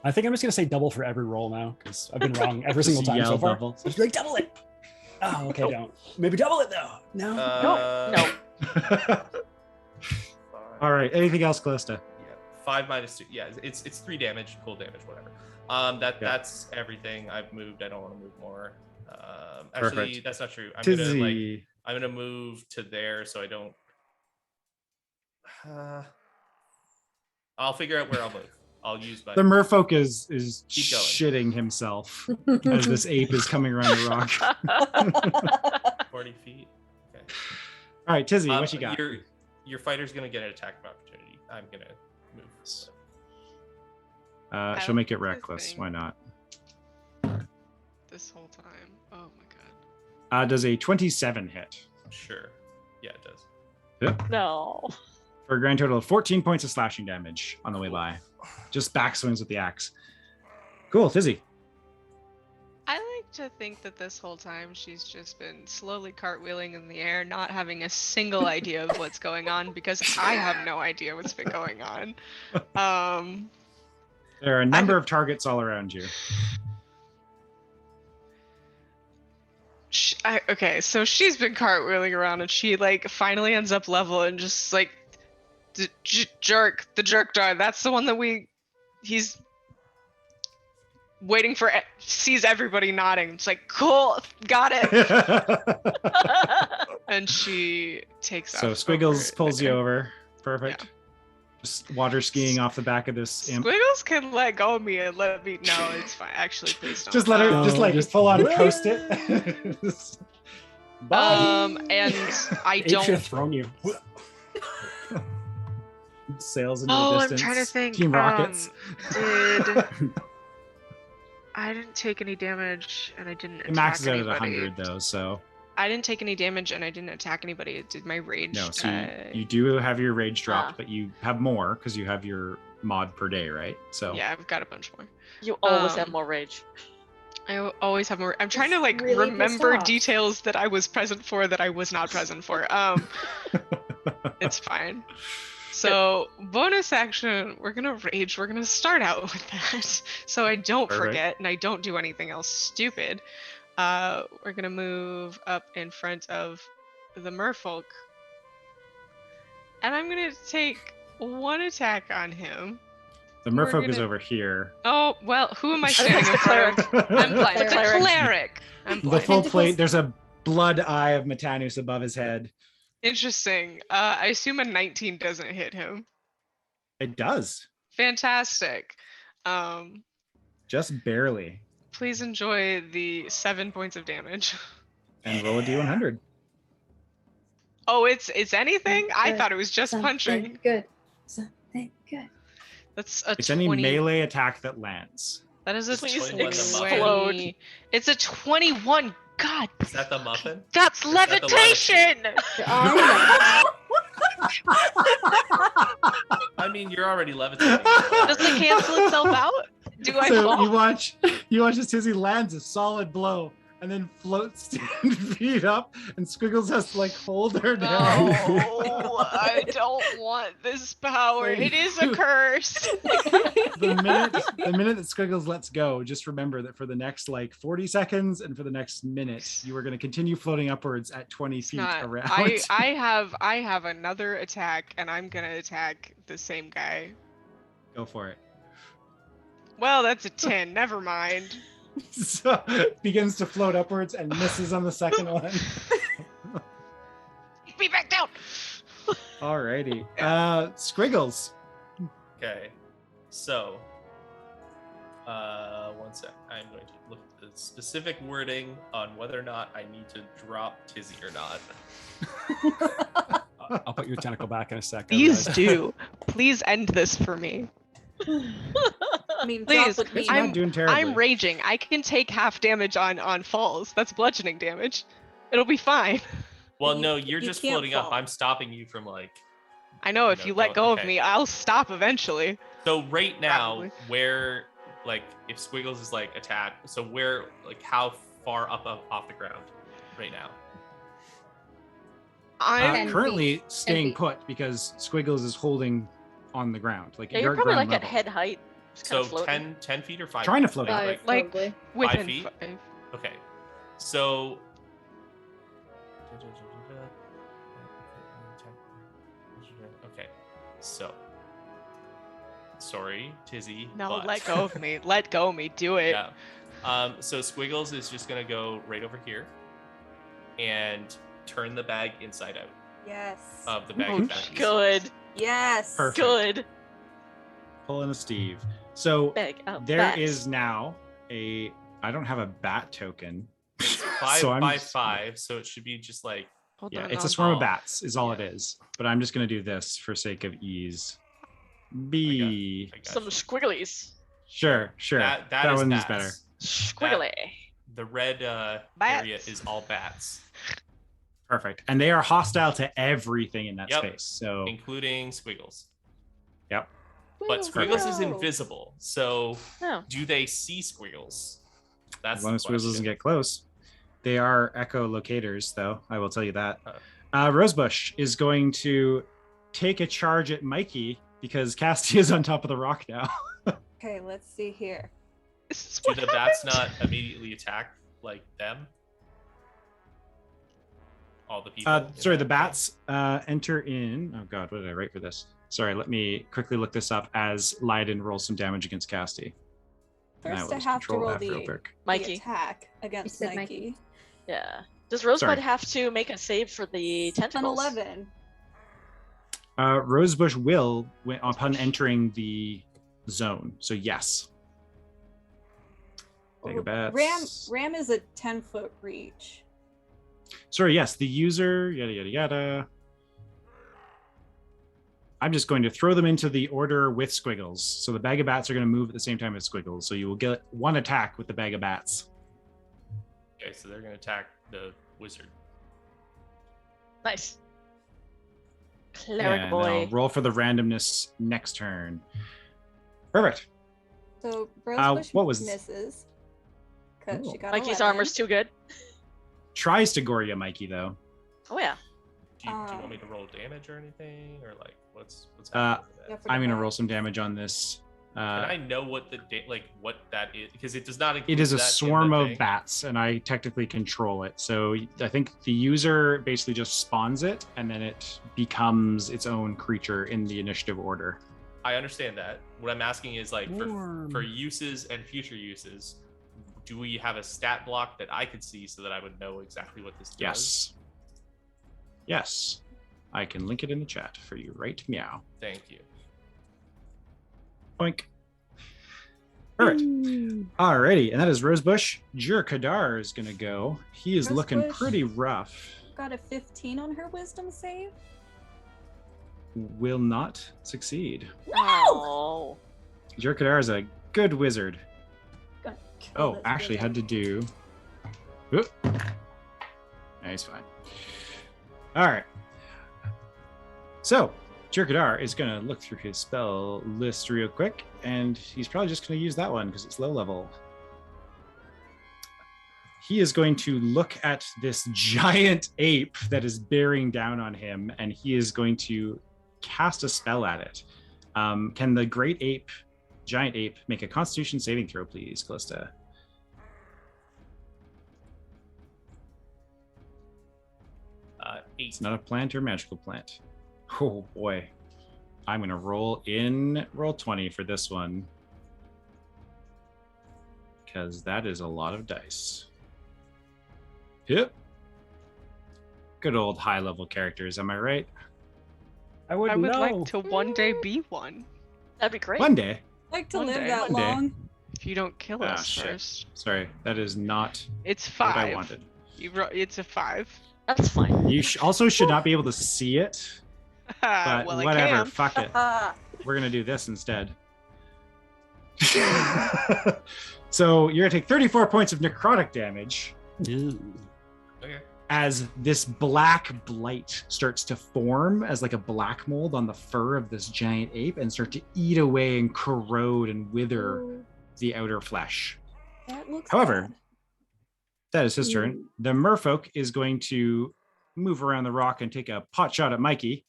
I think I'm just gonna say double for every roll now because I've been wrong every single Just time so yell far. double. So just be like double it. Oh, okay, don't. Maybe double it though. No. No. All right. Anything else, Callista? Yeah, 5 -2. Yeah, it's 3 damage, cold damage, whatever. That's everything. I've moved. I don't want to move more. Actually, Perfect. that's not true. I'm Tizzy. gonna move to there so I don't. I'll figure out where I'll move. I'll use my. The merfolk is Keep going. shitting himself as this ape is coming around the rock. 40 feet. Okay. All right, Tizzy, what you got? Your fighter's gonna get an attack of opportunity. I'm gonna move. She'll make it That's the reckless. thing. Why not? This whole time. Oh my god. Does a 27 hit Sure. Yeah, it does. No. for a grand total of 14 points of slashing damage on the way by. Just backswings with the axe. Cool, Tizzy. I like to think that this whole time she's just been slowly cartwheeling in the air, not having a single idea of what's going on because I have no idea what's been going on. There are a number of targets all around you. Okay, so she's been cartwheeling around and she like finally ends up level and just like the jerk dog. That's the one that he's waiting for. Sees everybody nodding. It's like cool, got it. And she takes So off Squiggles over pulls you there. over. Perfect. Just water skiing off the back of this imp. Squiggles can let go of me and let me. No, it's fine. Actually, please don't. Just let her, just like just- full on coast it. And I Ape should have don't. thrown you. Sails into Oh, the I'm distance. trying to think. Team Rockets. I didn't take any damage, and I didn't. It maxes out attack at anybody. 100 though, so I didn't take any damage, and I didn't attack anybody. Did my rage? no. So you do have your rage dropped, Ah. but you have more because you have your mod per day, right? So Yeah, I've got a bunch more. You always have Um, more rage. I always have more. I'm trying to like really pissed remember off. details that I was present for that I was not present for. It's fine. So bonus action, we're gonna rage. We're gonna start out with that, so I don't Perfect. forget and I don't do anything else stupid. We're gonna move up in front of the merfolk, and I'm gonna take one attack on him. the we're merfolk is gonna- over here. Oh well, who am I I think standing it's in the front of? cleric. I'm blind. It's a Cleric. cleric. I'm The blind. full Tentacles. plate. There's a blood eye of Metanus above his head. Interesting. I assume a 19 doesn't hit him. It does, Fantastic. just barely. Please enjoy the 7 points of damage. And roll a d100. Oh, it's anything? I Good. thought it was just Something punching. Good. Something good. That's a It's 20. any melee attack that lands. That is a Please 20. explode. It's a 21. God, Is that the muffin? that's Is that the levitation. I I mean, you're already levitating. Does it cancel itself out? Do I So fall? you watch as Tizzy lands a solid blow and then floats 10 feet up, and Squiggles has to like hold her No, down. I don't want this power. It is a curse. The minute that Squiggles lets go, just remember that for the next like 40 seconds and for the next minute, you are going to continue floating upwards at 20 feet around. I have another attack, and I'm gonna attack the same guy. Go for it. Well, that's a 10. Never mind. So begins to float upwards and misses on the second one. Be back down. Alrighty. Squiggles. Okay. So, one sec. I'm going to look at the specific wording on whether or not I need to drop Tizzy or not. I'll put your tentacle back in a second. Please do. Please end this for me. I mean, Please, drop with me. not doing terribly. I'm raging. I can take half damage on falls. That's bludgeoning damage. It'll be fine. Well, You- no, you're you just can't floating up. fall. I'm stopping you from like. I know if No, you let don't- go okay. of me, I'll stop eventually. So right now, Probably. where like if Squiggles is like attacked, so where like how far up off the ground right now? I'm 10 Currently feet. 10 staying feet. put because Squiggles is holding on the ground. Like Yeah, you're you're at probably ground like at level. head height. Just So kind of floating. 10 feet or 5 Trying to feet? float Like, up. Five, Like- probably. within feet? 5. okay. So okay. So sorry, Tizzy. No, but- let go of me. Let go of me. Do it. Yeah. So Squiggles is just gonna go right over here and turn the bag inside out Yes. of the bag Oh, of baggies. Good. Yes. Perfect. Good. Pulling a Steve. So Big up. there is now a. I don't have a bat token. It's 5 So I'm by just- 5, so it should be just like Hold Yeah, on. it's a I'll- swarm of Oh. bats, is all it Yeah. is. But I'm just gonna do this for sake of ease. B. I got Some you. squigglies. Sure. that that is one's bats. better. Squiggly. The red area Bats. is all bats, Perfect. And they are hostile to everything in that Yep. space. So including Squiggles. Yep. But Squiggles is No. invisible, so Oh. do they see Squiggles? That's as long as the Squiggles doesn't question. get close. They are echolocators, though. I will tell you that. Oh. Rosebush is going to take a charge at Mikey because Casty is on top of the rock now. Okay, let's see here. This is Do what the bats happened. not immediately attack like them? All the people. in Sorry, that the bats enter in. Oh God, what did I write for this? Sorry, let me quickly look this up as Leiden rolls some damage against Casty. And First, will I just have to control roll F real the quick. Mikey. attack against said Mikey. Yeah. Does Rosebud Sorry. have to make a save for the An tentacles? 11. Rosebush will upon entering the zone. So yes. Mega bats. Ram is a 10-foot reach. Sorry, yes, the user, yada, yada, yada. I'm just going to throw them into the order with Squiggles. So the bag of bats are going to move at the same time as Squiggles. So you will get one attack with the bag of bats. Okay, so they're gonna attack the wizard. Nice. Cleric And boy. I'll roll for the randomness next turn. Perfect. So Rosebush what was- misses. Because Cool. she got Mikey's 11. armor's too good. Tries to gore you, Mikey, though. Oh yeah. Do you want me to roll damage or anything, or like what's Uh, happening with that? Yeah, for I'm the going to bats. roll some damage on this. Can I know what the what that is? Because it does not include It is a that in the swarm of thing. bats, and I technically control it. So I think the user basically just spawns it, and then it becomes its own creature in the initiative order. I understand that. What I'm asking is like for Warm. uses and future uses, do we have a stat block that I could see so that I would know exactly what this does? Yes. Yes. I can link it in the chat for you right meow. Thank you. Boink. Perfect. Alrighty, and that is Rosebush. Kadar is gonna go. He is looking Rosebush? pretty rough. Got a 15 on her wisdom save. Will not succeed. Oh. Kadar is a good wizard. Gonna kill Oh, this actually wizard. had to do. Oop. Yeah, he's fine. All right. So, Kadar is going to look through his spell list real quick, and he's probably just going to use that one because it's low level. he is going to look at this giant ape that is bearing down on him, and he is going to cast a spell at it. Can the giant ape, make a Constitution saving throw, please, Callista? It's not a plant or magical plant. Oh boy. I'm going to roll 20 for this one, because that is a lot of dice. Yep. Good old high-level characters, am I right? I I wouldn't would know. like to one day be one. That'd be great. One day. Like to One live day. that One day. long. If you don't kill Ah, us shit. first. Sorry, that is not It's what 5. I wanted. It's a 5. That's fine. You also should not be able to see it, but well, I whatever, can. fuck it. Ah, We're going to do this instead. So you're going to take 34 points of necrotic damage Okay. as this black blight starts to form as like a black mold on the fur of this giant ape and start to eat away and corrode and wither the outer flesh. that looks However, bad. that is his turn. The merfolk is going to move around the rock and take a pot shot at Mikey.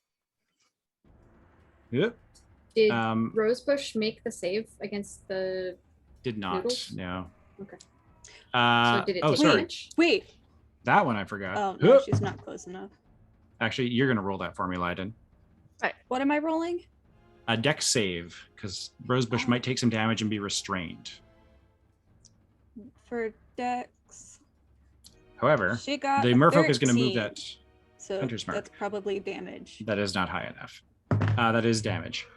Yep. Did Rosebush make the save against the did not. noodles? No. Okay. So did it oh, take sorry. damage? Wait. That one I forgot. Oh no, she's not close enough. Actually, you're going to roll that for me, Leiden. What am I rolling? A dex save, because Rosebush might take some damage and be restrained. For Dex. However, She got the a merfolk is going to move 13, that. So Hunter's Mark. that's probably damage. That is not high enough. That is damage.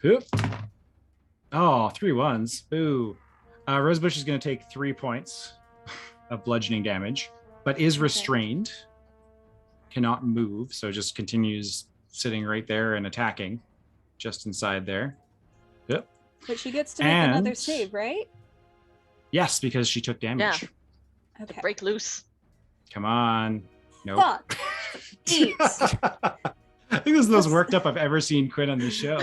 Oop. Oh, 3 ones. Boo. Rosebush is going to take 3 points of bludgeoning damage, but is restrained. Cannot move, so just continues sitting right there and attacking just inside there. Yep. But she gets to make another And- save, right? Yes, because she took damage. Okay. Break loose. Come on. Nope. Fuck. Eat. I think this is the most worked up I've ever seen Quinn on the show.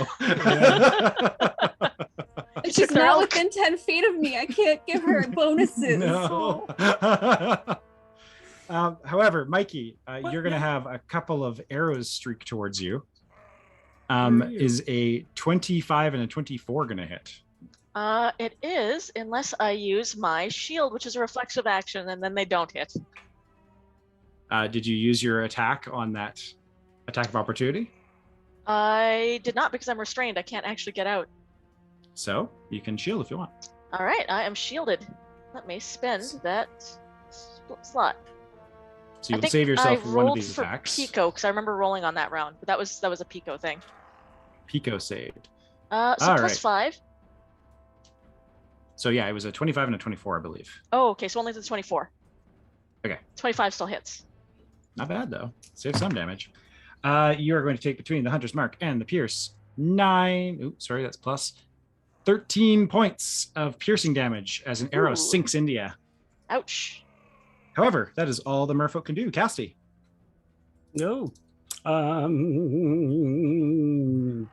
She's not within 10 feet of me. I can't give her bonuses. No. However, Mikey, you're going to have a couple of arrows streak towards you. Is a 25 and a 24 going to hit? It is, unless I use my shield, which is a reflexive action, and then they don't hit. Did you use your attack on that attack of opportunity? I did not because I'm restrained. I can't actually get out. So you can shield if you want. All right, I am shielded. Let me spend that slot. So you I will think save yourself I one of rolled these for attacks. Pico because I remember rolling on that round, but that was a Pico thing. Pico saved. So All plus right. 5. So yeah, it was a 25 and a 24, I believe. Oh, okay, so only the 24. Okay. 25 still hits. Not bad though. Save some damage. You are going to take between the Hunter's Mark and the Pierce 9. Oops, sorry, that's plus 13 points of piercing damage as an arrow Ooh. sinks into you. Ouch. However, that is all the merfolk can do. Casty. No.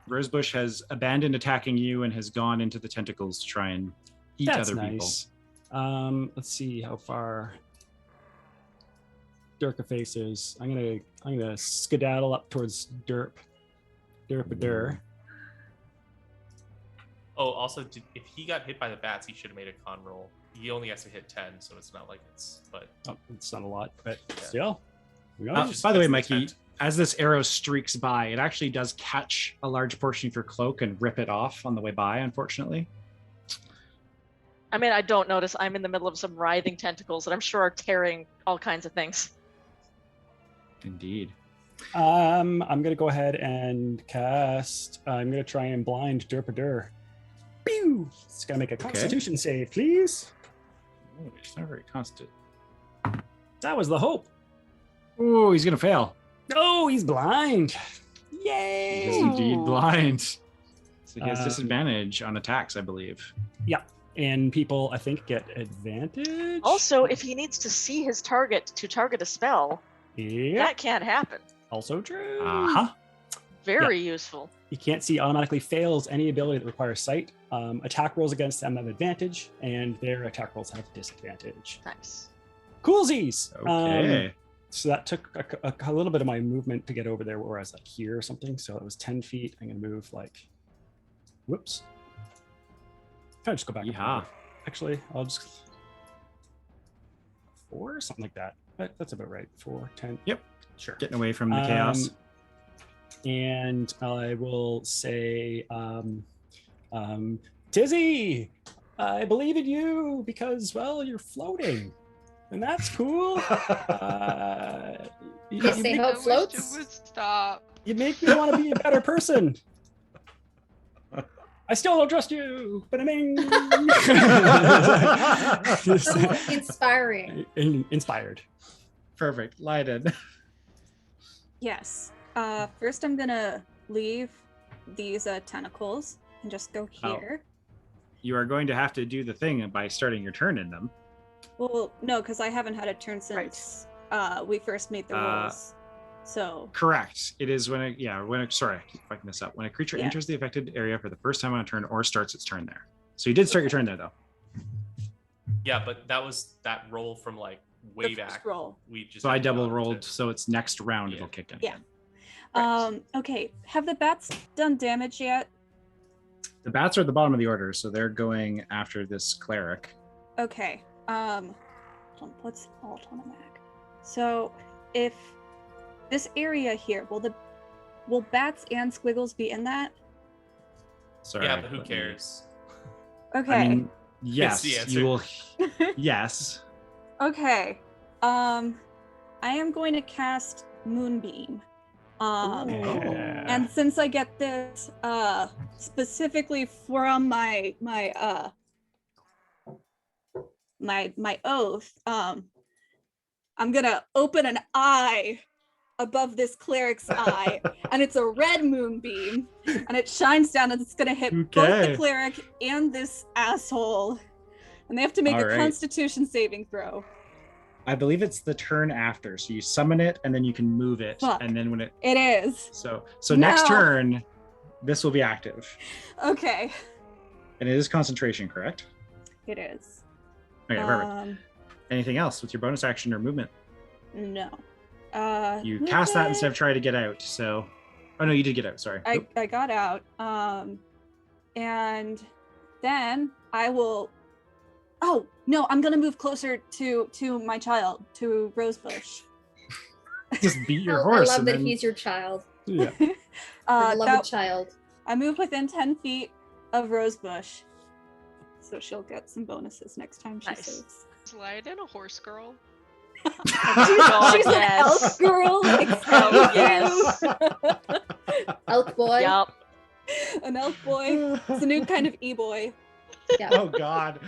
Rosebush has abandoned attacking you and has gone into the tentacles to try and eat That's other nice. Let's see how far Durkaface is. I'm gonna skedaddle up towards Derpadur. Oh, also, if he got hit by the bats, he should have made a con roll. He only has to hit 10, so it's not like it's. But Oh, it's not a lot, but Yeah. still. We people. go. By the way, That's Mikey, intent. as this arrow streaks by, it actually does catch a large portion of your cloak and rip it off on the way by, unfortunately. I mean, I don't notice. I'm in the middle of some writhing tentacles that I'm sure are tearing all kinds of things. Indeed. I'm gonna go ahead and cast. I'm gonna try and blind Derpadur. Pew! It's gonna make a Constitution save, please. Oh, it's not very constant. That was the hope. Oh, he's gonna fail. Oh, he's blind. He Yay! is indeed blind. So he has Um, disadvantage on attacks, I believe. And people, I think, get advantage. Also, if he needs to see his target to target a spell, yeah, that can't happen. also true. Uh-huh. Very useful. You can't see automatically fails any ability that requires sight. Attack rolls against them have advantage, and their attack rolls have disadvantage. Nice. Coolsies. Okay. So that took a little bit of my movement to get over there, where I was like here or something. So it was 10 feet. I'm gonna move like, whoops. Can I just go back? Yeehaw. Actually, I'll just 4 something like that. That's about right. 4, 10. Yep. Sure. Getting away from the chaos. And I will say, Tizzy, I believe in you because, well, you're floating. And that's cool. They say how it floats. It would stop. You make me want to be a better person. I still don't trust you, but I mean, Inspiring. Inspired. Perfect. Leiden. Yes. First, I'm gonna leave these tentacles and just go here. You are going to have to do the thing by starting your turn in them. Well, no, because I haven't had a turn since we first made the rules. So Correct. It is sorry, I keep fucking this up. When a creature enters the affected area for the first time on a turn or starts its turn there. So you did start your turn there, though. Yeah, but that was that roll from like way the first back. roll. We just So I had to double go rolled, to- so it's next round it'll kick in. Yeah. again. Okay. Have the bats done damage yet? The bats are at the bottom of the order, so they're going after this cleric. Okay. Let's alt on a Mac. So if this area here, will bats and squiggles be in that? Sorry. Yeah, but who let me- cares? Okay. I mean, yes, the answer. you will. Yes. Okay. I am going to cast Moonbeam. And since I get this specifically from my oath, I'm gonna open an eye above this cleric's eye, and it's a red moonbeam, and it shines down, and it's gonna hit both the Okay. cleric and this asshole, and they have to make All a right. Constitution saving throw. I believe it's the turn after. So you summon it and then you can move it. Fuck. And then when it It is. so next No. turn, this will be active. Okay. And it is concentration, correct? It is. Okay, perfect. Anything else with your bonus action or movement? No. You cast that instead of try to get out. So oh no, you did get out, sorry. Nope. I got out. And then I will. Oh no! I'm gonna move closer to my child, to Rosebush. Just beat your I horse. love and that then... he's your child. Yeah. Your beloved child. I move within 10 feet of Rosebush, so she'll get some bonuses next time she Nice. saves. Is Leiden a horse girl? She's an elf girl. Oh, yes. Elk boy. Yup. An elf boy. It's a new kind of e-boy. Yeah. Oh God.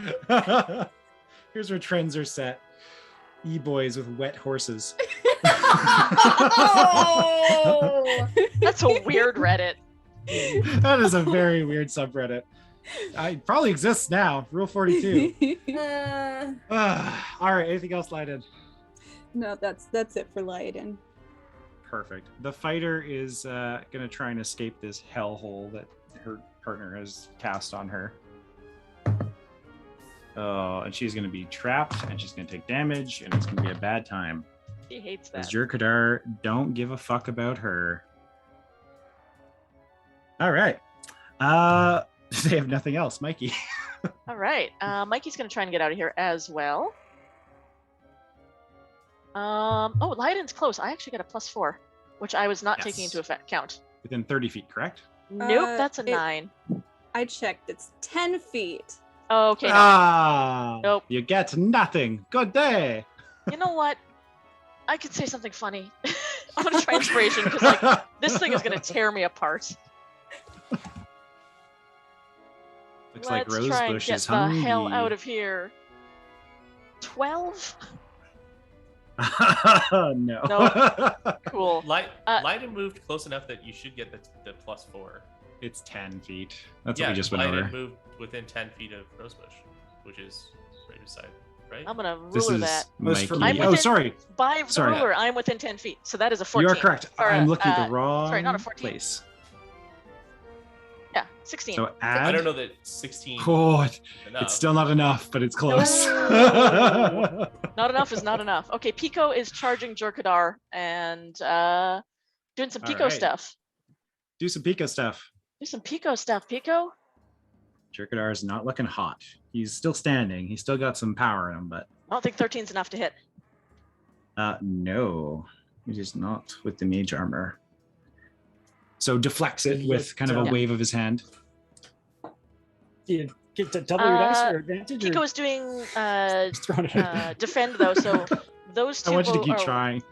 Here's where trends are set. E-boys with wet horses. Oh! That's a weird Reddit. That is a very weird subreddit. It probably exists now. Rule 42. All right. Anything else, Leiden? No, that's it for Leiden. Perfect. The fighter is gonna try and escape this hellhole that her partner has cast on her. Oh, and she's gonna be trapped, and she's gonna take damage, and it's gonna be a bad time. She hates Because that. Jurkadar don't give a fuck about her. All right. They have nothing else, Mikey. All right. Mikey's going to try and get out of here as well. Oh, Leiden's close. I actually got a +4, which I was not taking into account. Within 30 feet, correct? Nope, that's a 9. I checked. It's 10 feet. Okay. No. Ah, Nope. You get nothing. Good day. You know what? I could say something funny. I'm going to try inspiration because like this thing is going to tear me apart. Looks like Let's try and Rosebush get is the hungry. hell out of here. 12? No. Nope. Cool. Leiden moved close enough that you should get the +4. It's 10 feet. That's yeah, what we just went Leiden over. moved within 10 feet of Rosebush, which is right beside. right? I'm gonna This ruler is that. Was for Mikey. me. Oh, within- sorry. By the Sorry. ruler, I'm within 10 feet. So that is a 14. You are correct. Or, I'm looking at the uh, wrong sorry, not a 14. place. Yeah, 16. So add. I don't know that 16 Oh, is enough. it's still not enough, but it's close. No. Not enough is not enough. Okay, Pico is charging Jorkadar and doing some All Pico right. stuff. Do some Pico stuff. Do some Pico stuff, Pico. Jerkadar is not looking hot. He's still standing. He's still got some power in him, but I don't think 13's enough to hit. no, it is not with the mage armor. So deflects it with kind of a Yeah. wave of his hand. You get to double your dice or advantage? Pico Or is doing just throwing it out? defend though, so those two. I want you to keep are- trying.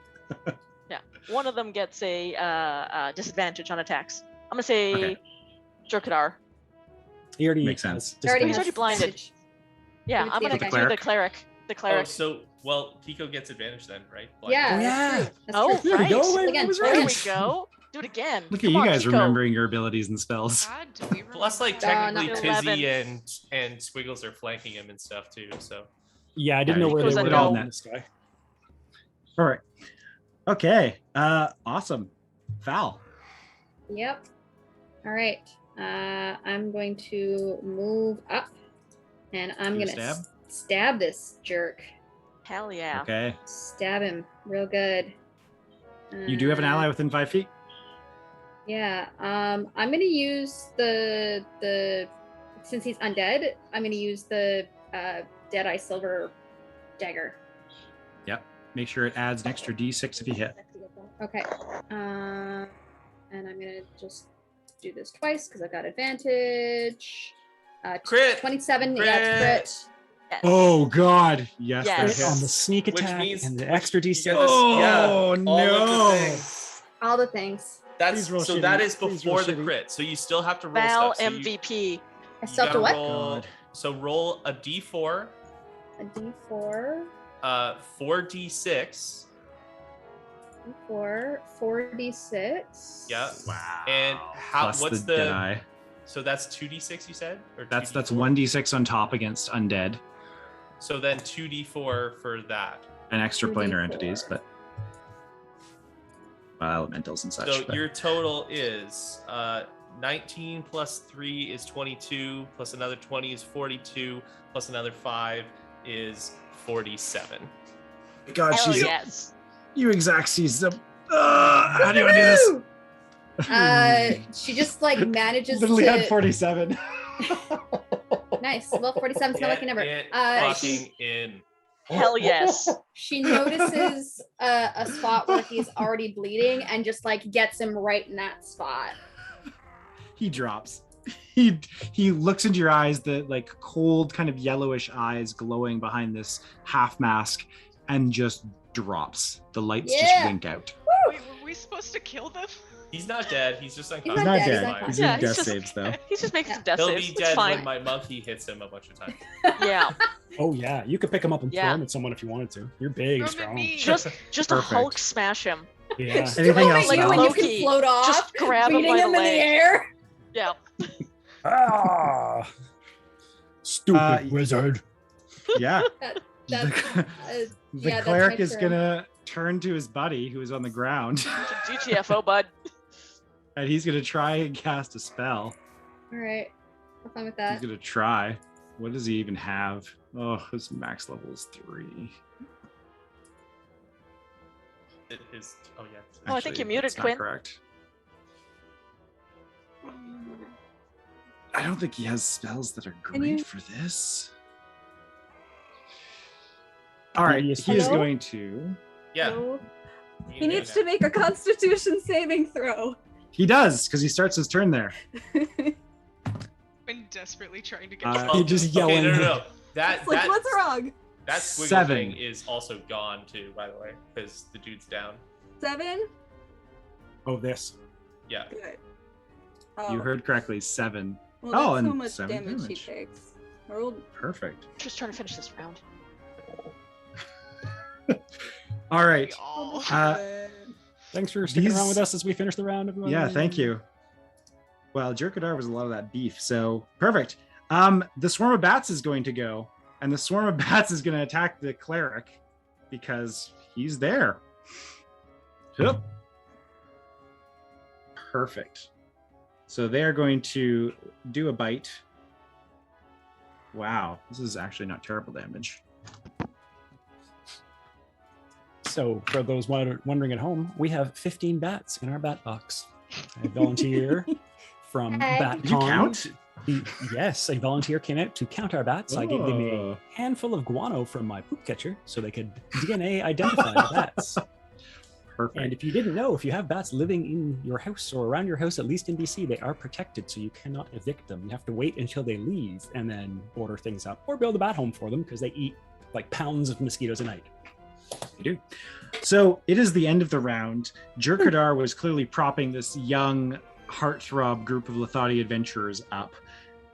Yeah, one of them gets a disadvantage on attacks. I'm gonna say Okay. Jorkadar. He already Makes sense. has Already He's has already blinded. advantage. Yeah, Give it to I'm the gonna other do guy. the cleric. The cleric. Oh, so well, Pico gets advantage then, right? Yeah. Oh, that's yeah. true. That's Oh, true. There we right. go. I Again, was There right. we go. Do it again. Look at Come you on, guys Pico. remembering your abilities and spells. God, do we Plus, like remember not technically really. Tizzy and Squiggles are flanking him and stuff too. So Yeah, I didn't know Alright, where Pico's they a were no. on this guy. All right. Okay. Awesome. Val. Yep. All right. I'm going to move up, and I'm Do a gonna stab? stab this jerk. Hell yeah. Okay. Stab him real good. You do have an ally within 5 feet. Yeah. I'm gonna use the since he's undead. I'm gonna use the Deadeye Silver dagger. Yep. Make sure it adds an extra D6 if you hit. Okay. And I'm gonna just do this twice because I've got advantage. Crit! 27. Crit! Yeah, it's crit. Yes. Oh God. Yes. Yes. That Crit on the hits. sneak Which attack means- and the extra you D6. get this- Oh, yeah, all of the no. things. All the things. That's Please roll so shitty. that is Please roll before the shitty. crit. So you still have to roll Val stuff. So you- MVP. I you still have to gotta what? roll- God. So roll a D4, A D4. 4D6, D4. 4d6. yeah. Wow. And how? Plus What's the the? Deadeye. So that's 2D6 you said, or That's 2D4? 1d6 on top against undead So then 2D4 for that. and extra planar 2d4. entities, but elementals and such. So but- your total is 19 plus 3 is 22, plus another 20 is 42, plus another 5 is 47. God, Hell she's yes. you exact sees them. How do you want to do this? She just like manages Literally had to. 47. Nice. Well, 47 is my lucky number. Get She, fucking in. Hell yes. she notices a spot where he's already bleeding and just like gets him right in that spot. He drops. He looks into your eyes, the like cold kind of yellowish eyes glowing behind this half mask, and just drops. The lights just Yeah. wink out. Wait, were we supposed to kill them? He's not dead. He's just not He's unconscious. not dead, he's dead. unconscious. He's Yeah, in he's death just- saves though. He's just making Yeah. some death He'll saves. be It's dead fine. when my monkey hits him a bunch of times. Yeah. Oh yeah, you could pick him up and Yeah. throw him at someone if you wanted to. You're big and Throw him strong. at me. Just a Perfect. Hulk smash him. Yeah. Anything Look else, at you Val? when you Loki. can float off, Just grab him beating by the him in the leg. air. Yeah. Ah, stupid Uh, wizard. Yeah. That's, The, uh, the yeah, that's cleric my is turn. gonna turn to his buddy who is on the ground, GTFO, bud. and he's gonna try and cast a spell. All right, I'm fine with He's that. gonna try. What does he even have? Oh, his max level is 3. It is. Oh yeah. Oh, I think you muted that's not Quinn. Correct. I don't think he has spells that are Can great you- for this. All right, he is Hello? going to. Yeah. So, you he can do needs that. to make a Constitution saving throw. He does because he starts his turn there. Been desperately trying to get. Uh, He just Okay, yelling. no. That It's like, that what's wrong? that squiggle 7. thing is also gone too, by the way, because the dude's down. 7? Oh, this. Yeah. Good. You Oh, heard correctly, 7. well, oh, that's how and much 7 damage he damage. takes. I rolled Perfect. Just trying to finish this round. All right. All. Thanks for sticking These- around with us as we finish the round, everyone. Yeah, thank you. Well, Jerkadar was a lot of that beef, so perfect. The swarm of bats is going to go And the swarm of bats is going to attack the cleric because he's there. Yep. Perfect. So they are going to do a bite. Wow, this is actually not terrible damage. So for those wondering at home, we have 15 bats in our bat box. I volunteer from BatCon. Did you count? Yes, a volunteer came out to count our bats. I gave them a Oh. handful of guano from my poop catcher so they could DNA identify the bats. Perfect. And if you didn't know, if you have bats living in your house or around your house, at least in BC, they are protected, so you cannot evict them. You have to wait until they leave and then order things up or build a bat home for them because they eat like pounds of mosquitoes a night. You do. So it is the end of the round. Jerkadar was clearly propping this young heartthrob group of Lethati adventurers up.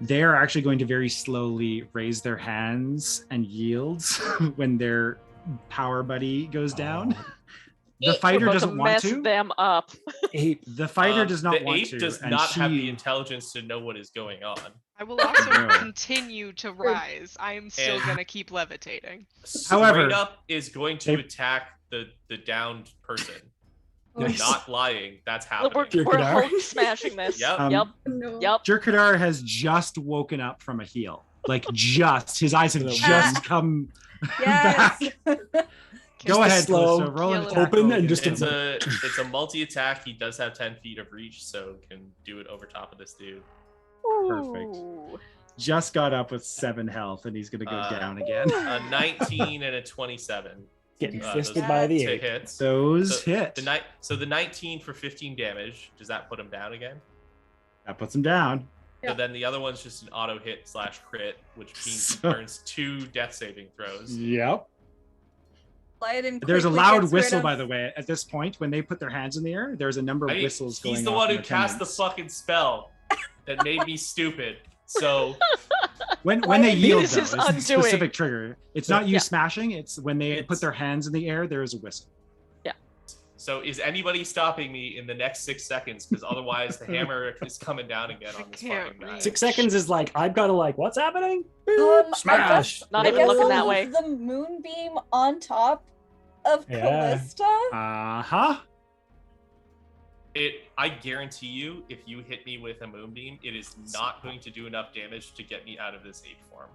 They're actually going to very slowly raise their hands and yield when their power buddy goes down. The fighter We're about doesn't want mess to. them up. Ape. The fighter does not the want ape to. does and not have she- the intelligence to know what is going on. I will also No. continue to rise. I am still And- gonna keep levitating. However, Straight up is going to they- attack the downed person. Nice. Not lying. That's We're, happening. Jerk we're it out. Hulk smashing this. Yep. Yep. No. Yep. Jerkadar has just woken up from a heal. Like just. His eyes have just come Yes. back. Can Go a ahead, slow Callisto. Roll an kill attack open roll and against just him. It's a multi-attack. He does have 10 feet of reach, so can do it over top of this dude. Perfect. Ooh. Just got up with 7 health, and he's gonna go down again. A 19 and a 27. Getting those fisted by the two ape. hits. Those hit. The 19 for 15 damage. Does that put him down again? That puts him down. Yeah. So then the other one's just an auto hit / crit, which means he So- burns 2 death saving throws. Yep. Blyden There's a quickly loud gets rid whistle, of- by the way. At this point, when they put their hands in the air, there's a number of I mean, whistles going he's the off one in who cast the attendance. fucking spell that made me stupid. So When they yield, This though, is it's a undoing. specific trigger. It's not you Yeah. smashing. It's when they put It's- their hands in the air. There is a whistle. is anybody stopping me in the next 6 seconds? Because otherwise the hammer is coming down again I on this can't fucking guy. read. 6 seconds is like, I've got to like, what's happening? Smash. Not I even guess looking I'll that move way. The moonbeam on top of Yeah. Callista. Uh-huh. I guarantee you, if you hit me with a moonbeam, it is not going to do enough damage to get me out of this ape form.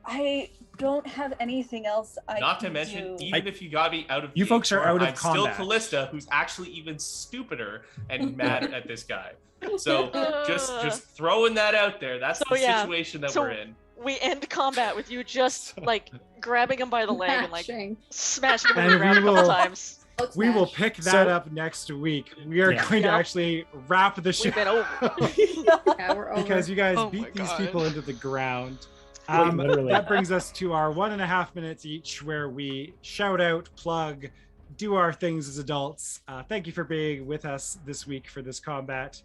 I don't have anything else I Not to can mention, do. even if you got me out of You the folks ape are form, out of I'm still combat. Callista, who's actually even stupider and mad at this guy. So just throwing that out there. That's So, the yeah. situation that So- we're in. We end combat with you just like grabbing him by the leg and like Smashing. smashing him in And the ground a we couple will- times. Hulk We will smash. pick that So- up next week. We are Yeah. going to Yep. actually wrap the show We've been over. Yeah, we're over. because you guys Oh my beat these God. people into the ground. Literally. That brings us to our 1.5 minutes each, where we shout out, plug, do our things as adults. Thank you for being with us this week for this combat.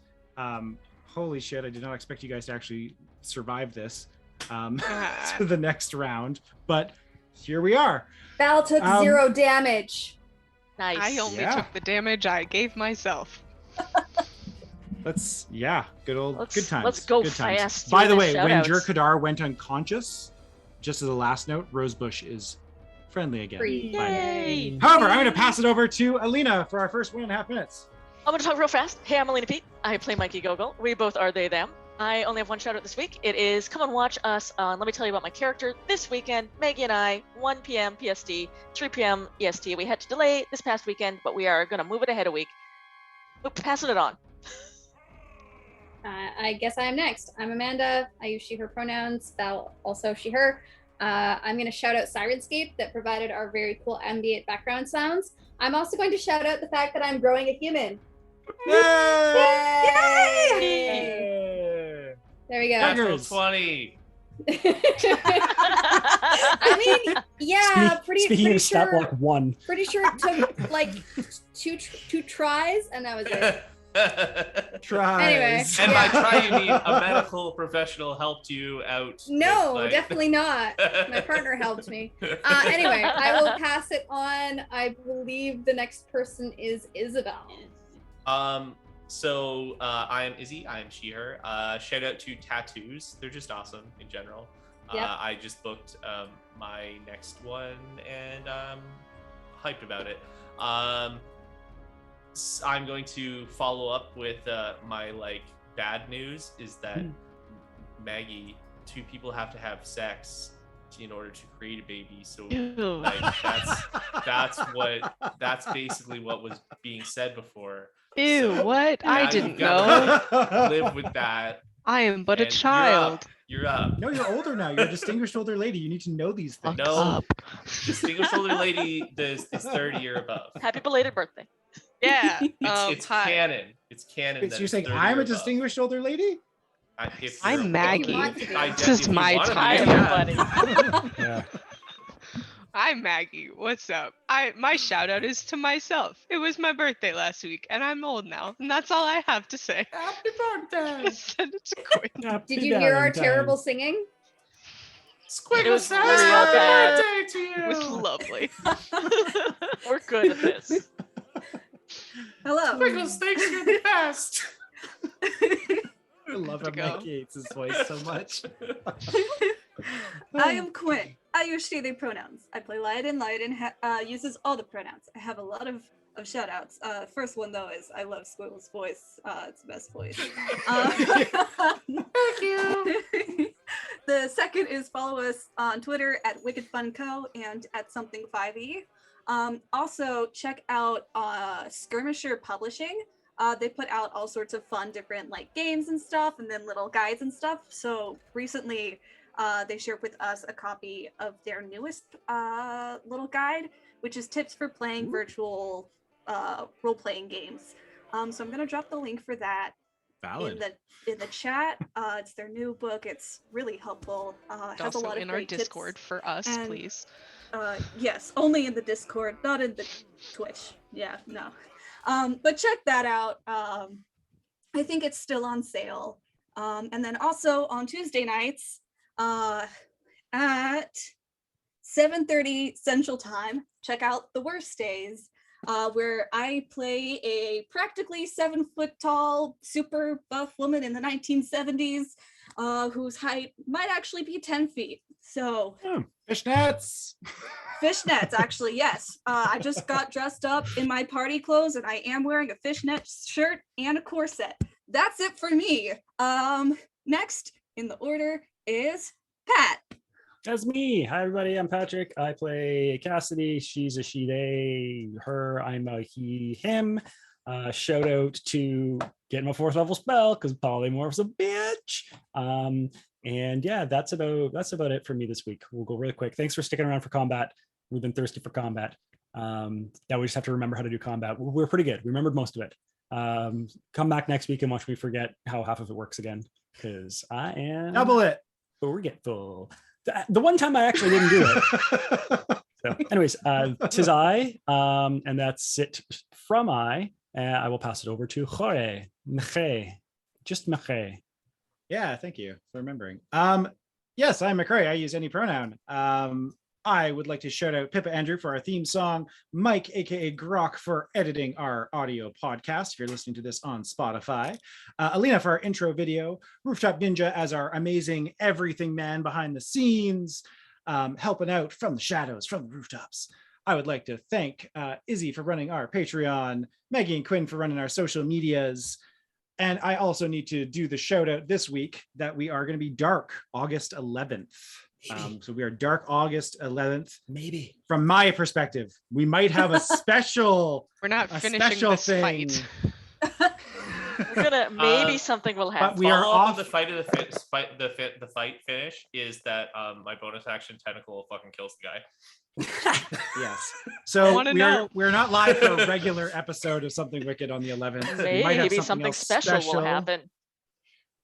Holy shit! I did not expect you guys to actually survive this to the next round, but here we are. Val took 0 damage. Nice. I only Yeah. took the damage I gave myself. Good times. let's go good times. fast By through the the way, when shout-outs. Jerkadar went unconscious, just as a last note, Rosebush is friendly again. Free. Finally. Yay! However, I'm going to pass it over to Alina for our first 1.5 minutes. I'm gonna talk real fast. Hey, I'm Alina Pete. I play Mikey Gogol. We both are they, them. I only have one shout out this week. It is come and watch us on, let me tell you about my character. This weekend, Maggie and I, 1 p.m. PST, 3 p.m. EST. We had to delay this past weekend, but we are gonna move it ahead a week. We're passing it on. I guess I am next. I'm Amanda. I use she, her pronouns. Val also she, her. I'm going to shout out Sirenscape that provided our very cool ambient background sounds. I'm also going to shout out the fact that I'm growing a human. Yay! There we go. Natural Daggers. 20. I mean, yeah, Speaking of stat sure. block 1. Pretty sure it took like two tries, and that was it. Tries. And by Yeah. try you mean a medical professional helped you out. No, with, like- definitely not. My partner helped me. Anyway, I will pass it on. I believe the next person is Isabel. So I am Izzy. I am she, her. Shout out to tattoos. They're just awesome in general. Yep. I just booked my next one, and I'm hyped about it. I'm going to follow up with my bad news is that Maggie, 2 people have to have sex in order to create a baby. So Ew. that's basically what was being said before. Ew, So what? now I you've didn't gotta know. live with that. I am but a And child. You're up. No, you're older now. You're a distinguished older lady. You need to know these things. Fuck No. up. Distinguished older lady is 30 or above. Happy belated birthday. Yeah. It's hi. canon. It's canon. Wait, that so you're it's saying 30 I'm or a above. distinguished older lady? If I'm you're- Maggie. if This is you my wanna be, time, yeah. Yeah. I'm Maggie. What's up? My shout out is to myself. It was my birthday last week, and I'm old now, and that's all I have to say. Happy birthday! Send it to Quinn. Did you hear our terrible singing? It was says real happy bad. birthday to you. It was lovely. We're good at this. Hello. Squiggles thinks you're the best. I love how To go. Maggie hates his voice so much. I am Quinn. I use she, they pronouns. I play Lyden. Lyden uses all the pronouns. I have a lot of shout outs. First one, though, is I love Squiggle's voice. It's the best voice. Thank you. The second is follow us on Twitter at WickedFunCo and at Something5e. Also, check out Skirmisher Publishing. They put out all sorts of fun different games and stuff, and then little guides and stuff. So recently they shared with us a copy of their newest little guide, which is tips for playing virtual role-playing games. So I'm gonna drop the link for that in the chat. It's their new book. It's really helpful. It has a Also lot of in our great Discord tips. for us, and- please. Yes, only in the Discord, not in the Twitch. Yeah, no. But check that out. I think it's still on sale. And then also on Tuesday nights at 7:30 Central Time, check out The Worst Days, where I play a practically 7-foot-tall, super buff woman in the 1970s whose height might actually be 10 feet. So Fishnets! fishnets, actually, yes. I just got dressed up in my party clothes and I am wearing a fishnet shirt and a corset. That's it for me. Next in the order is Pat. That's me. Hi, everybody. I'm Patrick. I play Cassidy. She's a she, they, her. I'm a he, him. Shout out to getting my 4th level spell because polymorph's a bitch. And yeah, that's about it for me this week. We'll go really quick. Thanks for sticking around for combat. We've been thirsty for combat. Yeah, we just have to remember how to do combat. We're pretty good. We remembered most of it. Come back next week and watch me forget how half of it works again because I am Double it. forgetful. The one time I actually didn't do it. So, anyways, 'tis I, and that's it from I. I will pass it over to Jorge. Meche. Just Meche. Yeah, thank you for remembering. Yes, I'm McCrae. I use any pronoun. I would like to shout out Pippa Andrew for our theme song, Mike, aka Grok, for editing our audio podcast, if you're listening to this on Spotify, Alina for our intro video, Rooftop Ninja as our amazing everything man behind the scenes, helping out from the shadows, from the rooftops. I would like to thank Izzy for running our Patreon, Maggie and Quinn for running our social medias. And I also need to do the shout out this week that we are going to be dark August 11th. So we are dark August 11th. Maybe. From my perspective, we might have a special. We're not a finishing special this thing. We're gonna maybe something will happen. But we are Follow up off. with the fight finish is that my bonus action tentacle fucking kills the guy. Yes. So wanna know. we're not live for a regular episode of Something Wicked on the 11th. We might have Maybe something else special will happen.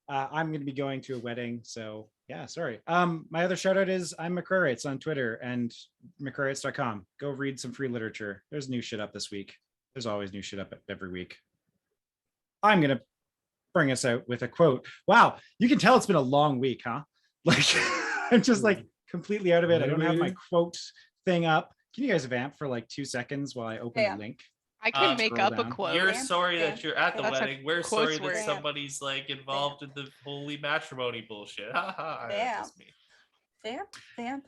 I'm going to be going to a wedding, so yeah, sorry. My other shout out is I'm McCurrates on Twitter and McCurrates.com. Go read some free literature. There's new shit up this week. There's always new shit up every week. I'm going to bring us out with a quote. Wow, you can tell it's been a long week, huh? Like I'm just completely out of it. I don't have my quote thing up. Can you guys vamp for 2 seconds while I open the link? I can make scroll up a down. quote. You're sorry that you're at the That's a wedding. We're quotes sorry that word. somebody's involved in the holy matrimony bullshit. Ha ha. Yeah. That's me. Vamp.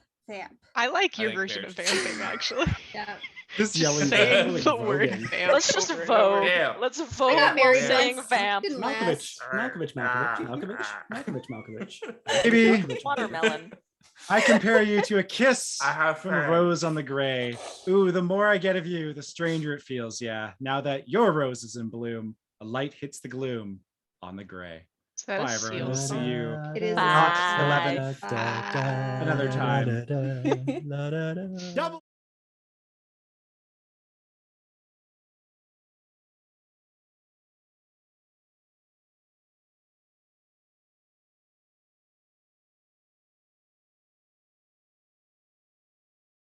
I like your think version of there's- vamping, actually. Yeah. Just Just yelling saying like the word voguing. vamp. Let's just over and over. vote. Damn. Let's I vote got married saying once. vamp. Didn't Malkovich, last. Malkovich. Maybe Watermelon. I compare you to a kiss I have from a friends. rose on the gray. Ooh, the more I get of you, the stranger it feels. Yeah. Now that your rose is in bloom, a light hits the gloom on the gray. Is that a Bye, everyone. We'll seal? see you It is Bye. not 11th Bye. another time. Double